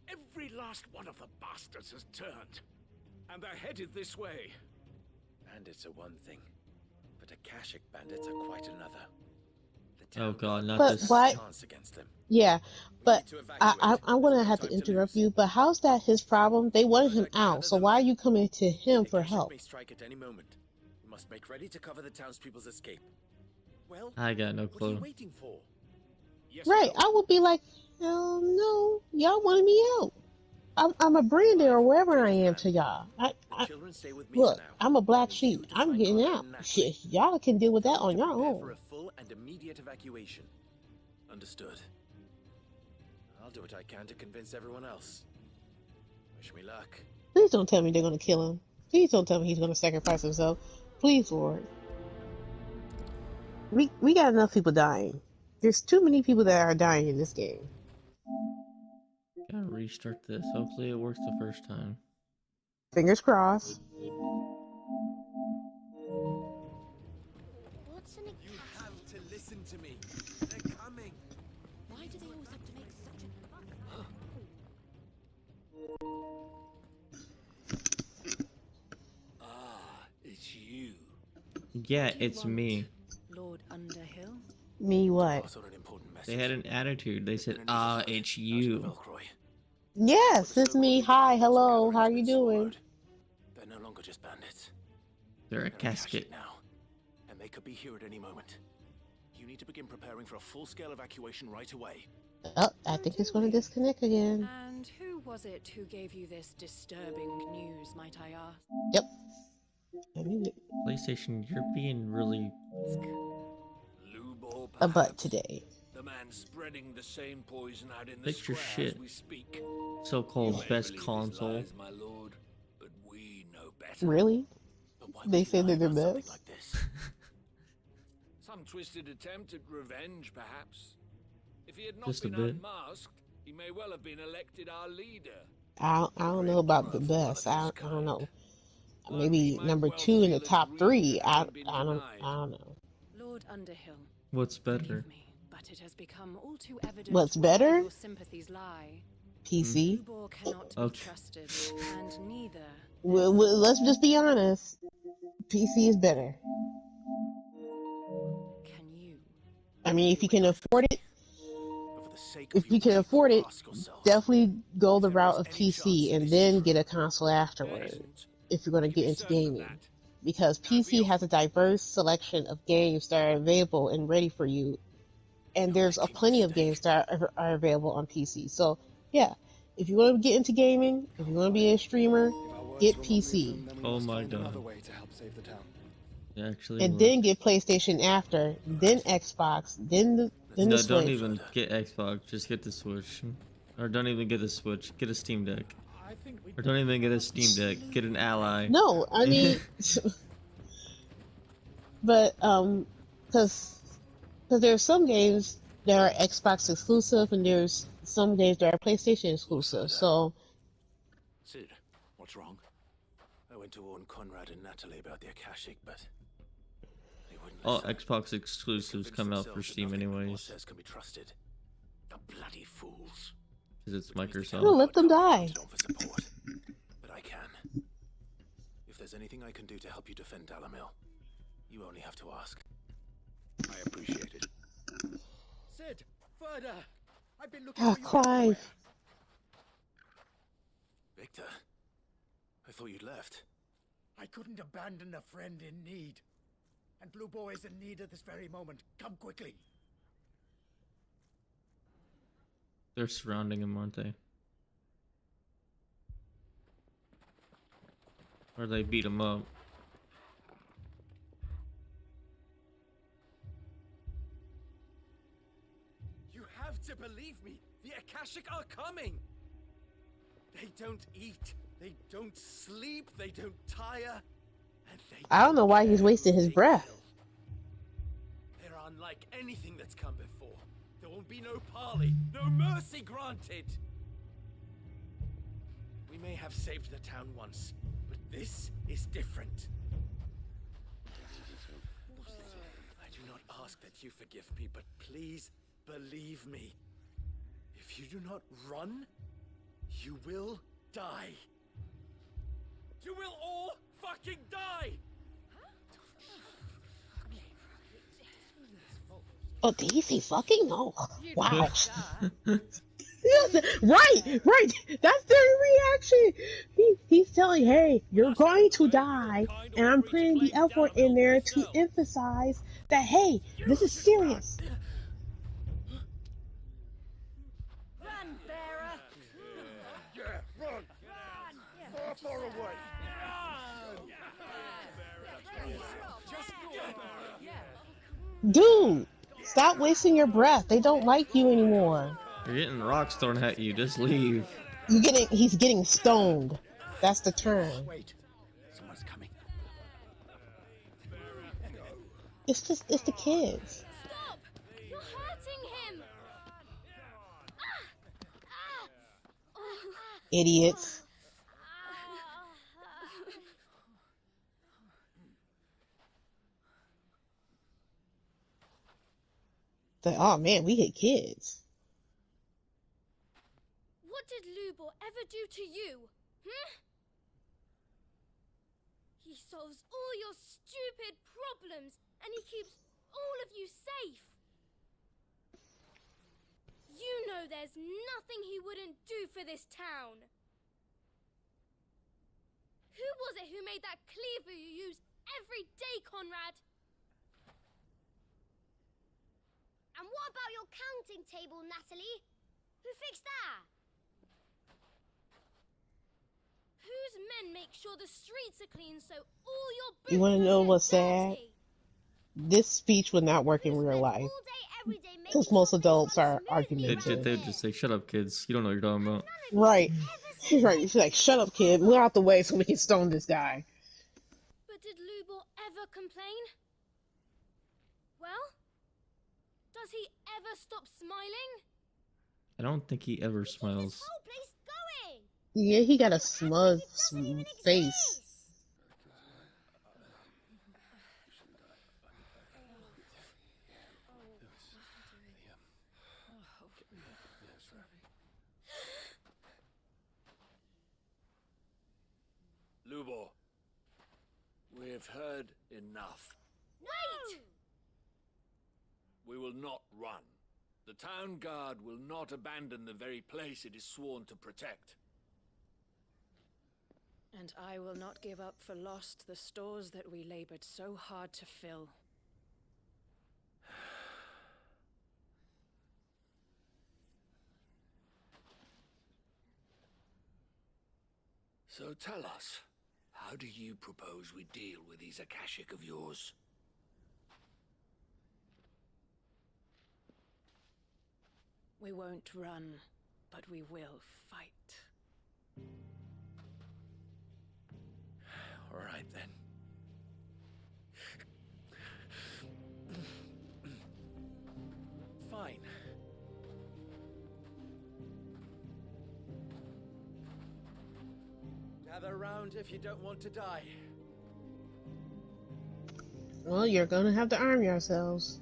Every last one of the bastards has turned, and they're headed this way. Bandits are one thing, but Akashic bandits are quite another. Oh god, not But this. why? Chance against them. Yeah, but I'm gonna have to interrupt you. But how's that his problem? They wanted him out, so why are you coming to him for help? May strike at any moment. We must make ready to cover the townspeople's escape. Well, I got no what are you clue. waiting for? Yes, Right, I would be like, hell no, y'all wanted me out. I'm a Brandon or wherever I am to y'all. Children, stay with me Look, for now. I'm a black sheep. I'm getting out. Shit, y'all can deal with that on your Prepare own. for a full and immediate evacuation. Understood. I'll do what I can to convince everyone else. Wish me luck. Please don't tell me they're gonna kill him. Please don't tell me he's gonna sacrifice himself. Please, Lord. We got enough people dying. There's too many people that are dying in this game. Gotta restart this. Hopefully it works the first time. Fingers crossed. What's in a You have to listen to me. They're coming. Why do they always have to make such a It's you. Yeah, it's me. Lord Underhill? Me what? Pass on an important message. They had an attitude. They said, "Ah, it's you." Velcroy. Yes, it's me. Hi, hello, how you doing? They're no longer just bandits. They're a They're casket. now, and they could be here at any moment. You need to begin preparing for a full-scale evacuation right away. Oh, I think it's gonna disconnect again. And who was it who gave you this disturbing news, might I ask? Yep. I knew it. PlayStation, you're being really Lubor, A butt perhaps? today. The man spreading the same poison out in the Fix your square as shit. we speak. So-called You may best believe his console. lies, my lord, but we know better. Really? But why They would you say lie they're the about something best. like this? Some twisted attempt at revenge, perhaps. If he had not Just a been bit. unmasked, he may well have been elected our leader. I don't know about the best. I don't know. Maybe number 2 in the top 3. I don't know. Lord Underhill, What's better? forgive me, but it has become all too evident What's where better? your sympathies lie. PC. Lubor cannot be Okay. trusted, and neither. Well, let's just be honest. PC is better. Can you? I mean, if you can afford it, But for the sake of if you can people, afford it, ask yourself, definitely go the if there route is of any PC chance and this then is get a true. console There afterward isn't. if you're going to You get be into certain of gaming. that. Because PC has a diverse selection of games that are available and ready for you, and there's a plenty of games that are available on PC. So yeah, if you want to get into gaming, if you want to be a streamer, get PC, Oh my Another god. way to help save the town. It actually and worked. then get PlayStation after, then Xbox, then the No, Switch. don't even get Xbox. Just get the Switch. Or don't even get the Switch. Get a Steam Deck. Or don't even get a Steam Deck. Get an Ally. No, I mean, but because there's some games that are Xbox exclusive, and there's some games that are PlayStation exclusive. So Sid, what's wrong? I went to warn Conrad and Natalie about the Akashic, but they wouldn't All listen. Xbox exclusives Convinced come out for themselves that Steam nothing the boss anyways. says can be trusted. The bloody fools. Because it's no, Microsoft. let them die. On for support, but I can. If there's anything I can do to help you defend Dalamil, you only have to ask. I appreciate it. Sid, further! I've been looking Ah, for you Clive. everywhere. Victor, I thought you'd left. I couldn't abandon a friend in need. And Blue Boy is in need at this very moment. Come quickly. They're surrounding him, aren't they? Or they beat him up. You have to believe me. The Akashic are coming. They don't eat. They don't sleep. They don't tire. And they I don't know why he's wasting his breath. They're unlike anything that's come before. There won't be no parley, no mercy granted. We may have saved the town once, but this is different. I do not ask that you forgive me, but please believe me. If you do not run, you will die. You will all fucking die! Oh, did he say fucking? No. Wow. Yes, right. That's their reaction. He's telling, hey, you're going to die, and I'm putting the F word in there to emphasize that, hey, this is serious. Run, bearer! Yeah, run! Far away! Dude, stop wasting your breath. They don't like you anymore. You're getting rocks thrown at you. Just leave. He's getting stoned. That's the term. Wait, someone's coming. It's the kids. Stop! You're hurting him! Idiots. Oh man, we hit kids. What did Lubor ever do to you? He solves all your stupid problems, and he keeps all of you safe. You know there's nothing he wouldn't do for this town. Who was it who made that cleaver you use every day, Conrad? And what about your counting table, Natalie? Who fixed that? Whose men make sure the streets are clean so all your boots You want to know what's sad? dirty? This speech would not work in real life. Because most adults are argumentative. They would just say, shut up, kids. You don't know what you're talking about. Right. Right. She's like, shut up, kid. We're out the way so we can stone this guy. But did Lubor ever complain? Well, does he ever stop smiling? I don't think he ever smiles. Whole place going? Yeah, he got a smug face. Lubor, we've heard enough. Wait! We will not run. The town guard will not abandon the very place it is sworn to protect. And I will not give up for lost the stores that we labored so hard to fill. So tell us, how do you propose we deal with these Akashic of yours? We won't run, but we will fight. All right, then. Fine. Gather round if you don't want to die. Well, you're gonna have to arm yourselves.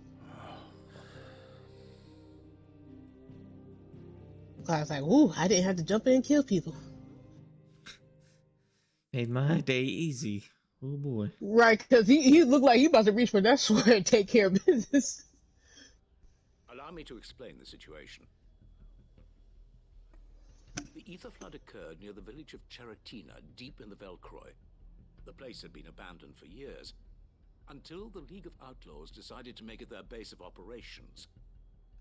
I was like, ooh, I didn't have to jump in and kill people. Made my day easy. Oh boy. Right, because he looked like he about to reach for that sword and take care of business. Allow me to explain the situation. The ether flood occurred near the village of Cheratina, deep in the Velcroy. The place had been abandoned for years, until the League of Outlaws decided to make it their base of operations.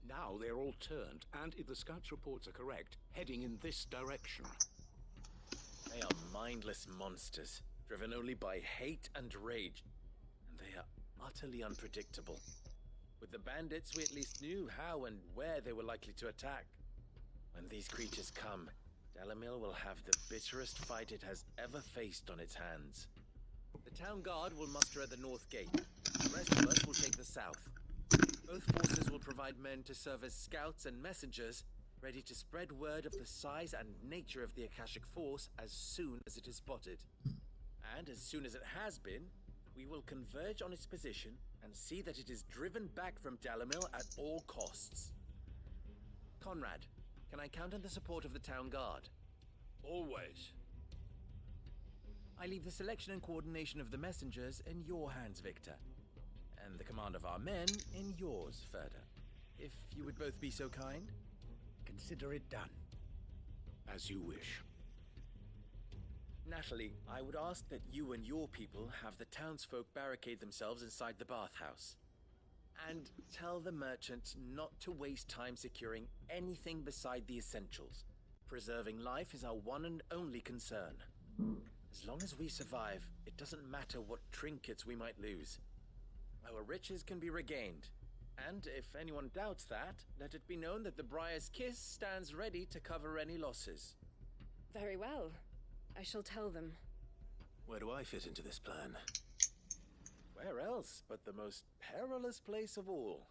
Now they're all turned, and if the scouts' reports are correct, heading in this direction. They are mindless monsters, driven only by hate and rage, and they are utterly unpredictable. With the bandits, we at least knew how and where they were likely to attack. When these creatures come, Dalamil will have the bitterest fight it has ever faced on its hands. The town guard will muster at the north gate. The rest of us will take the south. Both forces will provide men to serve as scouts and messengers, ready to spread word of the size and nature of the Akashic force as soon as it is spotted. And as soon as it has been, we will converge on its position and see that it is driven back from Dalimil at all costs. Conrad, can I count on the support of the town guard? Always. I leave the selection and coordination of the messengers in your hands, Victor. And the command of our men in yours, Ferda. If you would both be so kind. Consider it done. As you wish. Natalie, I would ask that you and your people have the townsfolk barricade themselves inside the bathhouse. And tell the merchants not to waste time securing anything beside the essentials. Preserving life is our one and only concern. As long as we survive, it doesn't matter what trinkets we might lose. Our riches can be regained. And if anyone doubts that, let it be known that the Briar's Kiss stands ready to cover any losses. Very well. I shall tell them. Where do I fit into this plan? Where else but the most perilous place of all?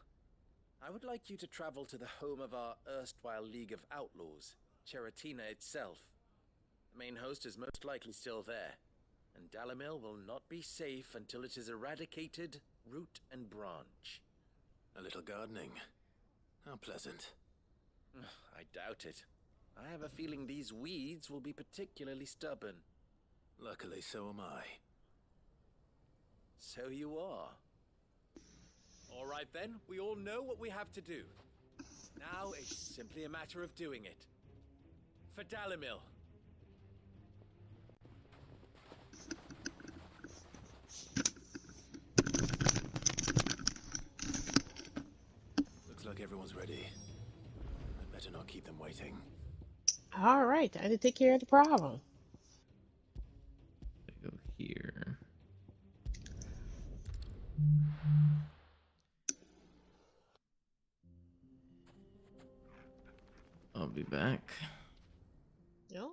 I would like you to travel to the home of our erstwhile League of Outlaws, Cheratina itself. The main host is most likely still there, and Dalimil will not be safe until it is eradicated root and branch. A little gardening. How pleasant. I doubt it. I have a feeling these weeds will be particularly stubborn. Luckily, so am I. So you are. All right then, we all know what we have to do. Now it's simply a matter of doing it. For Dalimil. Looks like everyone's ready. I'd better not keep them waiting. All right, time to take care of the problem. Go here. I'll be back. No.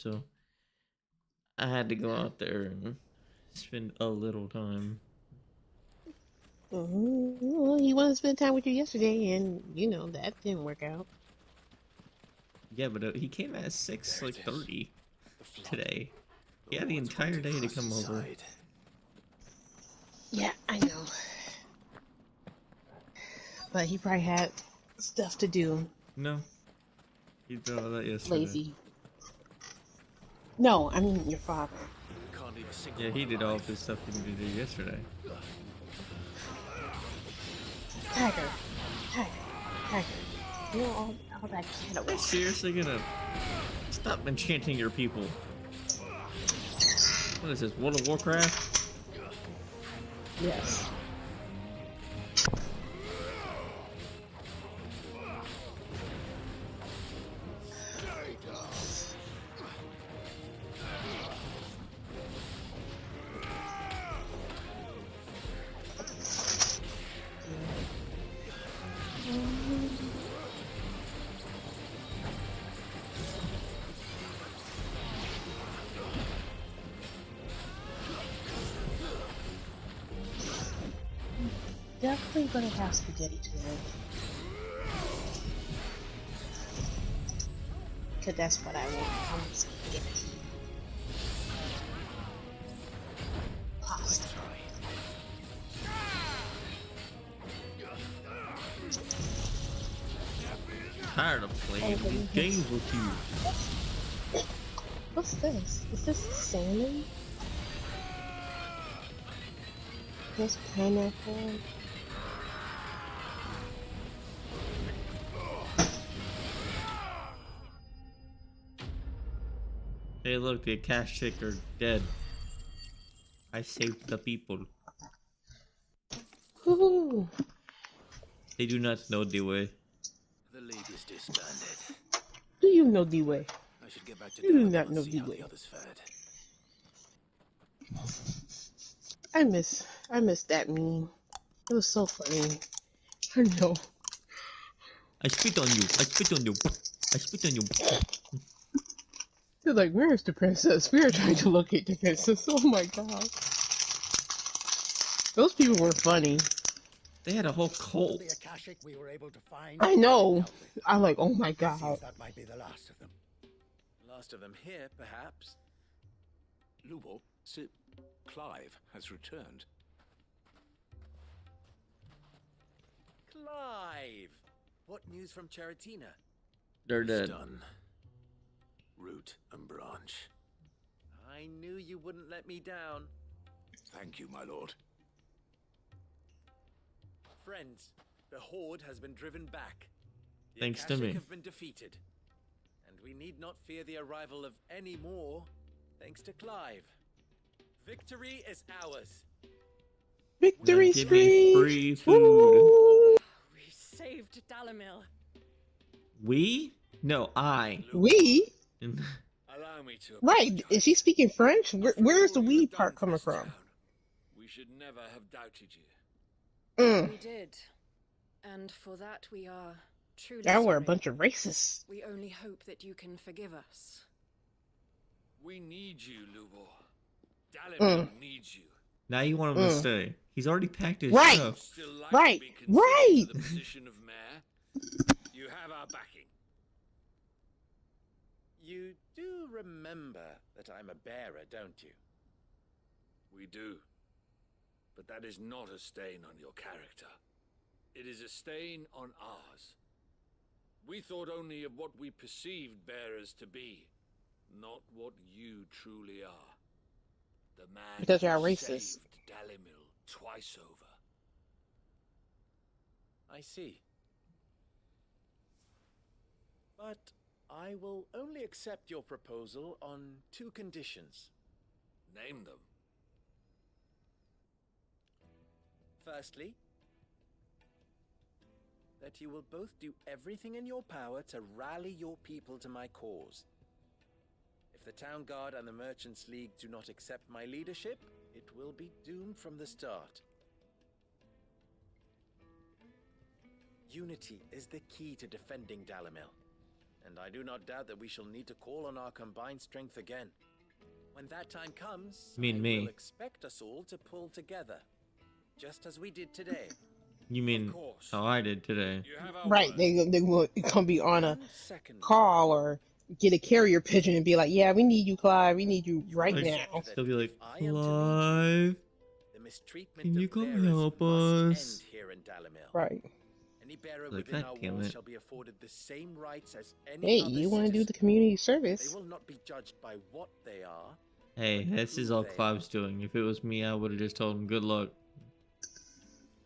so I had to go out there and spend a little time. Well, he wanted to spend time with you yesterday, and that didn't work out. Yeah, but he came at 6:30 today. He had the entire day to come over. Yeah, I know. But he probably had stuff to do. No, he did all that yesterday. Lazy. No, I mean your father. Yeah, he did all of his stuff he needed to do yesterday. Tiger. You know all that cat. Are you seriously gonna stop enchanting your people? What is this, World of Warcraft? Yes. Definitely gonna have spaghetti tonight. Cause that's what I want. I want spaghetti. Pasta. Tired of playing these games with you. What's this? Is this salmon? This pineapple. Hey, look, the Akashic are dead. I saved the people. Ooh. They do not know the way. The league is disbanded. Do you know the way? I should get back to You do not know the way. I miss that meme. It was so funny. I know. I spit on you. I spit on you. I spit on you. They're like, where is the princess? We are trying to locate the princess. Oh my god. Those people were funny. They had a whole cult. The Akashic we were able to find. I know. I'm like, oh my god. Seems that might be the last of them. Last of them here, perhaps. Lubo, Sir Clive has returned. Clive! What news from Charatina? They're dead. Done. Root and branch. I knew you wouldn't let me down. Thank you, my lord. Friends, the Horde has been driven back. The Thanks to Akashic me. have been defeated. And we need not fear the arrival of any more, thanks to Clive. Victory is ours. Victory Give me spree! free food. Woo! We saved Dalamil. We? No, I. We? Allow me to. Right. Is he speaking French? Where's the we part coming from? We should never have doubted you. Mm. We did. And for that we are truly Now we're a sorry. bunch of racists. We only hope that you can forgive us. We need you, Lubo. Dalimil needs you. Now you want him to stay. He's already packed his Right. stuff. Still like Right. to be considered Right. for the position of mayor? You have our backing. You do remember that I'm a bearer, don't you? We do. But that is not a stain on your character. It is a stain on ours. We thought only of what we perceived bearers to be, not what you truly are. The man Because you're who racist. saved Dalimil twice over. I see. But I will only accept your proposal on 2 conditions. Name them. Firstly, that you will both do everything in your power to rally your people to my cause. If the Town Guard and the Merchants League do not accept my leadership, it will be doomed from the start. Unity is the key to defending Dalimil. and I do not doubt that we shall need to call on our combined strength again. When that time comes, I will expect us all to pull together, just as we did today. You mean how I did today? Right, they're gonna be on a call or get a carrier pigeon and be like, "Yeah, we need you, Clive. We need you right now." They'll be like, "Clive, can you come help us?" Right. Any bearer within our walls shall be afforded the same rights as any Hey, other you want to do the citizen. community service? They will not be judged by what they are. Hey, this is all Clive's doing. If it was me, I would have just told him good luck.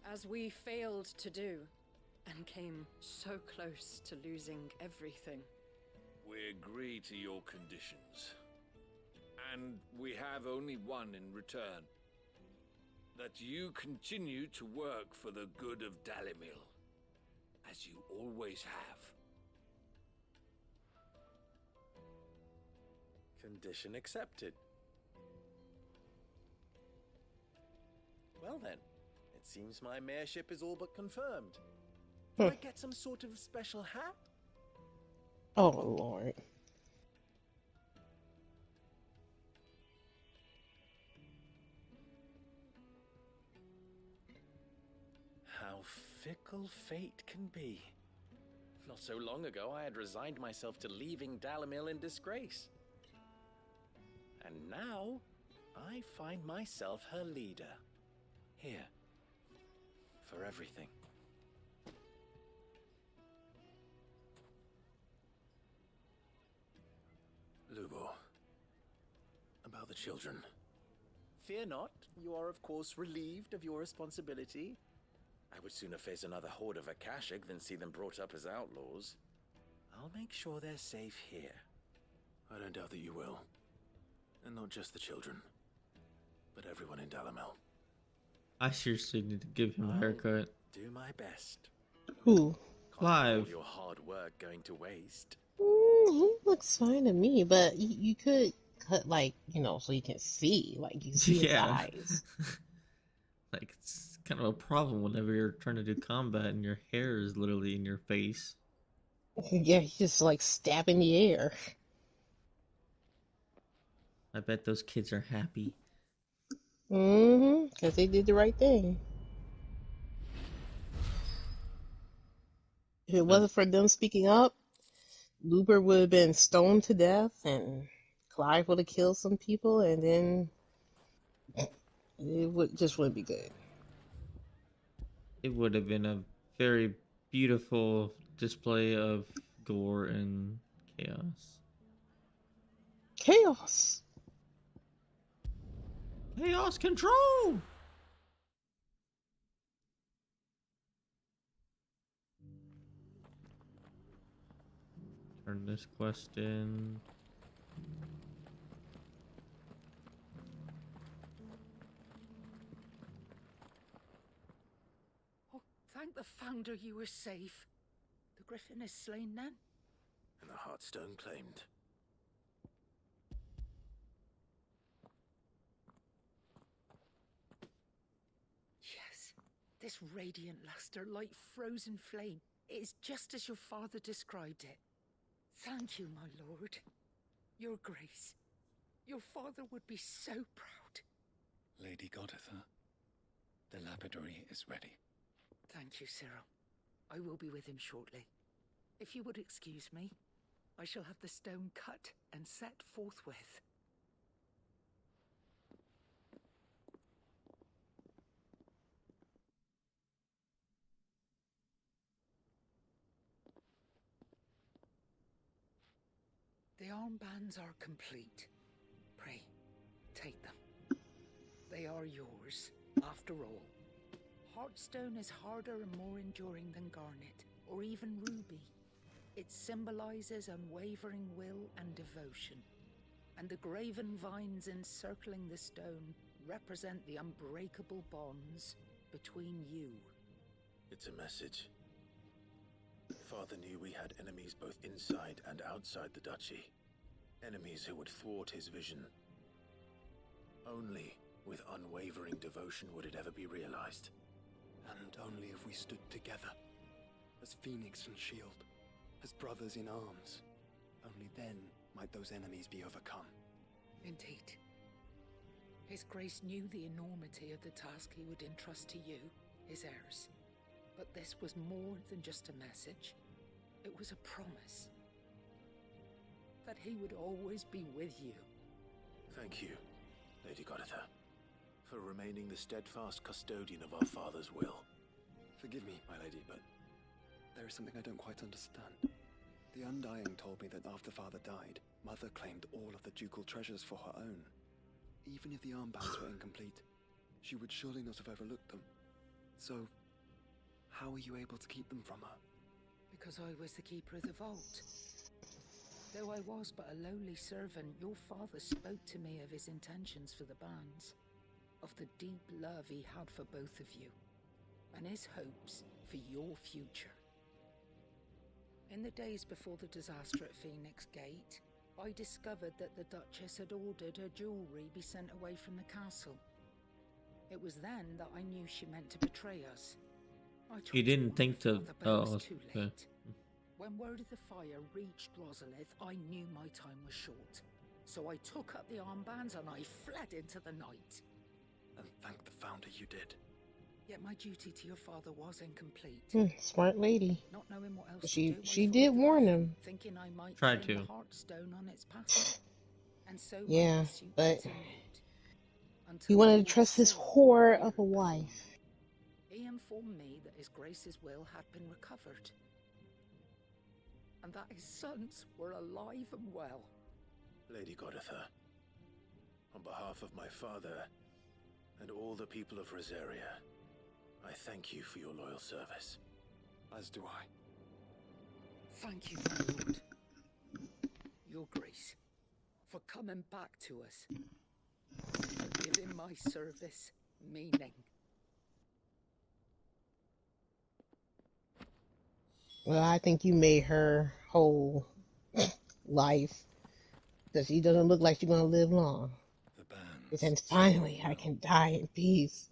As we failed to do, and came so close to losing everything. We agree to your conditions. And we have only one in return. That you continue to work for the good of Dalimil, as you always have. Condition accepted. Well then, it seems my mayorship is all but confirmed. Can I get some sort of special hat? Oh, Lord. How fickle fate can be. Not so long ago, I had resigned myself to leaving Dalimil in disgrace. And now, I find myself her leader. Here. For everything. Lubo. About the children. Fear not, you are of course relieved of your responsibility. I would sooner face another horde of Akashic than see them brought up as outlaws. I'll make sure they're safe here. I don't doubt that you will. And not just the children, but everyone in Dalimil. I seriously need to give him a haircut. Do my best. Who? Clive. Your hard work going to waste. He looks fine to me, but you could cut, like, you know, so you can see, like, you see his eyes. Like, it's kind of a problem whenever you're trying to do combat and your hair is literally in your face. Yeah, he's just like stabbing the air. I bet those kids are happy. Because they did the right thing. If it wasn't for them speaking up, Luber would have been stoned to death, and Clive would have killed some people, and then it just wouldn't be good. It would have been a very beautiful display of gore and chaos. Chaos! Chaos control! Turn this quest in. Oh, thank the Founder you were safe. The Griffin is slain then? And the Heartstone claimed. Yes, this radiant luster like frozen flame. It is just as your father described it. Thank you, my lord. Your grace. Your father would be so proud. Lady Goditha, the lapidary is ready. Thank you, Cyril. I will be with him shortly. If you would excuse me, I shall have the stone cut and set forthwith. The armbands are complete. Pray, take them. They are yours, after all. Heartstone is harder and more enduring than garnet, or even ruby. It symbolizes unwavering will and devotion. And the graven vines encircling the stone represent the unbreakable bonds between you. It's a message. Father knew we had enemies both inside and outside the duchy. Enemies who would thwart his vision. Only with unwavering devotion would it ever be realized. And only if we stood together, as Phoenix and Shield, as brothers in arms. Only then might those enemies be overcome. Indeed. His Grace knew the enormity of the task he would entrust to you, his heirs. But this was more than just a message. It was a promise. That he would always be with you. Thank you, Lady Goditha, for remaining the steadfast custodian of our father's will. Forgive me, my lady, but there is something I don't quite understand. The Undying told me that after father died, mother claimed all of the ducal treasures for her own. Even if the armbands were incomplete, she would surely not have overlooked them. So, how were you able to keep them from her? Because I was the keeper of the vault. Though I was but a lowly servant, your father spoke to me of his intentions for the bands, of the deep love he had for both of you, and his hopes for your future. In the days before the disaster at Phoenix Gate, I discovered that the Duchess had ordered her jewelry be sent away from the castle. It was then that I knew she meant to betray us. You didn't think to... Oh, too late. When word of the fire reached Rosalith, I knew my time was short. So I took up the armbands and I fled into the night. And thank the Founder you did. Yet my duty to your father was incomplete. Smart lady. Not knowing what else She did warn him. Thinking I might try to. the Heartstone on its passing. And so yeah, but he wanted to trust his whore of a wife. He informed me that his Grace's will had been recovered. And that his sons were alive and well. Lady Goditha, on behalf of my father and all the people of Rosaria, I thank you for your loyal service. As do I. Thank you, my lord. Your Grace, for coming back to us. For giving my service meaning. Well, I think you made her whole life. Because she doesn't look like she's going to live long. The bands. And finally, I can die in peace.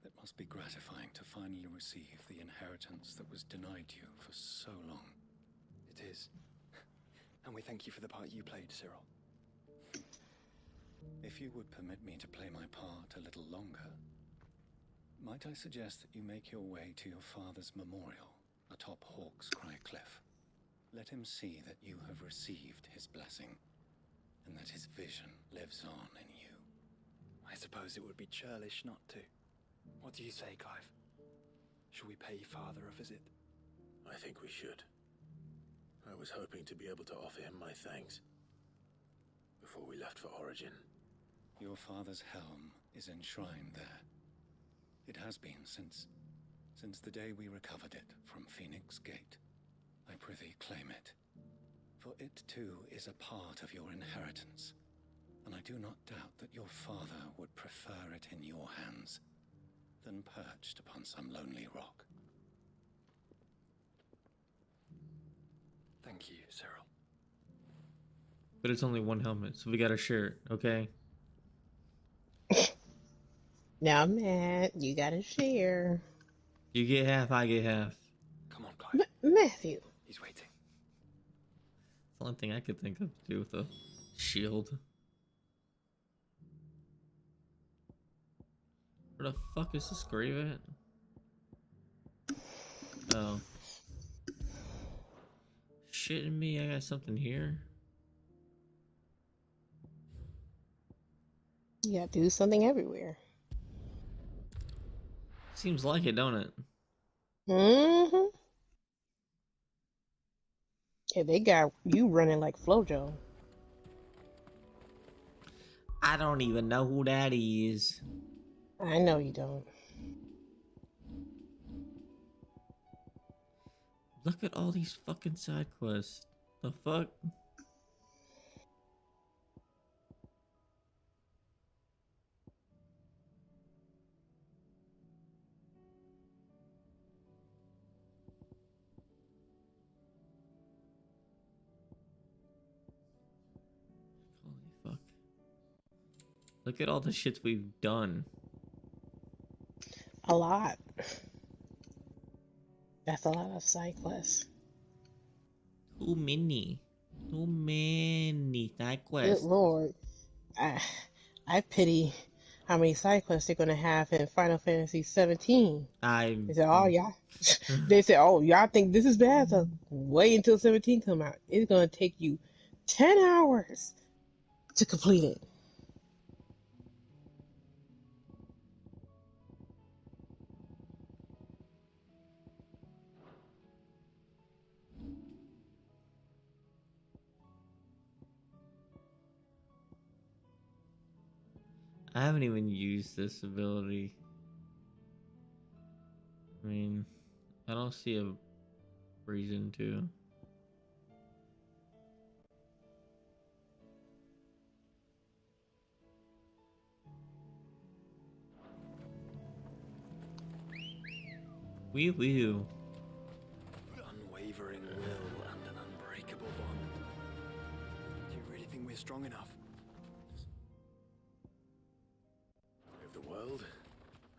It must be gratifying to finally receive the inheritance that was denied you for so long. It is. And we thank you for the part you played, Cyril. If you would permit me to play my part a little longer, might I suggest that you make your way to your father's memorial atop Hawk's Cry Cliff? Let him see that you have received his blessing, and that his vision lives on in you. I suppose it would be churlish not to. What do you say, Clive? Shall we pay father a visit? I think we should. I was hoping to be able to offer him my thanks before we left for Origin. Your father's helm is enshrined there. It has been since the day we recovered it from Phoenix Gate. I prithee claim it, for it too is a part of your inheritance, and I do not doubt that your father would prefer it in your hands than perched upon some lonely rock. Thank you, Cyril. But it's only one helmet, so we gotta share it, okay? Now, Matt, you gotta share. You get half, I get half. Come on, Clive. Matthew. He's waiting. It's the only thing I could think of to do with a shield. Where the fuck is this grave at? Oh. Shitting me, I got something here. You gotta do something everywhere. Seems like it, don't it? Mm-hmm. Yeah, they got you running like Flojo. I don't even know who that is. I know you don't. Look at all these fucking side quests. The fuck? Look at all the shit we've done. A lot. That's a lot of side quests. Too many side quests. Good lord. I pity how many side quests they're gonna have in Final Fantasy 17. They said, oh y'all they said, oh y'all think this is bad, so wait until 17 come out. It's gonna take you 10 hours to complete it. I haven't even used this ability. I mean, I don't see a reason to. Wee wee. Unwavering will and an unbreakable bond. Do you really think we're strong enough? Of the world?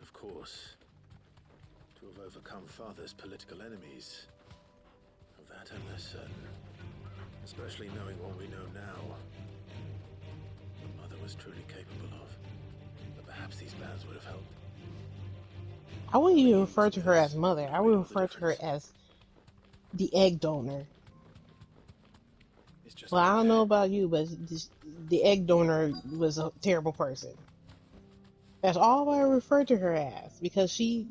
Of course. To have overcome Father's political enemies. Of that I'm less certain. Especially knowing what we know now. What Mother was truly capable of. But perhaps these bands would have helped. I wouldn't even refer to her as mother. I would refer to her as the egg donor. Well, I don't know about you, but the egg donor was a terrible person. That's all I refer to her as, because she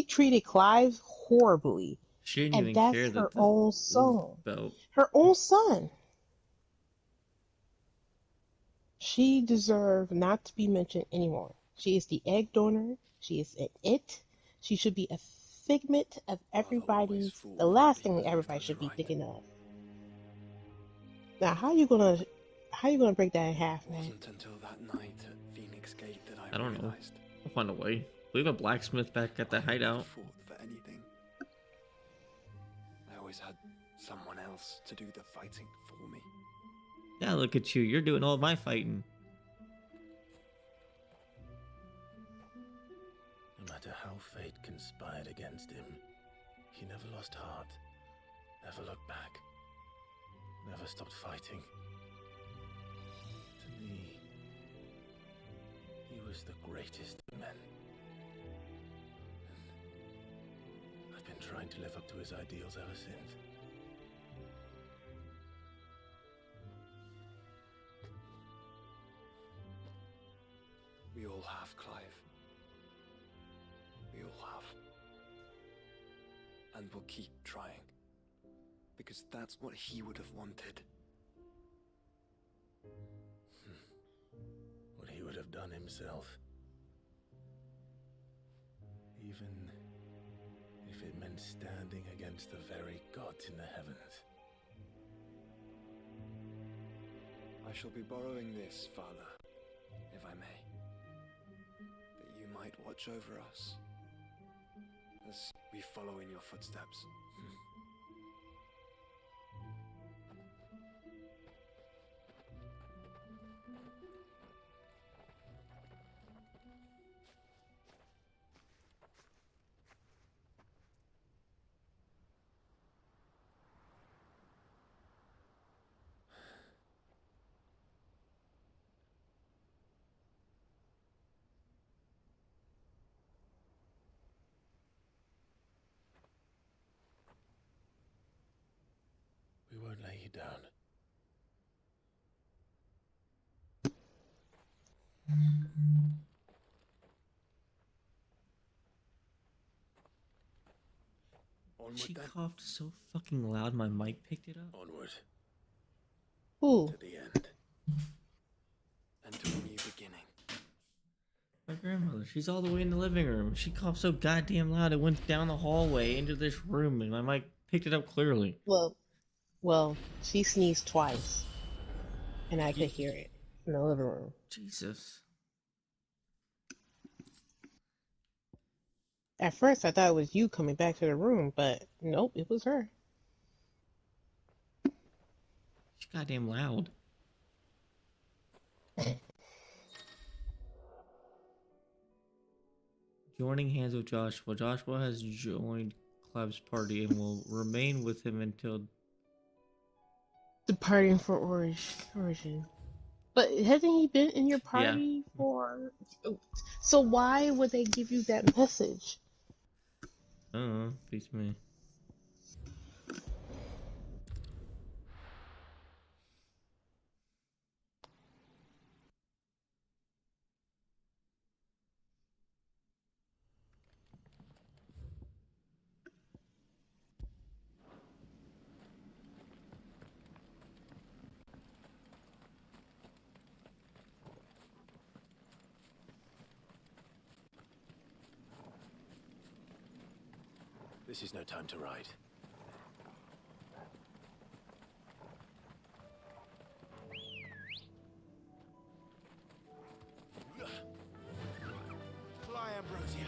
treated Clive horribly. She didn't and even that's care her that own son. Belt. Her own son. She deserved not to be mentioned anymore. She is the egg donor. She is an it. She should be a figment of everybody's, the last thing that everybody should be thinking of. Now, how you gonna break that in half, man? Wasn't until that night at Phoenix Gate that I don't know. I'll find a way. We have a blacksmith back at the hideout. fought for anything. I always had someone else to do the fighting for me. Yeah, look at you. You're doing all my fighting. No matter how fate conspired against him, he never lost heart, never looked back, never stopped fighting. To me, he was the greatest of men. And I've been trying to live up to his ideals ever since. We all have, Clive. We all have. And we'll keep trying. Because that's what he would have wanted. What he would have done himself. Even if it meant standing against the very gods in the heavens. I shall be borrowing this, Father, if I may. That you might watch over us as we follow in your footsteps. We won't lay you down. Onward, She then. coughed so fucking loud my mic picked it up. Onward. Who? To the end. And to a new beginning. My grandmother, she's all the way in the living room. She coughed so goddamn loud it went down the hallway into this room and my mic picked it up clearly. Well, she sneezed twice. And I could hear it in the living room. Jesus. At first, I thought it was you coming back to the room, but nope, it was her. She's goddamn loud. Joining hands with Joshua. Joshua has joined Clive's party and will remain with him until Departing for origin. But hasn't he been in your party for? So why would they give you that message? I don't know. Beats me. This is no time to ride. Fly, Ambrosia.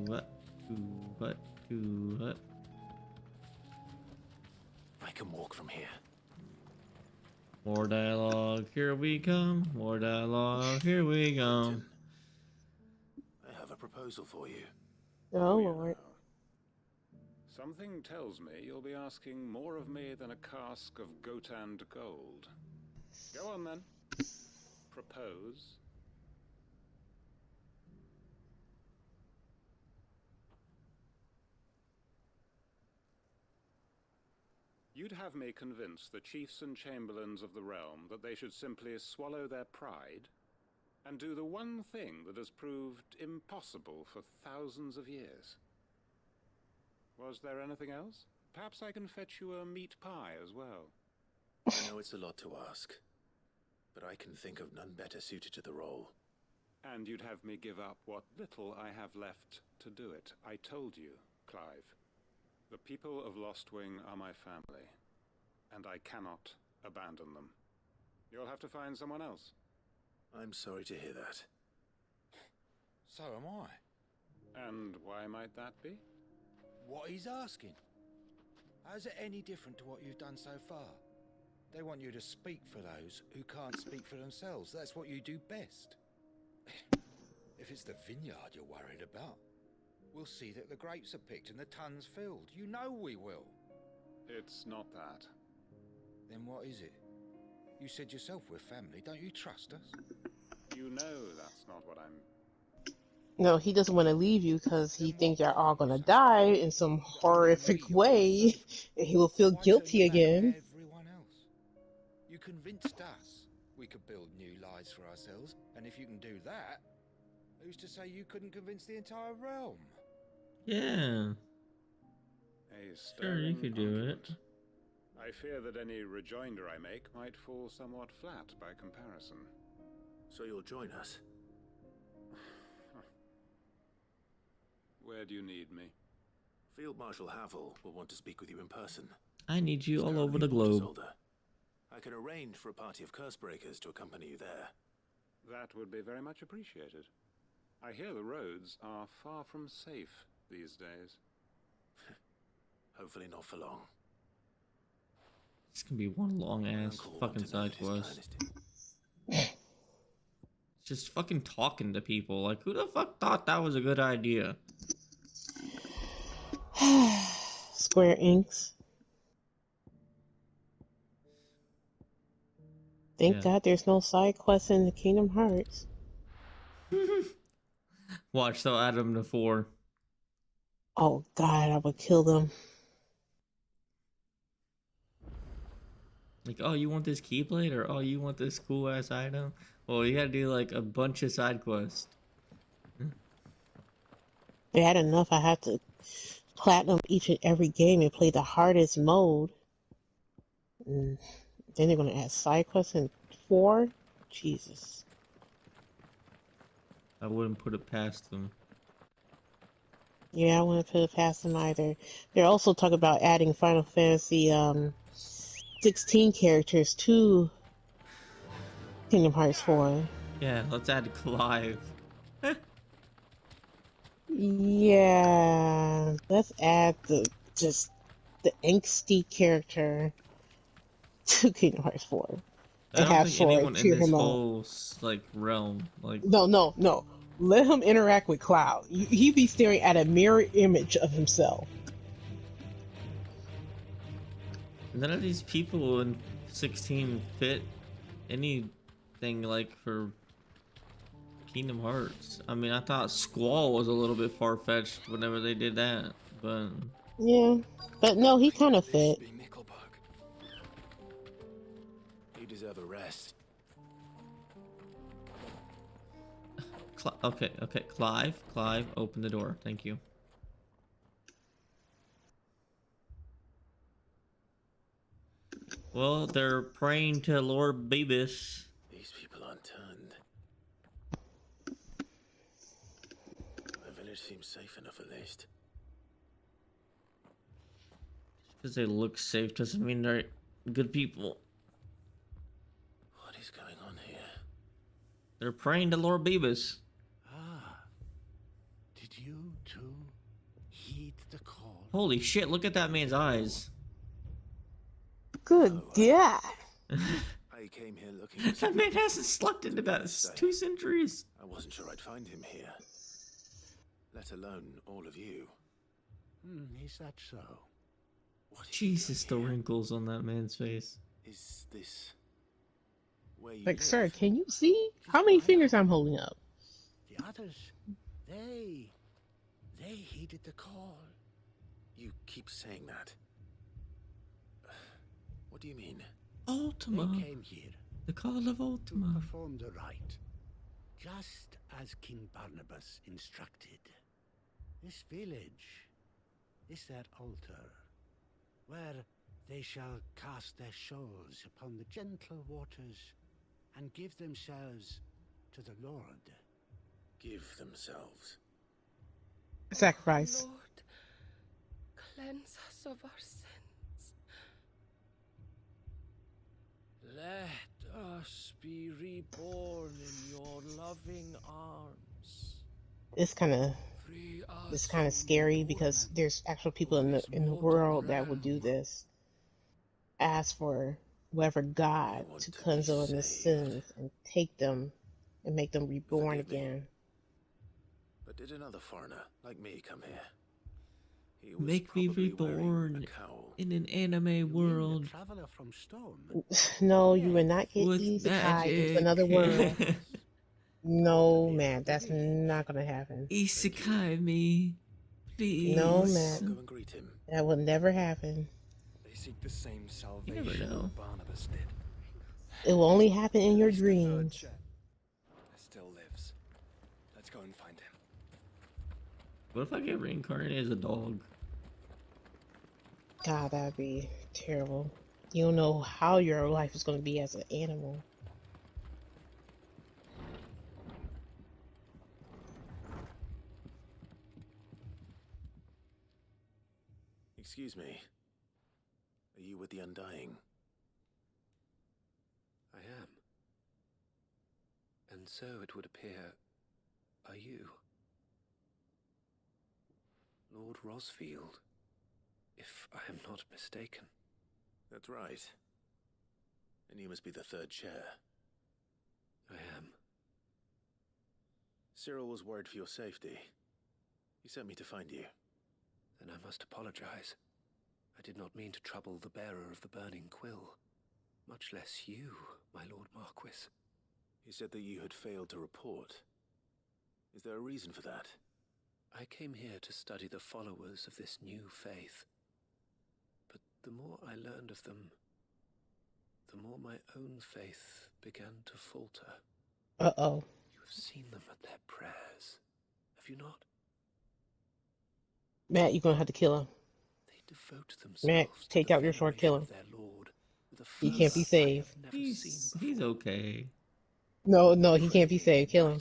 What? I can walk from here. More dialogue, here we come. More dialogue, here we go. I have a proposal for you. Oh, Lord. Something tells me you'll be asking more of me than a cask of Gotand gold. Go on then. Propose. You'd have me convince the chiefs and chamberlains of the realm that they should simply swallow their pride and do the one thing that has proved impossible for thousands of years. Was there anything else? Perhaps I can fetch you a meat pie as well. I know it's a lot to ask, but I can think of none better suited to the role. And you'd have me give up what little I have left to do it. I told you, Clive. The people of Lostwing are my family, and I cannot abandon them. You'll have to find someone else. I'm sorry to hear that. So am I. And why might that be? What he's asking. How's it any different to what you've done so far? They want you to speak for those who can't speak for themselves. That's what you do best. If it's the vineyard you're worried about, we'll see that the grapes are picked and the tons filled. You know we will. It's not that. Then what is it? You said yourself we're family. Don't you trust us? You know that's not what I'm... No, he doesn't want to leave you because he thinks you're all gonna die in some horrific way, and he will feel guilty again. Everyone else. You convinced us we could build new lives for ourselves, and if you can do that, who's to say you couldn't convince the entire realm? Yeah. Sure, you could do it. I fear that any rejoinder I make might fall somewhat flat by comparison. So you'll join us? Where do you need me? Field Marshal Havel will want to speak with you in person. I need you all over the globe. I can arrange for a party of Cursebreakers to accompany you there. That would be very much appreciated. I hear the roads are far from safe these days. Hopefully not for long. This can be one long ass fucking side quest. Just fucking talking to people. Like, who the fuck thought that was a good idea? Square Inks. Thank God there's no side quests in the Kingdom Hearts. Watch, they'll add them to 4. Oh God, I would kill them. Like, oh, you want this Keyblade? Or, oh, you want this cool ass item? Well, you gotta do like a bunch of side quests. They had enough. I have to platinum each and every game and play the hardest mode. And then they're gonna add side quests in 4? Jesus. I wouldn't put it past them. Yeah, I wouldn't put it past them either. They're also talking about adding Final Fantasy 16 characters to Kingdom Hearts 4. Yeah, let's add Clive. Yeah, let's add the angsty character to Kingdom Hearts 4 I and don't have think Sora anyone in cheer this him on. whole like realm like. No. Let him interact with Cloud. He be staring at a mirror image of himself. None of these people in 16 fit anything like for Kingdom Hearts. I mean, I thought Squall was a little bit far-fetched whenever they did that, but yeah, but no, he kind of fit. You deserve a rest. Okay, Clive, open the door. Thank you. Well, they're praying to Lord Beavis. These people aren't turned. The village seems safe enough at least. Because they look safe doesn't mean they're good people. What is going on here? They're praying to Lord Beavis. Did you too heed the call? Holy shit, look at that man's eyes. Good God. I came here looking. That man hasn't slept in about 2 centuries. I wasn't sure I'd find him here. Let alone all of you. Is that so? Jesus, the wrinkles on that man's face. Is this where you Like, live? sir, can you see how many fingers I'm holding up? The others, they heeded the call. You keep saying that. What do you mean? Ultima. They came here The call of Ultima. to perform the rite, just as King Barnabas instructed. This village is their altar, where they shall cast their souls upon the gentle waters and give themselves to the Lord. Give themselves. Sacrifice. Lord, cleanse us of our sins. Let us be reborn in your loving arms. It's kind of scary because there's actual people in the world that will do this. Ask for whoever God to cleanse them of their sins and take them and make them reborn again. But did another foreigner like me come here? He was Make me probably wearing reborn a cowl. in an anime world. Traveler from stone. No, you will not get With isekai magic. into another world. No, man, that's not gonna happen. Isekai me, please. No, man, Go and greet him. that will never happen. They seek the same You never salvation know. Barnabas did. It will only happen in your He's the third dreams. chair. Still lives. Let's go and find him. What if I get reincarnated as a dog? God, that'd be terrible. You don't know how your life is gonna be as an animal. Excuse me. Are you with the Undying? I am. And so it would appear, are you? Lord Rosfield, if I am not mistaken. That's right. And you must be the third chair. I am. Cyril was worried for your safety. He sent me to find you. Then I must apologize. I did not mean to trouble the bearer of the burning quill, much less you, my Lord Marquis. He said that you had failed to report. Is there a reason for that? I came here to study the followers of this new faith. But the more I learned of them, the more my own faith began to falter. Uh-oh. You have seen them at their prayers, have you not? Matt, you're gonna have to kill him. They devote themselves Matt, take out your sword, kill him. to their Lord with a He can't be saved. He's okay. No, he can't be saved. Kill him.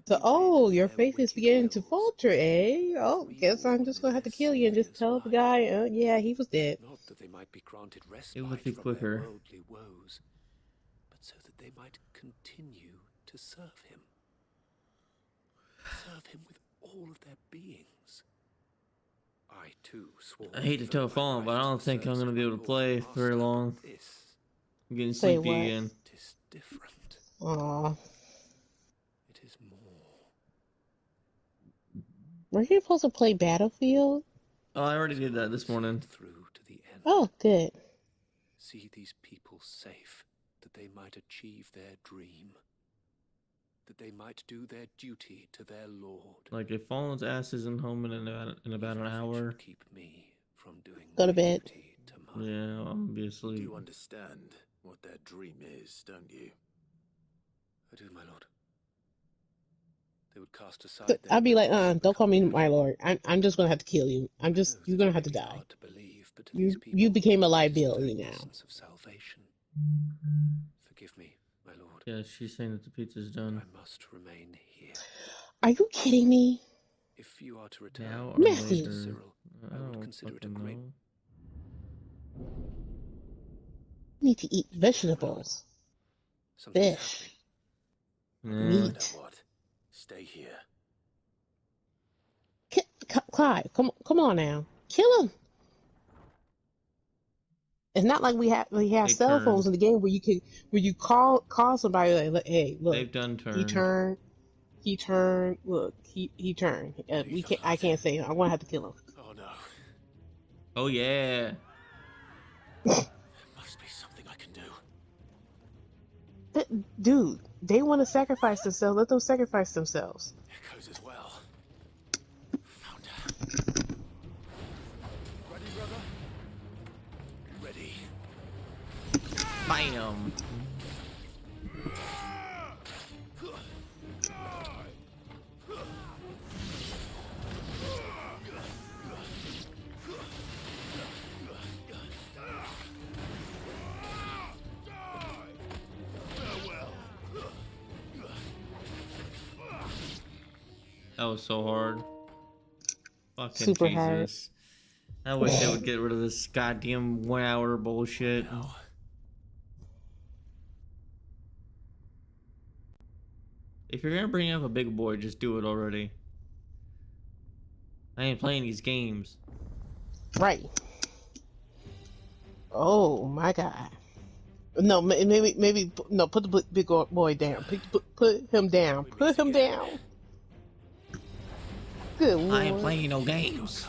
So, oh, your faith is beginning to falter, eh? Oh, guess I'm just gonna have to kill you and just tell the guy, yeah, he was dead. Not that they might be granted respite It would be from their quicker. worldly woes, but so that they might continue to serve him. Serve him with all of their beings. I too swore. I hate to tell Fallen, but I don't think I'm gonna be able to play very long. I'm getting Play sleepy what? again. It is different. Aw. It is more. Were you supposed to play Battlefield? Oh, I already did that this morning. Through to the end. Oh, good. See these people safe, that they might achieve their dream. That they might do their duty to their lord. Like if Fallen's ass isn't home in about an hour. Keep me from doing Go to bed. to mine. Yeah, I'm gonna be asleep. You understand what their dream is, don't you? I do, my lord. They would cast aside. I'd be like, don't call me my lord. I'm just gonna have to kill you. You're gonna have to die. You became a liability now. Of salvation. Forgive me, my lord. Yeah, she's saying that the pizza's done. I must remain here. Are you kidding me? If you are to return, Now or Matthew. later? Cyril, I would consider it a great. You need to eat vegetables, fish, meat. What? Stay here. Clyde, come on now, kill him. It's not like we have cell phones in the game where you call somebody like, hey, look, they've done turned. He turned. Look, he turned. I can't say him. I'm gonna have to kill him. Oh no. Oh yeah. There must be something I can do. Dude, they want to sacrifice themselves. Let them sacrifice themselves. Echoes as well. Found her. Ready, brother? Ready. Bam. That was so hard. Fucking Super Jesus. hard. I wish they would get rid of this goddamn 1 hour bullshit. If you're gonna bring up a big boy, just do it already. I ain't playing these games. Right. Oh my God. No, maybe no. Put the big boy down. Put him down. Put him down. Good Lord. I ain't playing no games.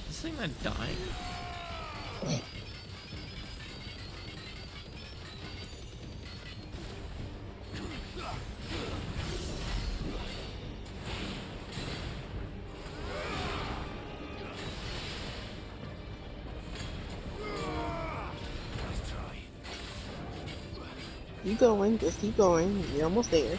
This thing not dying? Keep going. Just keep going. You're almost there.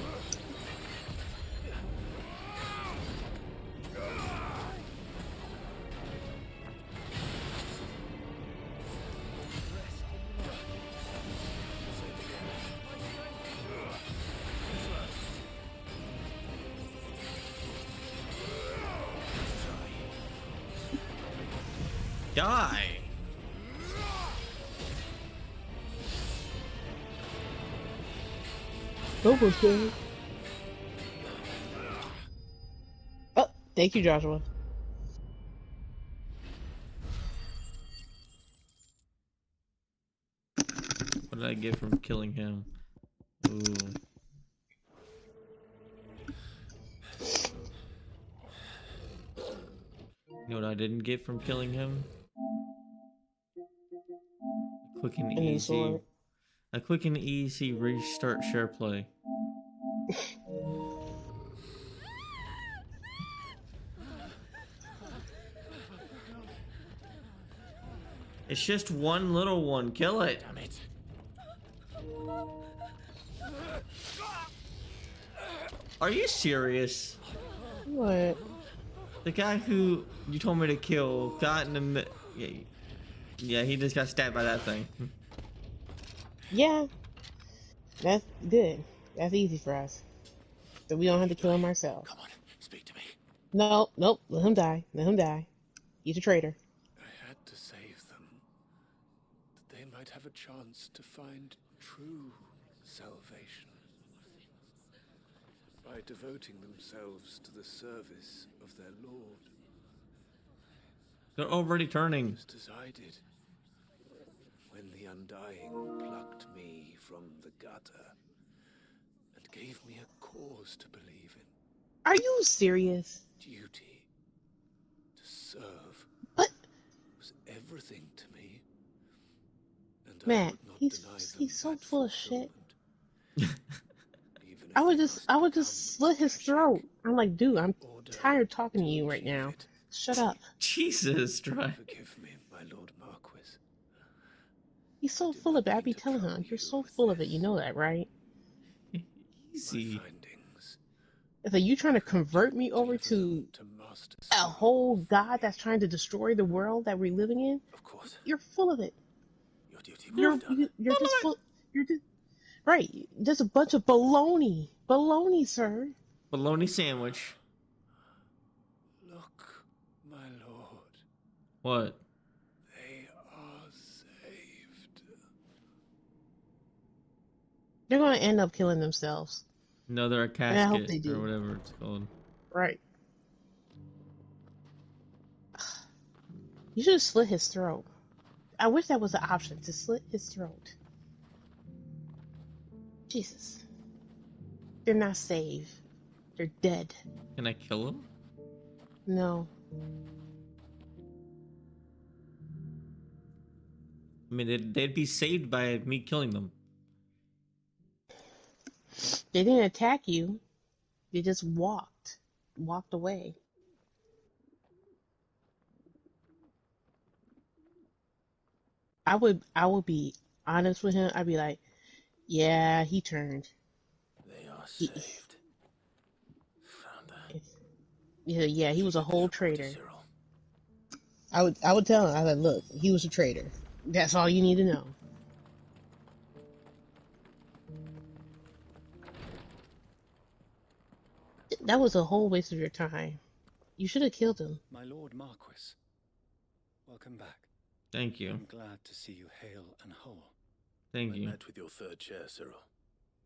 Die! Almost there. Oh, thank you, Joshua. What What did I get from killing him? Ooh. You know what I didn't get from killing him? A quick and easy. A quick and easy restart share play. It's just one little one. Kill it. Damn it. Are you serious? What? The guy who you told me to kill got in the yeah, he just got stabbed by that thing. Yeah. That's good. That's easy for us. So we don't have to kill him ourselves. Come on, speak to me. No, nope. Let him die. Let him die. He's a traitor. I had to save them, that they might have a chance to find true salvation. By devoting themselves to the service of their Lord. They're already turning. It was decided when the Undying plucked me from the gutter and gave me a cause to believe in. Are you serious? Duty to serve was everything to me. And Matt, he's so full of shit. I would just slit his throat. I'm like, dude, I'm tired of talking to you right now. Shut up. Jesus, try. Forgive me, my Lord Marquis. He's so full of it. I be telling him, you're so full of it. You know that, right? Easy. It's like you trying to convert me over to a whole god that's trying to destroy the world that we're living in. Of course. You're full of it. Your duty You're just full. You're just right. Just a bunch of baloney. Baloney, sir. Bologna sandwich. Look, my lord. What? They are saved. They're gonna end up killing themselves. No, they're a casket I hope they do. or whatever it's called. Right. You should have slit his throat. I wish that was an option, to slit his throat. Jesus. They're not saved. They're dead. Can I kill him? No. I mean, they'd be saved by me killing them. They didn't attack you. They just walked away. I would be honest with him. I'd be like, yeah, he turned. They are saved. Founder. Yeah, he was a whole traitor. I would tell him, I was like, look, he was a traitor. That's all you need to know. That was a whole waste of your time. You should have killed him. My Lord Marquis, welcome back. Thank you. I'm glad to see you hale and whole. Thank you. I met with your third chair, Cyril.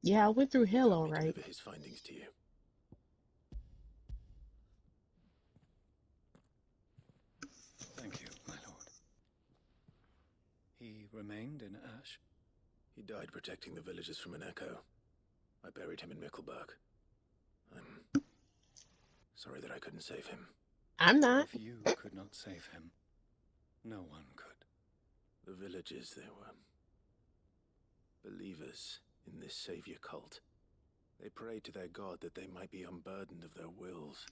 Yeah, I went through hell, all right. Deliver his findings to you. Thank you, my lord. He remained in Ash? He died protecting the villagers from an echo. I buried him in Mickelberg. I'm sorry that I couldn't save him. I'm not. If you could not save him, no one could. The villagers, they were believers in this savior cult. They prayed to their god that they might be unburdened of their wills.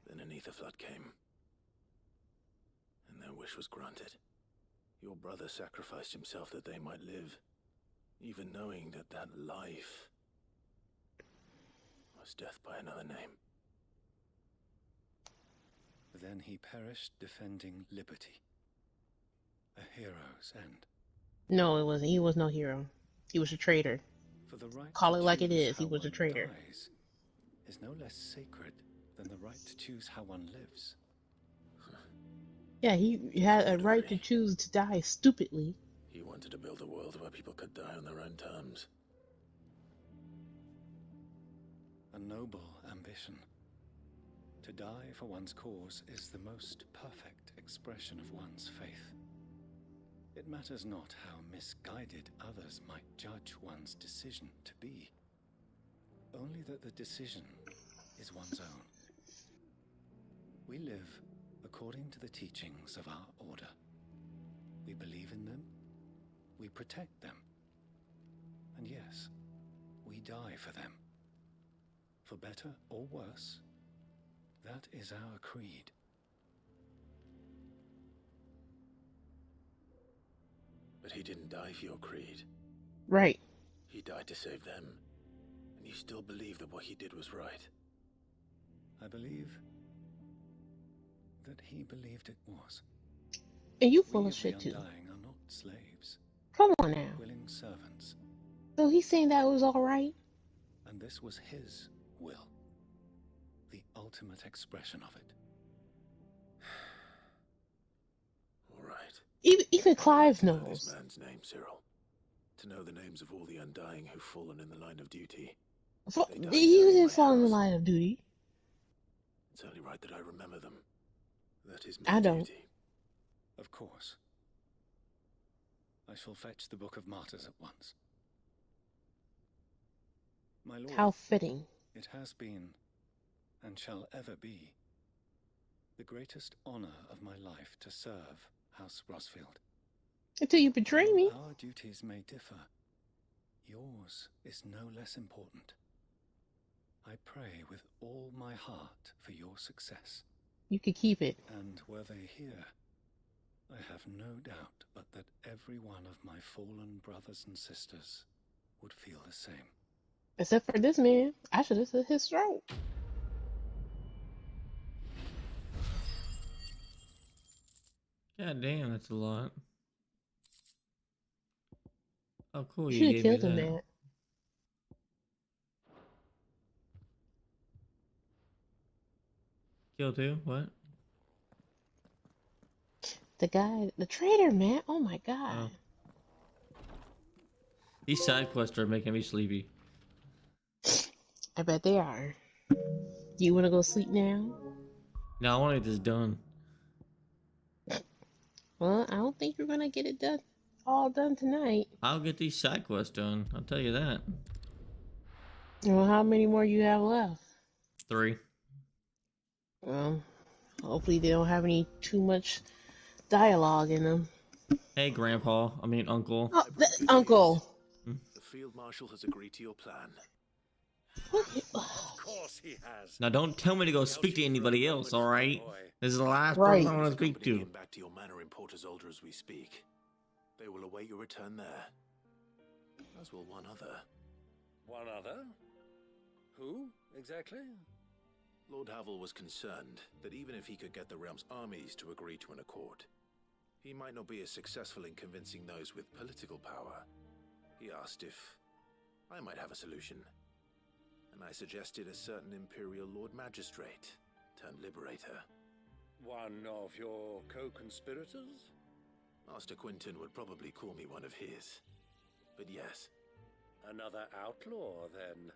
Then an ether flood came, and their wish was granted. Your brother sacrificed himself that they might live, even knowing that that life was death by another name. Then he perished defending liberty. A hero's end. No, it wasn't. He was no hero. He was a traitor. For the right Call to it like it choose is. He how was a one traitor. dies is no less sacred than the right to choose how one lives. Yeah, he had a right to choose to die stupidly. He wanted to build a world where people could die on their own terms. A noble ambition. To die for one's cause is the most perfect expression of one's faith. It matters not how misguided others might judge one's decision to be. Only that the decision is one's own. We live according to the teachings of our order. We believe in them, we protect them, and yes, we die for them. For better or worse, that is our creed. But he didn't die for your creed. Right. He died to save them. And you still believe that what he did was right. I believe that he believed it was. And you full of shit We too. of the Undying are not slaves. Come on now. Willing servants. So he's saying that was all right? And this was his will. The ultimate expression of it. All right. Even Clive To know knows. this man's name, Cyril. To know the names of all the Undying who've fallen in the line of duty. He didn't fall in the line of duty. It's only right that I remember them. That is I my don't. duty. Of course. I shall fetch the Book of Martyrs at once. My lord, How fitting. it has been, and shall ever be, the greatest honor of my life to serve House Rosfield. Until you betray me. Our duties may differ. Yours is no less important. I pray with all my heart for your success. You could keep it. And were they here, I have no doubt but that every one of my fallen brothers and sisters would feel the same. Except for this man. I should have slit his throat. God damn, that's a lot. Oh, cool. You You should have gave me killed him, that. man. Killed who? What? The guy, the traitor, man. Oh my god. Oh. These side quests are making me sleepy. I bet they are. You want to go sleep now? No, I want to get this done. Well, I don't think you're gonna get it done, all done tonight. I'll get these side quests done. I'll tell you that. Well, how many more you have left? 3. Well, hopefully they don't have any too much dialogue in them. Hey, Grandpa. I mean, Uncle. Oh, Uncle. The Field Marshal has agreed to your plan. Of course he has. Now, don't tell me to go speak to anybody else, alright? This is the last Right. person I want to speak Accompanying to. him back to your manor in Portazolder as we speak. They will await your return there. As will one other. One other? Who, exactly? Lord Havel was concerned that even if he could get the realm's armies to agree to an accord, he might not be as successful in convincing those with political power. He asked if I might have a solution. And I suggested a certain Imperial Lord Magistrate turned Liberator. One of your co-conspirators? Master Quinton would probably call me one of his. But yes. Another outlaw, then.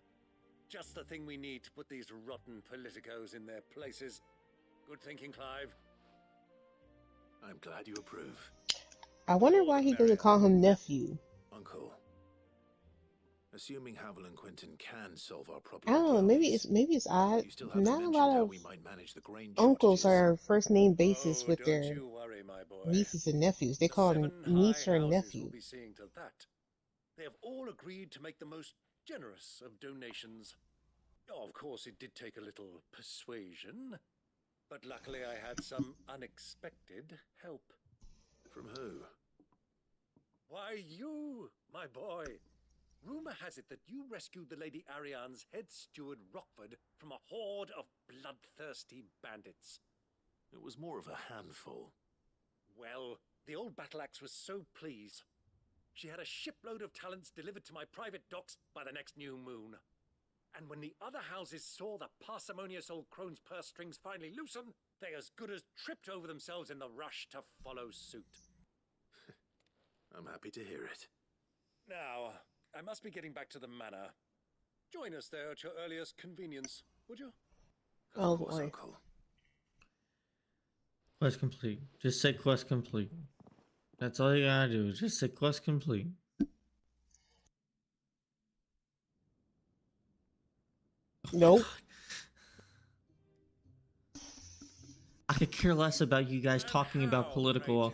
Just the thing we need to put these rotten politicos in their places. Good thinking, Clive. I'm glad you approve. I wonder why he doesn't call him nephew. Uncle. Assuming Havel and Quinton can solve our I problem. don't know. Maybe it's odd. You still haven't Not a mentioned lot how of we might manage the grain uncles are first name basis with Don't their you worry, my boy. nieces and nephews. They call them Seven niece high or houses nephew. will be seeing to that. They have all agreed to make the most generous of donations. Oh, of course, it did take a little persuasion, but luckily I had some unexpected help. From who? Why, you, my boy. Rumor has it that you rescued the Lady Ariane's head steward Rockford from a horde of bloodthirsty bandits. It was more of a handful. Well, the old battle axe was so pleased. She had a shipload of talents delivered to my private docks by the next new moon. And when the other houses saw the parsimonious old crone's purse strings finally loosen, they as good as tripped over themselves in the rush to follow suit. I'm happy to hear it. Now, I must be getting back to the manor. Join us there at your earliest convenience, would you? Oh boy. Quest complete. Just say quest complete. That's all you gotta do. Just say quest complete. Nope. I could care less about you guys talking about political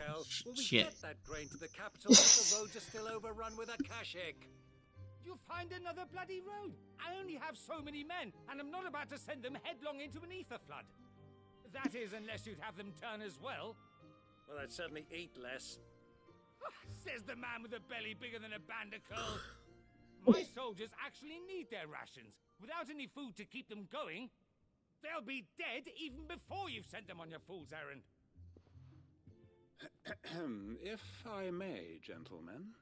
shit. Get that grain to the capital if the roads are still overrun with Akashic. You'll find another bloody road. I only have so many men, and I'm not about to send them headlong into an ether flood. That is, unless you'd have them turn as well. Well, I'd certainly eat less. Says the man with a belly bigger than a bandicoot. My soldiers actually need their rations. Without any food to keep them going, they'll be dead even before you've sent them on your fool's errand. If I may, gentlemen,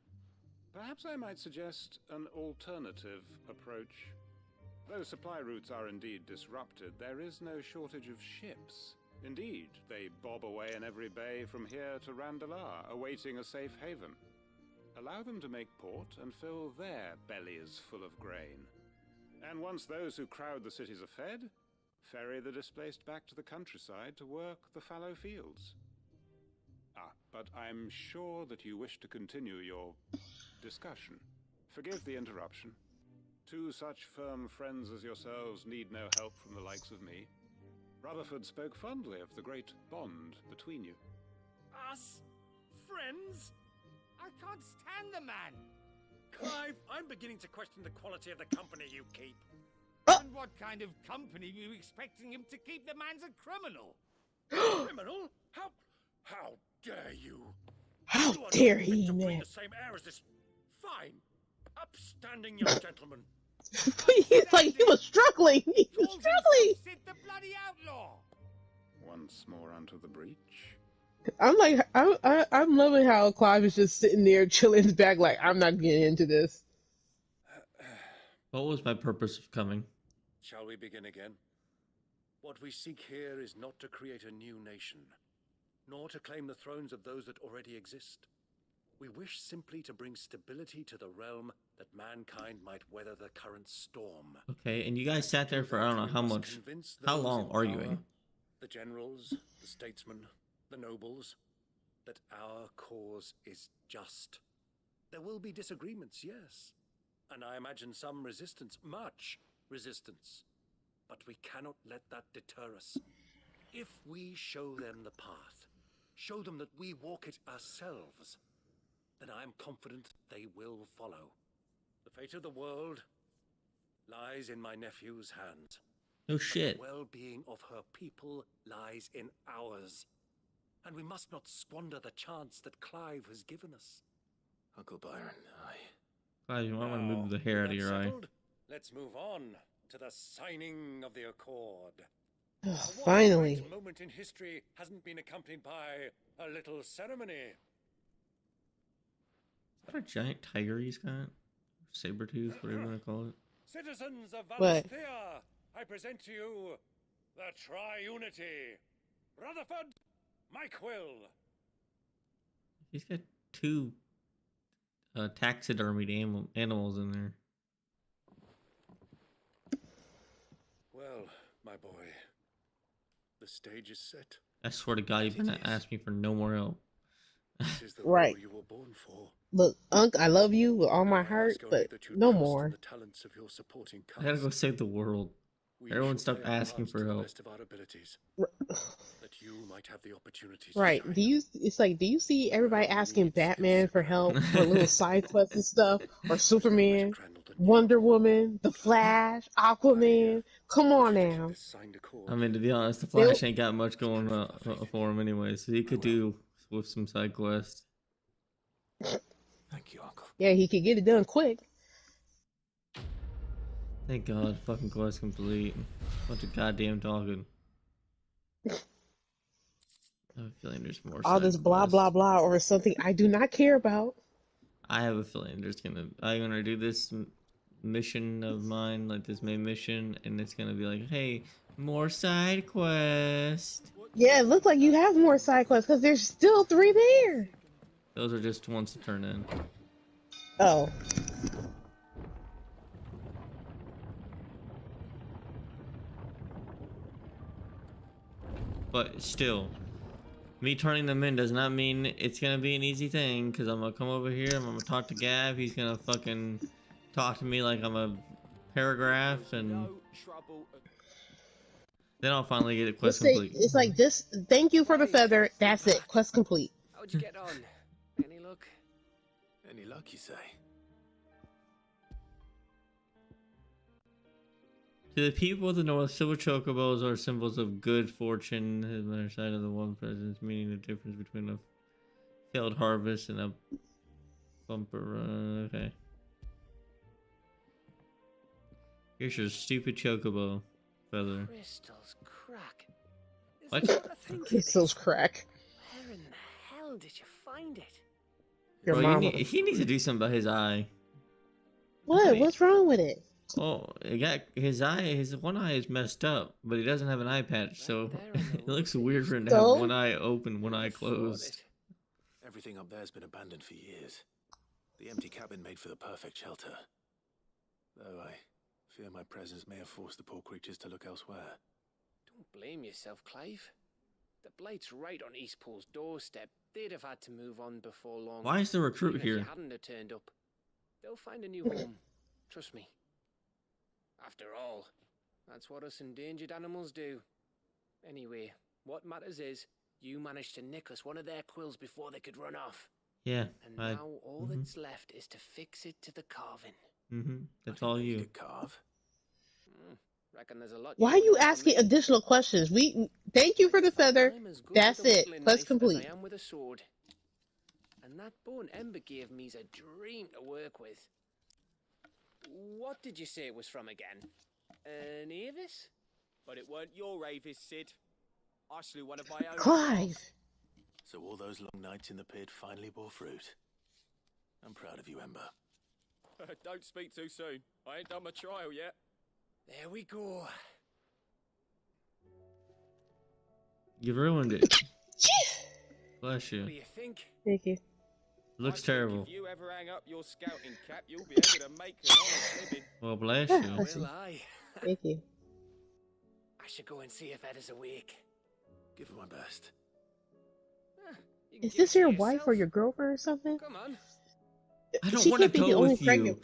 perhaps I might suggest an alternative approach. Though supply routes are indeed disrupted, there is no shortage of ships. Indeed, they bob away in every bay from here to Randalar, awaiting a safe haven. Allow them to make port and fill their bellies full of grain. And once those who crowd the cities are fed, ferry the displaced back to the countryside to work the fallow fields. But I'm sure that you wish to continue your discussion. Forgive the interruption. Two such firm friends as yourselves need no help from the likes of me. Rutherford spoke fondly of the great bond between you. Us? Friends? I can't stand the man. Clive, I'm beginning to question the quality of the company you keep. And what kind of company were you expecting him to keep? The man's a criminal. Criminal? How dare you? How dare he, to man? breathe the same air as this fine, upstanding young gentleman. He's like, he was struggling. He was struggling. Sid the bloody outlaw. Once more onto the breach. I'm like, I'm loving how Clive is just sitting there chilling his back, like, I'm not getting into this. What was my purpose of coming? Shall we begin again? What we seek here is not to create a new nation, nor to claim the thrones of those that already exist. We wish simply to bring stability to the realm that mankind might weather the current storm. Okay, and you guys sat there for I don't know how much. How long arguing? The generals, the statesmen, the nobles, that our cause is just. There will be disagreements, yes, and I imagine some resistance, much resistance. But we cannot let that deter us. If we show them the path, show them that we walk it ourselves, then I am confident they will follow. The fate of the world lies in my nephew's hands. No shit. The well-being of her people lies in ours. And we must not squander the chance that Clive has given us. Uncle Byron, Clive, you might want to move the hair out of your eye. Let's move on to the signing of the Accord. Finally. What moment in history hasn't been accompanied by a little ceremony? Is that a giant tiger he's got? Saber-tooth, whatever you want to call it. Citizens of What? Valisthea, I present to you the Triunity. Rutherford, Mike Will. He's got two taxidermied animals in there. Well, my boy, the stage is set. I swear to God, you better not ask me for no more help. This is the Right. role you were born for. Look, Unc, I love you with all my heart, but no more. The talents of your supporting I gotta go save the world. Everyone stop asking for help. best of our abilities, that you might have the opportunity to Right. shine. Do you see everybody asking Batman for help for little side quests and stuff? Or Superman, Wonder Woman, The Flash, Aquaman? Come on now. I mean, to be honest, the Flash ain't got much going for him anyway, so he could do with some side quests. Thank you, Uncle. Yeah, he could get it done quick. Thank God, fucking quest complete. Bunch of goddamn talking. I have a feeling there's more. All this blah blah blah or something I do not care about. I have a feeling I'm gonna do this mission of mine, like this main mission, and it's gonna be like, hey, more side quest. Yeah, it looks like you have more side quests because there's still 3 there. Those are just ones to turn in. Oh. But still, Me turning them in does not mean it's gonna be an easy thing, because I'm gonna come over here, I'm gonna talk to Gav, he's gonna fucking talk to me like I'm a paragraph, and then I'll finally get a quest complete. It's like, just thank you for the feather, that's it, quest complete. How'd you get on? Any luck? Any luck, you say? To the people of the north, silver chocobos are symbols of good fortune. On the other side of the one presence, meaning the difference between a failed harvest and a bumper. Okay. Here's your stupid chocobo feather. Crystals crack. What? Crystals crack. Where in the hell did you find it? Your Bro, mama. he needs to do something about his eye. What? What's wrong with it? Oh, it got his eye. His one eye is messed up, but he doesn't have an eye patch, so it looks weird for him to have one eye open, one eye closed. Everything up there's been abandoned for years. The empty cabin made for the perfect shelter. Though I fear my presence may have forced the poor creatures to look elsewhere. Don't blame yourself, Clive. The Blight's right on Eastpool's doorstep. They'd have had to move on before long. Why is the recruit Even here? If you hadn't have turned up, they'll find a new home. Trust me. After all, that's what us endangered animals do. Anyway, what matters is, you managed to nick us one of their quills before they could run off. Yeah. And now all that's left is to fix it to the carving. That's all you. Carve? Reckon there's a lot. Why are you asking additional questions? We thank you for the feather. That's it. Quest complete. I am with a sword. And that bone Ember gave me's a dream to work with. What did you say it was from again? An Avis? But it weren't your Avis, Sid. I slew one of my own. Clive. So all those long nights in the pit finally bore fruit. I'm proud of you, Ember. Don't speak too soon. I ain't done my trial yet. There we go. You ruined it. Bless you. What do you think? Thank you. Looks terrible. If you ever hang up your scouting cap, you'll be able to make an honest living. Well, bless you. Will I? Thank you. I should go and see if Ed is awake. Give it my best. Is this your wife or your girlfriend or something? Come on. I don't She want to can't be the go only with you. pregnant.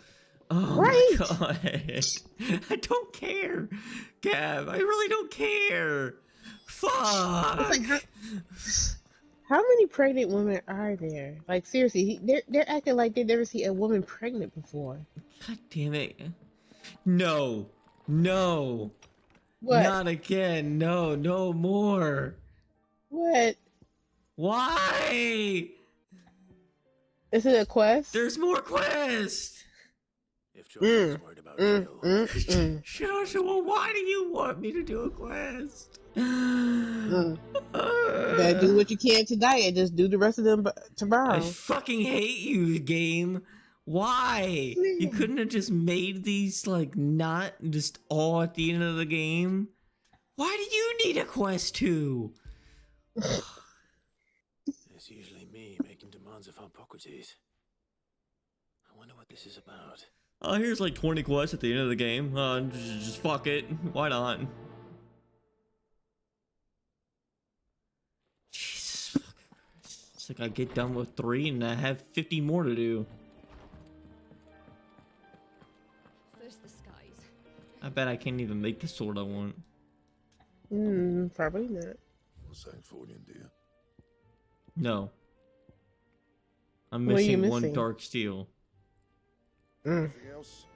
Oh Right. my god. I don't care. Gav, I really don't care. Fuck. It's like, how many pregnant women are there? Like seriously, they're acting like they never see a woman pregnant before. God damn it. No. No. What? Not again. No, no more. What? Why? Is it a quest? There's more quests. If Joshua's worried about Jill. Joshua, why do you want me to do a quest? Gotta do what you can tonight and just do the rest of them tomorrow. I fucking hate you, game. Why? You couldn't have just made these like not just all at the end of the game? Why do you need a quest too? It's usually me making demands of Harpocrates. I wonder what this is about. Oh, here's like 20 quests at the end of the game. Just fuck it. Why not? Jesus fucking Christ. It's like I get done with 3 and I have 50 more to do. First the skies. I bet I can't even make the sword I want. Probably not. For Sancthornian, dear. No. I'm What are you missing one missing? dark steel. Anything else?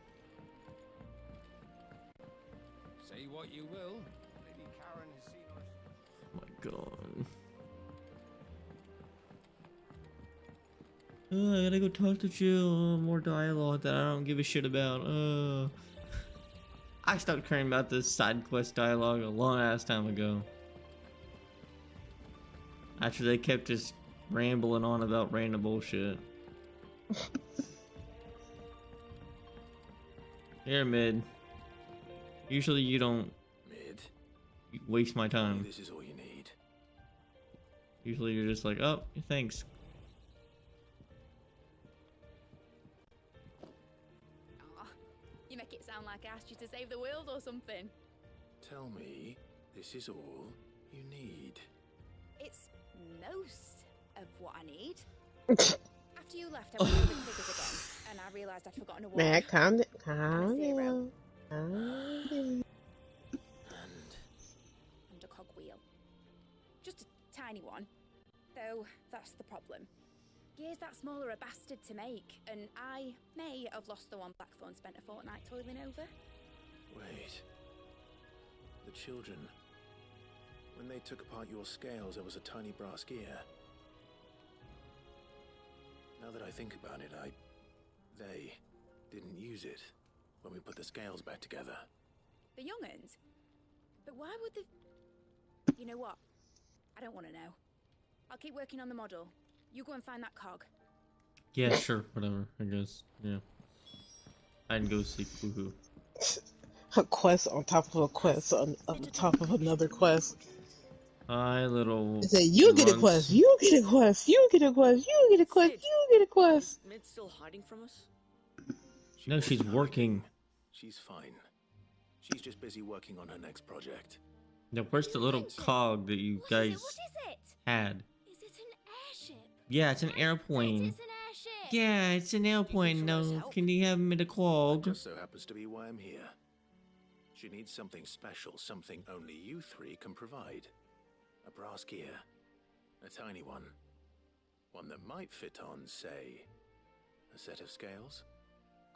Say what you will. Lady Karen has seen us. Oh my god. I gotta go talk to Jill. More dialogue that I don't give a shit about. I stopped caring about this side quest dialogue a long ass time ago. After they kept just rambling on about random bullshit. Here, Mid. Usually you don't waste my time. This is all you need. Usually you're just like, oh, thanks. Aw, you make it sound like I asked you to save the world or something. Tell me, this is all you need. It's most of what I need. After you left, I went over the figures again, and I realised I'd forgotten a word. Matt, calm down. Calm down. Calm down. And a cogwheel. Just a tiny one. Though, that's the problem. Gears that small are a bastard to make, and I may have lost the one Blackthorn spent a fortnight toiling over. Wait. The children. When they took apart your scales, there was a tiny brass gear. Now that I think about it, they didn't use it when we put the scales back together. The young'uns? But why would they... You know what? I don't want to know. I'll keep working on the model. You go and find that cog. Yeah, sure, whatever. I guess, yeah. I can go seek Woohoo. A quest on top of a quest on top of another quest. Hi, little. It said, you get a quest, you get a quest, you get a quest, you get a quest, you get a quest. Is Mid still hiding from us? No, she's working. She's fine. She's just busy working on her next project. Now, where's the little cog that you guys had? Is it an airship? Yeah, it's an airplane. It's an airship. Yeah, it's an airplane. No, can you have me the cog? Just so happens to be why I'm here. She needs something special, something only you three can provide. A brass gear. A tiny one. One that might fit on, say, a set of scales.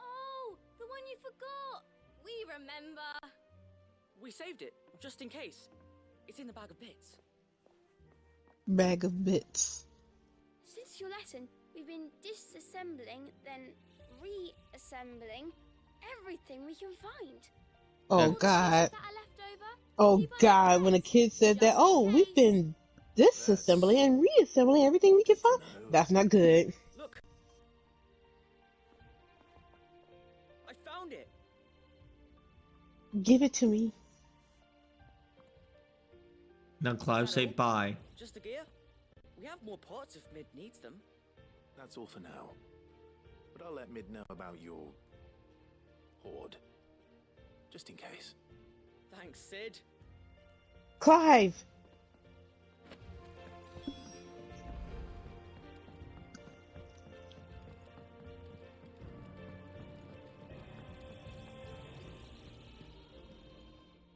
Oh, the one you forgot. We remember. We saved it, just in case. It's in the bag of bits. Bag of bits. Since your lesson, we've been disassembling, then reassembling everything we can find. Oh God. Oh God, when a kid said that, oh, we've been disassembling and reassembling everything we can find. That's not good. Look. I found it. Give it to me. Now, Clive, say bye. Just a gear? We have more parts if Mid needs them. That's all for now. But I'll let Mid know about your hoard. Just in case. Thanks, Sid. Clive!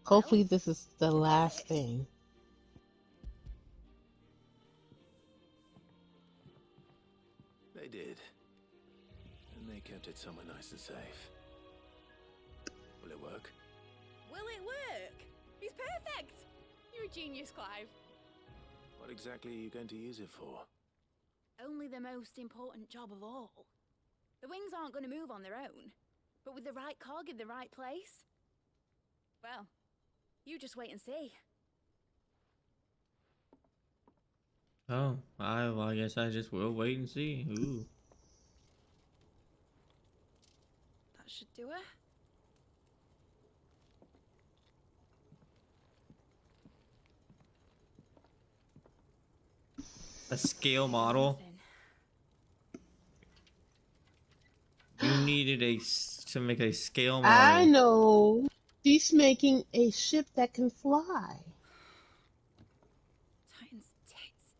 Hopefully this is the last thing. They did. And they kept it somewhere nice and safe. Will it work? Will it work? He's perfect. You're a genius, Clive. What exactly are you going to use it for? Only the most important job of all. The wings aren't going to move on their own, but with the right cog in the right place, well, you just wait and see. Oh, I guess I just will wait and see. Ooh. That should do it. A scale model. You needed to make a scale model. I know. She's making a ship that can fly. Titan's tits.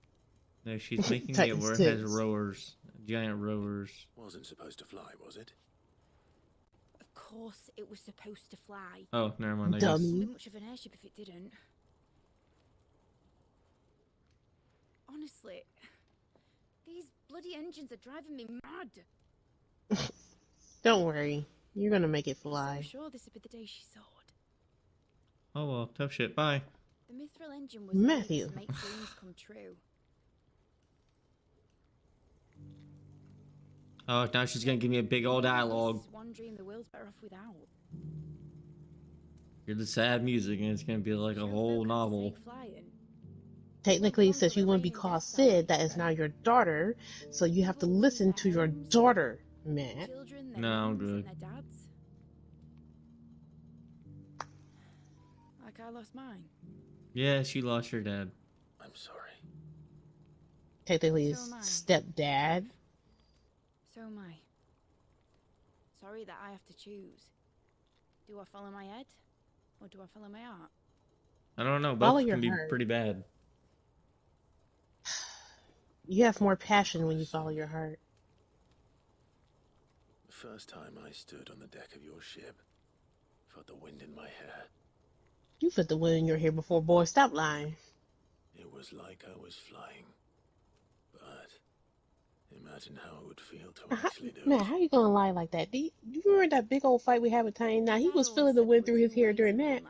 No, she's making it where it has rowers, giant rowers. Wasn't supposed to fly, was it? Of course, it was supposed to fly. Oh, never mind. I It guess. wouldn't be much of an airship if it didn't. Honestly, these bloody engines are driving me mad. Don't worry. You're gonna make it I'm fly. sure this would be the day she soared. Oh well, tough shit. Bye. The Mithril engine was made Matthew. to make dreams come true. Oh, now she's gonna give me a big old dialogue. This is one dream the world's better off without. Hear the sad music, and it's gonna be like a whole novel. Flying. Technically, since you want to be called Sid, that is now your daughter, so you have to listen to your daughter, Matt. Children, their No, I'm mums, and good. their dads. Like I lost mine. Yeah, she lost her dad. I'm sorry. Technically, So his am I. stepdad. So am I. Sorry that I have to choose. Do I follow my head, or do I follow my heart? I don't know. Follow Both your can be heart. pretty bad. You have more passion when you follow your heart. The first time I stood on the deck of your ship, felt the wind in my hair. You felt the wind in your hair before, boy. Stop lying. It was like I was flying. But imagine how it would feel to actually do Man, it. how you gonna lie like that? Do you remember that big old fight we had with Tiny? Now, he was feeling the wind through his hair during that.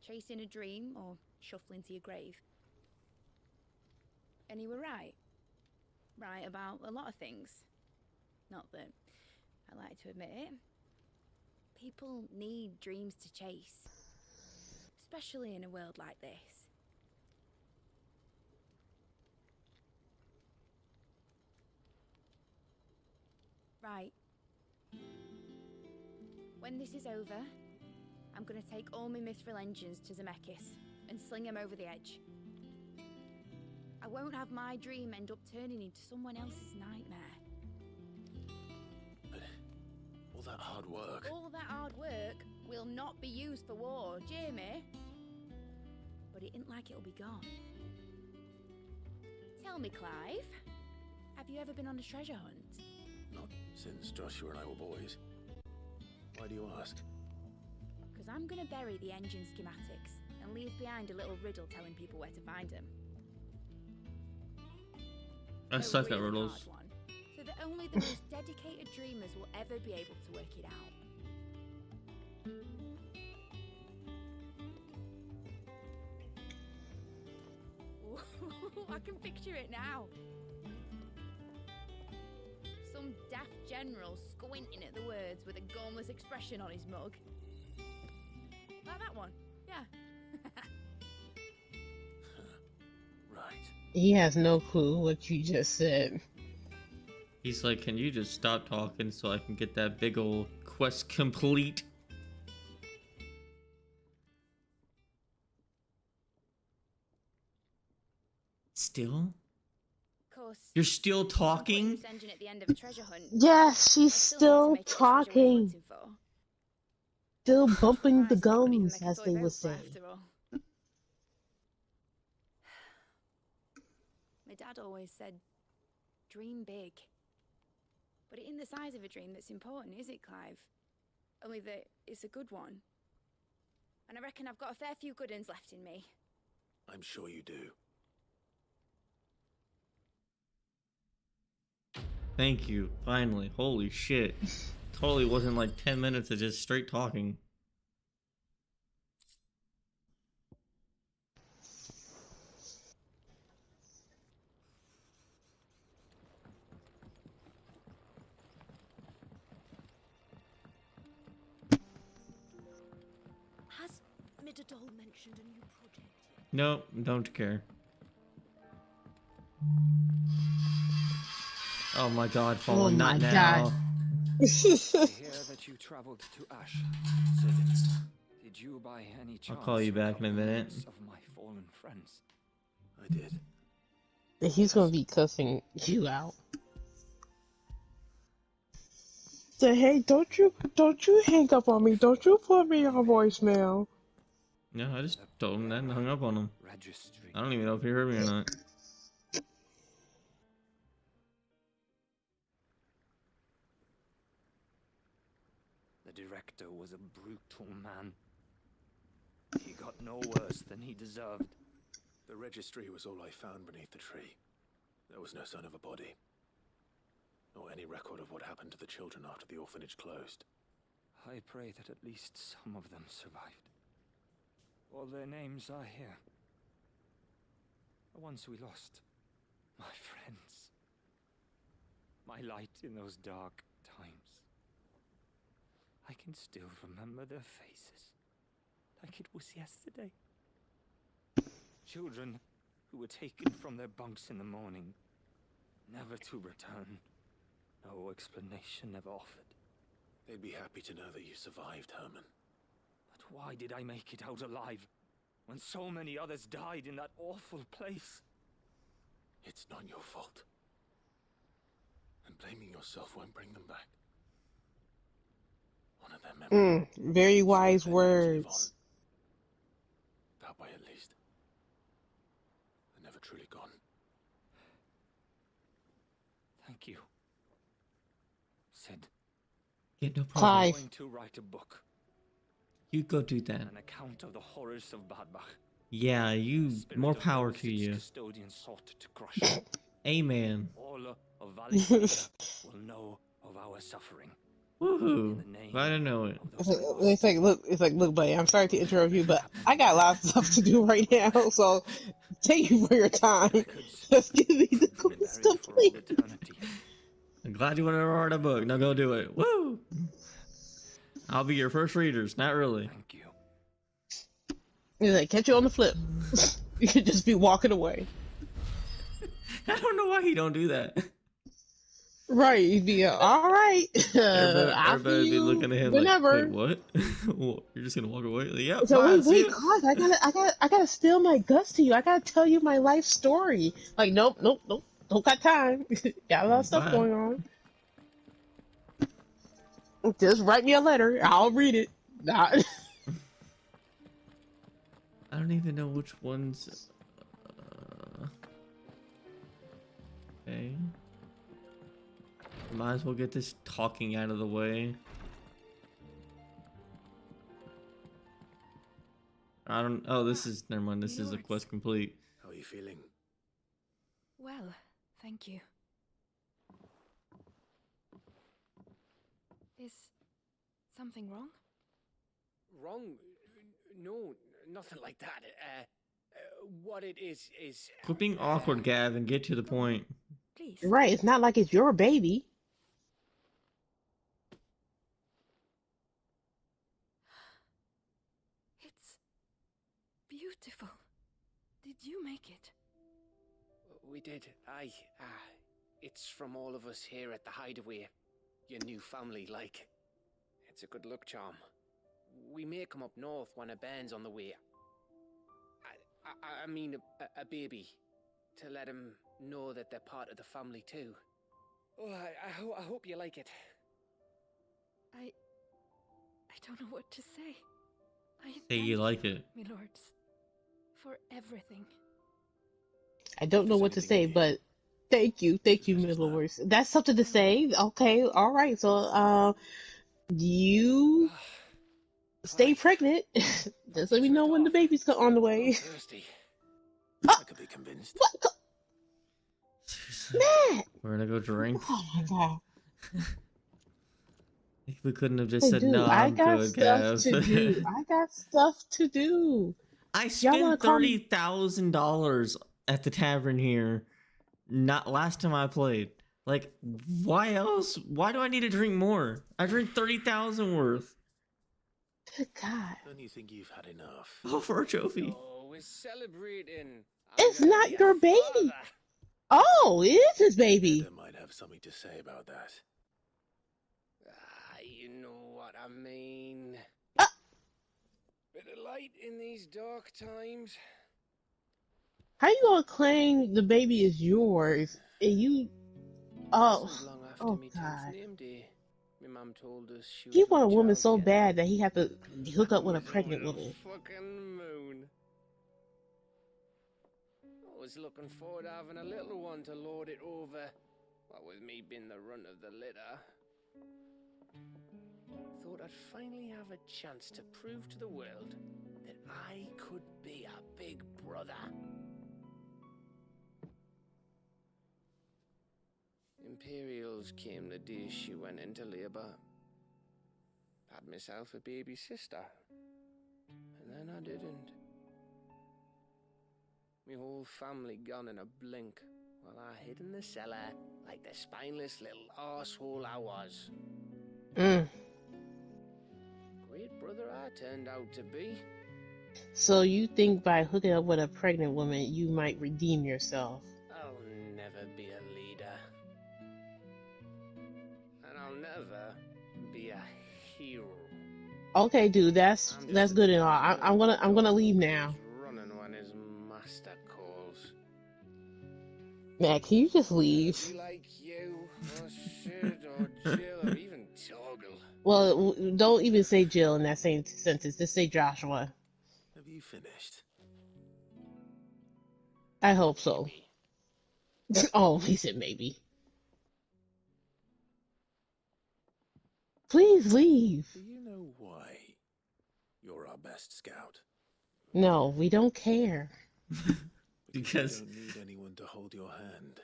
Chasing a dream or shuffling to your grave. And you were right. Right about a lot of things. Not that I like to admit it. People need dreams to chase. Especially in a world like this. Right. When this is over, I'm gonna take all my mithril engines to Zemeckis and sling them over the edge. I won't have my dream end up turning into someone else's nightmare. But all that hard work... All that hard work will not be used for war, Jamie. But it ain't like it'll be gone. Tell me, Clive, have you ever been on a treasure hunt? Not since Joshua and I were boys. Why do you ask? Because I'm going to bury the engine schematics and leave behind a little riddle telling people where to find them. I suck at riddles. One, so that only the most dedicated dreamers will ever be able to work it out. I can picture it now. Some daft general squinting at the words with a gormless expression on his mug. Like that one, yeah. Right. He has no clue what you just said. He's like, can you just stop talking so I can get that big old quest complete? Still? You're still talking? At the end of a treasure hunt. Yes, she's still talking. Still bumping the gums, as they would say. My dad always said, dream big. But it ain't the size of a dream that's important, is it, Clive? Only that it's a good one. And I reckon I've got a fair few good uns left in me. I'm sure you do. Thank you, finally. Holy shit. Totally wasn't like 10 minutes of just straight talking. Has Midadol mentioned a new project yet? Nope, don't care. Oh my god, Fallen, oh not my now. God. I hear that you traveled to Ash. Did you by any chance I'll call you back in a minute. of my fallen friends? I did. He's gonna be cussing you out. Say, hey, don't you hang up on me. Don't you put me on voicemail. No, I just told him that and hung up on him. Registry. I don't even know if he heard me or not. The director was a brutal man. He got no worse than he deserved. The registry was all I found beneath the tree. There was no sign of a body. Nor any record of what happened to the children after the orphanage closed. I pray that at least some of them survived. All their names are here. The ones we lost. My friends. My light in those dark times. I can still remember their faces. Like it was yesterday. Children who were taken from their bunks in the morning. Never to return. No explanation ever offered. They'd be happy to know that you survived, Herman. But why did I make it out alive, when so many others died in that awful place? It's not your fault. And blaming yourself won't bring them back. One of their memories. Very wise words. That way at least. They're never truly gone. Thank you. Sid. Yeah, no problem. I'm going to write a book. You go do that. An account of the horrors of Badbach. Yeah, you. More power to you. Custodian sought to crush. Amen. All of Valley will know of our suffering. Woohoo! I don't know it. It's like, look, buddy. I'm sorry to interrupt you, but I got a lot of stuff to do right now. So, thank you for your time. Just give me the cool stuff, please. I'm glad you want to write a book. Now go do it. Woo! I'll be your first readers. Not really. Thank you. He's like, catch you on the flip. You could just be walking away. I don't know why he don't do that. Right, he'd be all right. Everybody be looking at him whenever. like, wait, what? You're just gonna walk away? Like, yeah. So wait, Clark, I gotta spill my guts to you. I gotta tell you my life story. Like, nope, don't got time. Got a lot of stuff going on. Just write me a letter. I'll read it. I don't even know which ones. Okay. Might as well get this talking out of the way. I don't. Oh, this is. Never mind. This is a quest complete. How are you feeling? Well, thank you. Is something wrong? Wrong? No, nothing like that. What it is. Quit being awkward, Gav, and get to the point. Please. Right, it's not like it's your baby. It's beautiful. Did you make it? We did. Aye. It's from all of us here at the Hideaway. Your new family, like. It's a good luck charm. We may come up north when a band's on the way. I mean a baby. To let him know that they're part of the family too. Oh, I hope you like it. I don't know what to say. Say you like it. My lords, for everything. I don't know what to say, but thank you, Middlewars. That's something to say. Okay, all right. So, you stay pregnant. Just let me know when the baby's on the way. Thirsty. I could be convinced. What? Matt! We're gonna go drink. Oh my god. We couldn't have just said no. I I'm got good, stuff Gav. to do. I got stuff to do. I spent $30,000 at the tavern here. Not last time I played. Like, why else? Why do I need to drink more? I drink 30,000 worth. Good God. Don't you think you've had enough? Oh, for a trophy. Oh, we're celebrating. It's not your baby. Oh, it is his baby. I might have something to say about that. You know what I mean. Bit of light in these dark times. How you gonna claim the baby is yours and you? Oh God. My mom told us He want a woman so bad that he have to hook up with a pregnant woman. Fucking moon. I was looking forward to having a little one to lord it over. What with me being the runt of the litter. Thought I'd finally have a chance to prove to the world that I could be a big brother. Imperials came the day she went into labour. Had myself a baby sister. And then I didn't. Me whole family gone in a blink, while I hid in the cellar like the spineless little arsehole I was. Great brother I turned out to be. So you think by hooking up with a pregnant woman, you might redeem yourself? I'll never be a leader. And I'll never be a hero. Okay, dude, that's good and all. I'm gonna leave now. Running when his master calls. Matt, can you just leave? Like you, or Sid, or Jill, or even Toggle. Well, don't even say Jill in that same sentence. Just say Joshua. Have you finished? I hope so. Oh, he said maybe. Please leave. Do you know why you're our best scout? No, we don't care. Because you don't need anyone to hold your hand.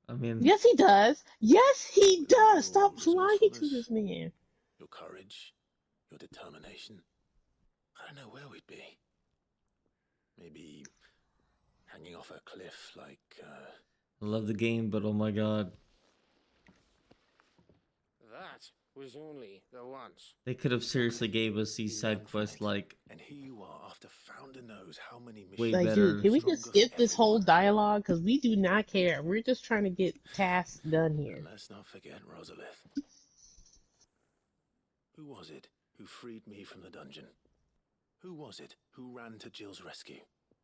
I mean, yes, he does. Yes, he does. Stop lying to this man. Your courage, your determination. I don't know where we'd be. Maybe hanging off a cliff like. I love the game, but oh my god. That was only the once. They could have seriously gave us these side quests like. And here you are, after Founder knows how many way like, better. dude, can we just skip this whole dialogue? Because we do not care. We're just trying to get tasks done here. And let's not forget Rosalith. Who was it who freed me from the dungeon? Who was it who ran to Jill's rescue?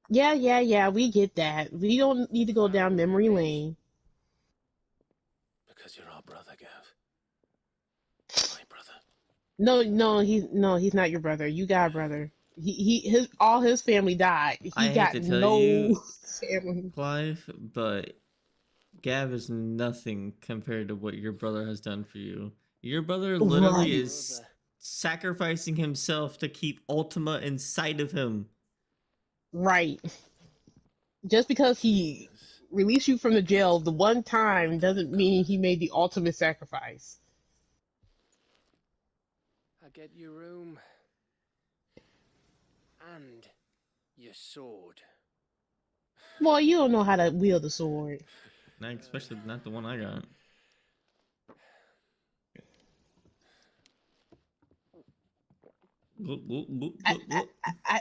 Yeah, we get that. We don't need to go down memory lane. Because you're our brother, Gav. My brother. No, he's not your brother. You got a brother. All his family died. He got no family. Clive, but Gav is nothing compared to what your brother has done for you. Your brother literally is sacrificing himself to keep Ultima inside of him. Right. Just because he released you from the jail the one time doesn't mean he made the ultimate sacrifice. I get your room. And your sword. Well, you don't know how to wield a sword. Especially not the one I got.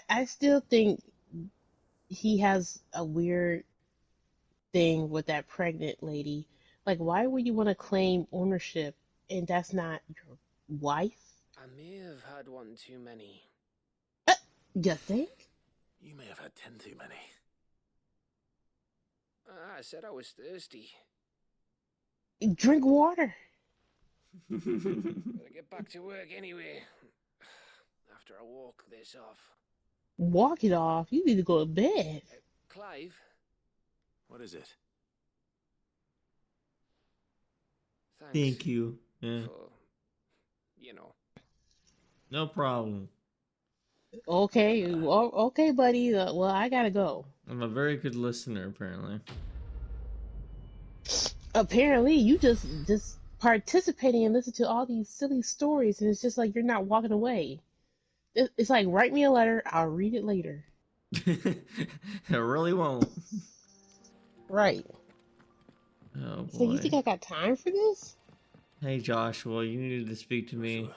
I still think he has a weird thing with that pregnant lady. Like, why would you want to claim ownership and that's not your wife? I may have had one too many. You think? You may have had 10 too many. I said I was thirsty. Drink water. Gotta get back to work anyway. After I walk this off. Walk it off? You need to go to bed. Clive? What is it? Thank you. Yeah. For, you know. No problem. Okay, okay, buddy. Well, I gotta go. I'm a very good listener, apparently. Apparently, you just participating and listen to all these silly stories, and it's just like you're not walking away. It's like, write me a letter. I'll read it later. I really won't. Right. Oh boy. So you think I got time for this? Hey Joshua, you needed to speak to me.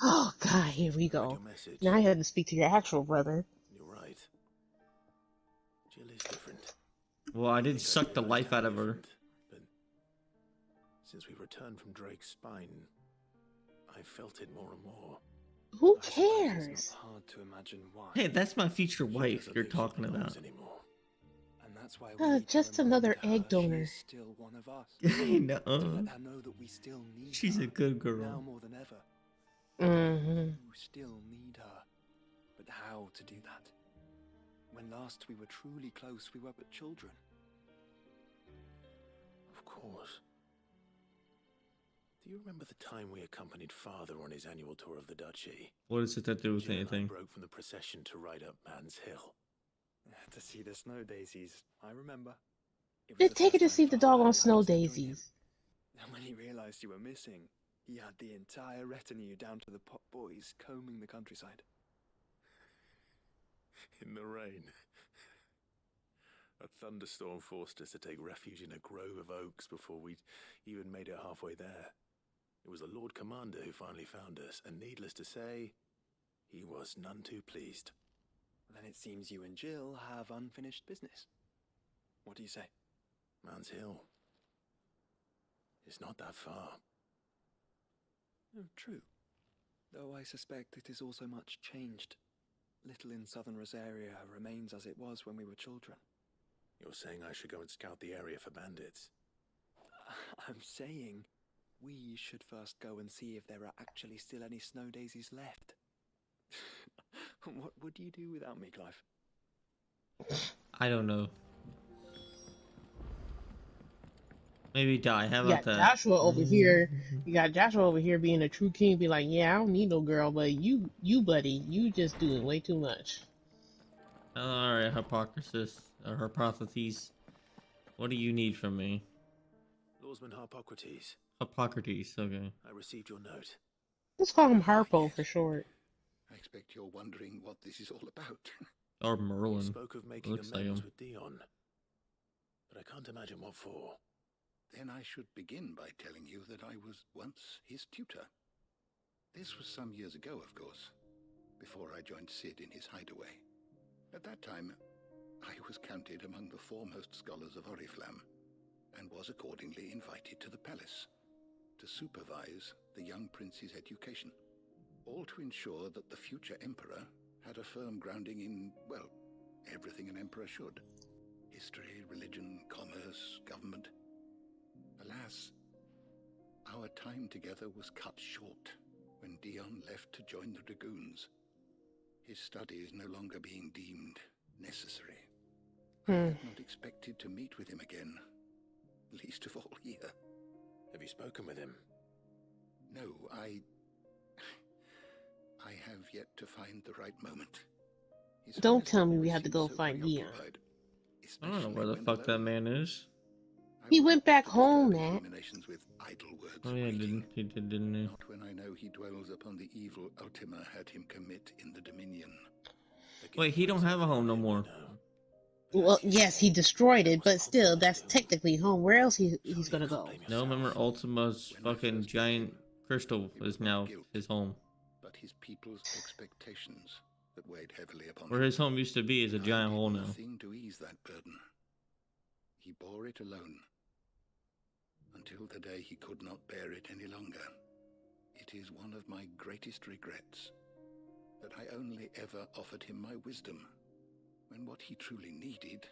Oh God, here we go. Now I had to speak to your actual brother. You're right. Jill is different. Well, I did suck the life out of her. But since we returned from Drake's spine, I felt it more and more. Who cares? It's not hard to imagine why. Hey, that's my future wife you're talking about. And that's why just another egg donor. She's still one of us. I know. To let her know that we still need She's her a good girl. now more than ever. Mm-hmm. You still need her. But how to do that? When last we were truly close, we were but children. Of course. Do you remember the time we accompanied Father on his annual tour of the Duchy? What does it have to do with Jill anything? And I broke from the procession to ride up Man's Hill. To see the snow daisies, I remember. Then take her to see the doggone snow daisies. And when he realized you were missing, he had the entire retinue down to the pot boys combing the countryside. In the rain. A thunderstorm forced us to take refuge in a grove of oaks before we'd even made it halfway there. It was the Lord Commander who finally found us, and needless to say, he was none too pleased. Then it seems you and Jill have unfinished business. What do you say? Man's Hill. It's not that far. Oh, true. Though I suspect it is also much changed. Little in southern Rosaria remains as it was when we were children. You're saying I should go and scout the area for bandits? I'm saying we should first go and see if there are actually still any snow daisies left. What would you do without me, Clive? I don't know. Maybe die. How You about got that? Joshua over here. You got Joshua over here being a true king. Be like, yeah, I don't need no girl, but you, buddy, you just doing way too much. All right, Harpocrates or Harpocrates. What do you need from me? Lawsman Harpocrates. Harpocrates. Okay. I received your note. Let's call him Harpo for short. I expect you're wondering what this is all about. Or Merlin. You spoke of making Looks like amends him. with Dion, but I can't imagine what for. Then I should begin by telling you that I was once his tutor. This was some years ago, of course, before I joined Cid in his hideaway. At that time, I was counted among the foremost scholars of Oriflamme, and was accordingly invited to the palace to supervise the young prince's education, all to ensure that the future emperor had a firm grounding in, well, everything an emperor should. History, religion, commerce, government. Alas, our time together was cut short when Dion left to join the Dragoons, his studies no longer being deemed necessary. I had not expected to meet with him again, least of all here. Have you spoken with him? No, I have yet to find the right moment. Don't tell me we have to go find Dion. I don't know where the fuck that man is. He went back home, Matt. Oh yeah, didn't he? Not when I know he dwells upon the evil Ultima had him commit in the Dominion. Wait, he don't have a home no more. Well, yes, he destroyed it, but still, that's technically home. Where else he's gonna go? No, remember Ultima's fucking giant crystal is now his home. But his people's expectations that weighed heavily upon Where his home used to be is a giant hole now. Nothing to ease that burden. He bore it alone until the day he could not bear it any longer. It is one of my greatest regrets that I only ever offered him my wisdom when what he truly needed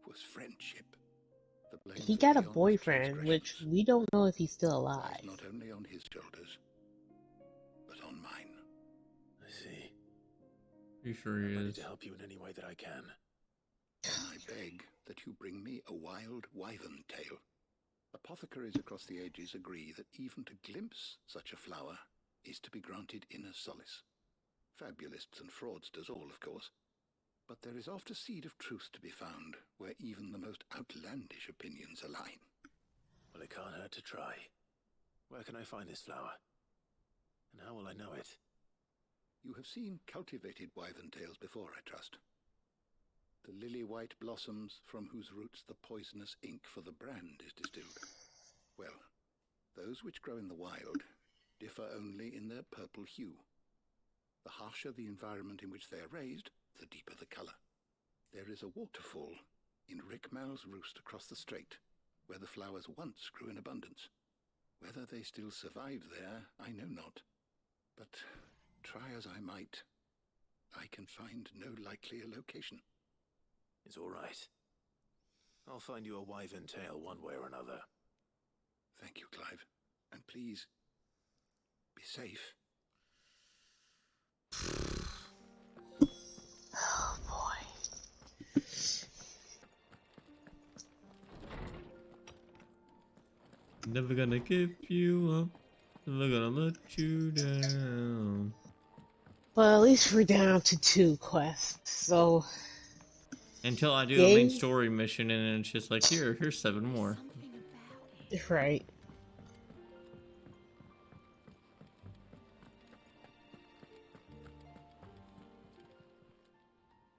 was friendship. He got a boyfriend, which we don't know if he's still alive. Not only on his shoulders, but on mine. I see. You sure he I'm ready is? to help you in any way that I can. I beg that you bring me a wild wyvern tail. Apothecaries across the ages agree that even to glimpse such a flower is to be granted inner solace. Fabulists and fraudsters all, of course. But there is oft a seed of truth to be found where even the most outlandish opinions align. Well, it can't hurt to try. Where can I find this flower? And how will I know it? You have seen cultivated wyvern tails before, I trust. The lily-white blossoms from whose roots the poisonous ink for the brand is distilled. Well, those which grow in the wild differ only in their purple hue. The harsher the environment in which they are raised, the deeper the colour. There is a waterfall in Rickmal's Roost across the strait, where the flowers once grew in abundance. Whether they still survive there, I know not. But try as I might, I can find no likelier location. It's all right. I'll find you a wyvern tail one way or another. Thank you, Clive. And please, be safe. Oh boy. Never gonna give you up. Never gonna let you down. Well, at least we're down to 2 quests, so... Until I do a main story mission and it's just like, here's 7 more. Right.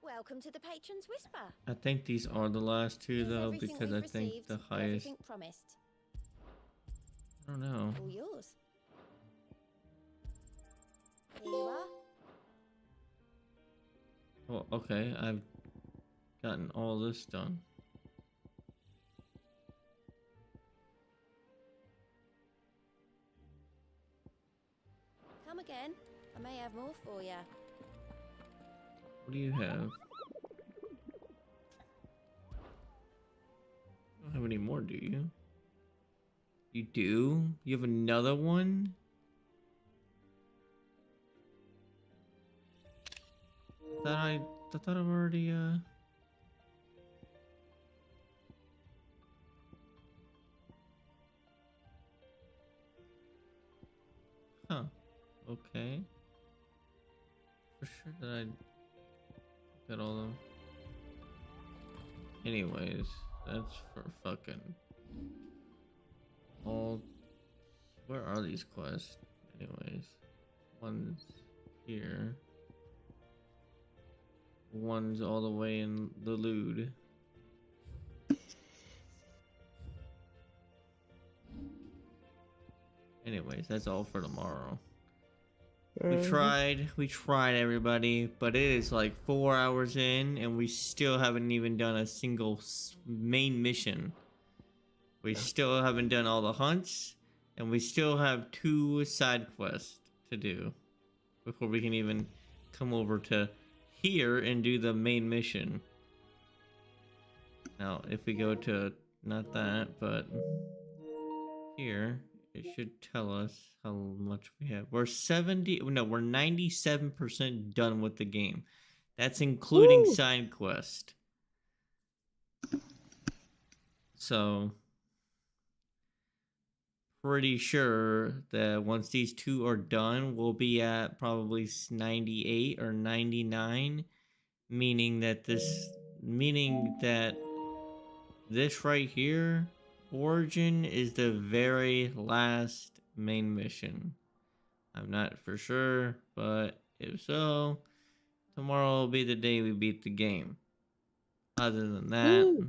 Welcome to the Patron's Whisper. I think these are the last 2 though, Everything because I we've think received, the highest... everything promised. I don't know. All yours. Here you are. Well, okay, I've gotten all this done. Come again. I may have more for you. What do you have? You don't have any more, do you? You do? You have another one? I thought I've already Okay. For sure that I got all of them. Anyways, that's for fucking all. Where are these quests? Anyways, one's here. One's all the way in the Lude. Anyways, that's all for tomorrow. We tried everybody, but it is like 4 hours in and we still haven't even done a single main mission. We still haven't done all the hunts, and we still have 2 side quests to do before we can even come over to here and do the main mission. Now, if we go to, not that, but here, it should tell us how much we have. We're 97% done with the game. That's including side quest. So, pretty sure that once these 2 are done, we'll be at probably 98 or 99, meaning that this right here, Origin, is the very last main mission. I'm not for sure, but if so, tomorrow will be the day we beat the game. Other than that,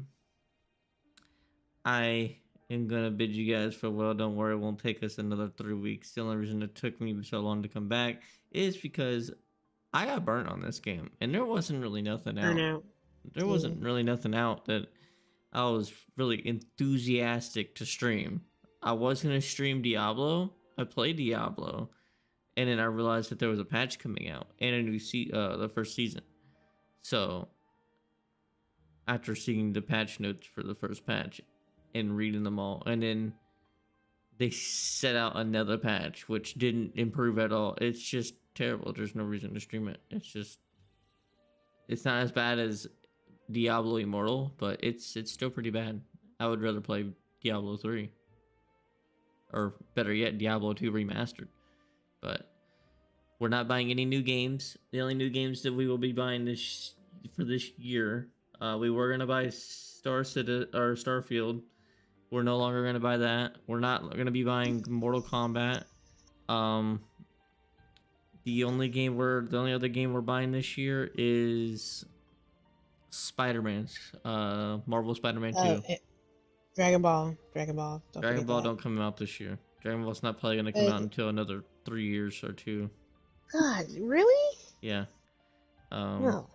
I am gonna bid you guys farewell. Don't worry, it won't take us another 3 weeks. The only reason it took me so long to come back is because I got burnt on this game, and there wasn't really nothing out. There wasn't really nothing out that I was really enthusiastic to stream. I was gonna stream Diablo. I played Diablo, and then I realized that there was a patch coming out and a new the first season. So after seeing the patch notes for the first patch and reading them all, and then they set out another patch which didn't improve at all. It's just terrible. There's no reason to stream it. It's not as bad as Diablo Immortal, but it's still pretty bad. I would rather play Diablo 3, or better yet, Diablo 2 remastered. But we're not buying any new games. The only new games that we will be buying for this year, we were gonna buy Starfield. We're no longer gonna buy that. We're not gonna be buying Mortal Kombat. The only other game we're buying this year is Spider-Man's, Marvel Spider-Man 2. Dragon Ball. Dragon Ball don't come out this year. Dragon Ball's not probably gonna come out until another 3 years or 2. God, really? Yeah. No.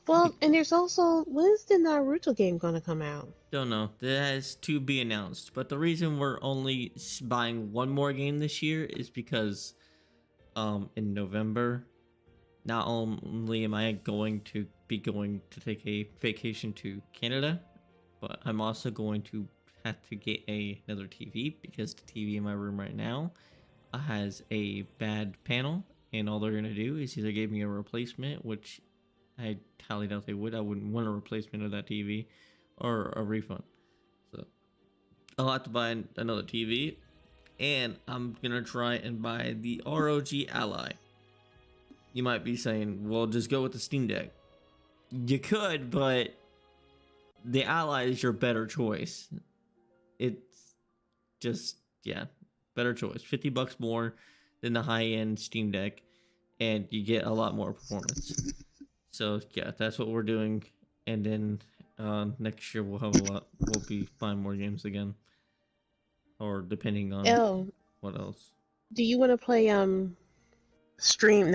Well, and there's also, when's the Naruto game gonna come out? Don't know. That has to be announced. But the reason we're only buying one more game this year is because, in November, not only am I going to take a vacation to Canada, but I'm also going to have to get another TV, because the TV in my room right now has a bad panel, and all they're going to do is either give me a replacement, which I highly doubt they would. I wouldn't want a replacement of that TV, or a refund. So I'll have to buy another TV, and I'm going to try and buy the ROG Ally. You might be saying, well, just go with the Steam Deck. You could, but the Ally is your better choice. It's just, yeah, better choice. $50 more than the high-end Steam Deck, and you get a lot more performance. So yeah, that's what we're doing. And then next year we'll be buying more games again, or depending on what else. Do you want to play stream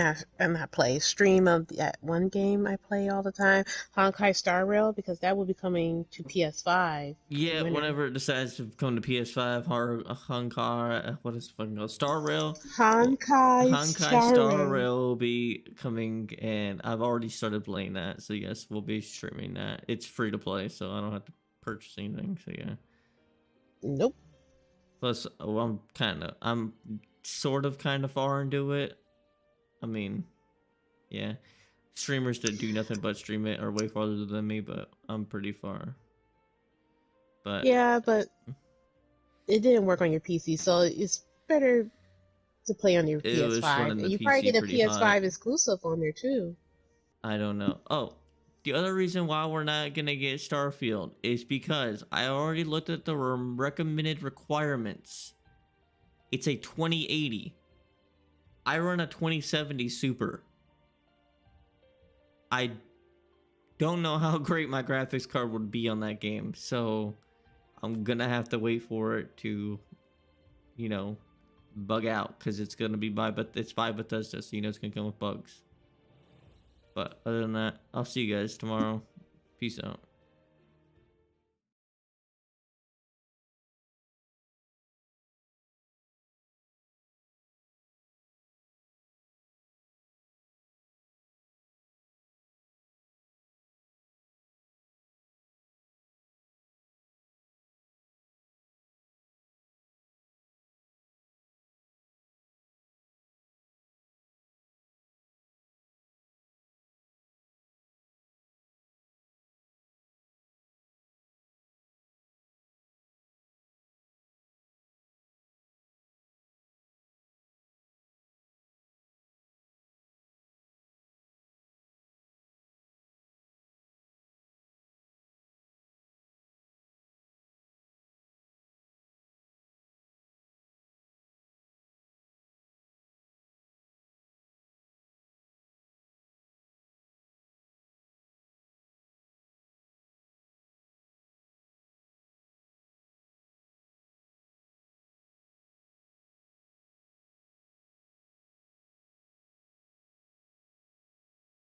of that one game I play all the time, Honkai Star Rail, because that will be coming to PS5. Yeah, whenever it decides to come to PS5, Honkai, what is it fucking called? Star Rail? Honkai Star Rail will be coming, and I've already started playing that, so yes, we'll be streaming that. It's free to play, so I don't have to purchase anything, so yeah. Nope. Plus, I'm sort of kind of far into it. I mean, yeah, streamers that do nothing but stream it are way farther than me, but I'm pretty far. But yeah, but it didn't work on your PC, so it's better to play on your It was PS5. running And the you probably PC get a pretty PS5 hot. exclusive on there too. I don't know. Oh, the other reason why we're not gonna get Starfield is because I already looked at the recommended requirements. It's a 2080. I run a 2070 Super. I don't know how great my graphics card would be on that game, so I'm gonna have to wait for it to, you know, bug out, because it's gonna be it's by Bethesda, so you know it's gonna come with bugs. But other than that, I'll see you guys tomorrow. Peace out.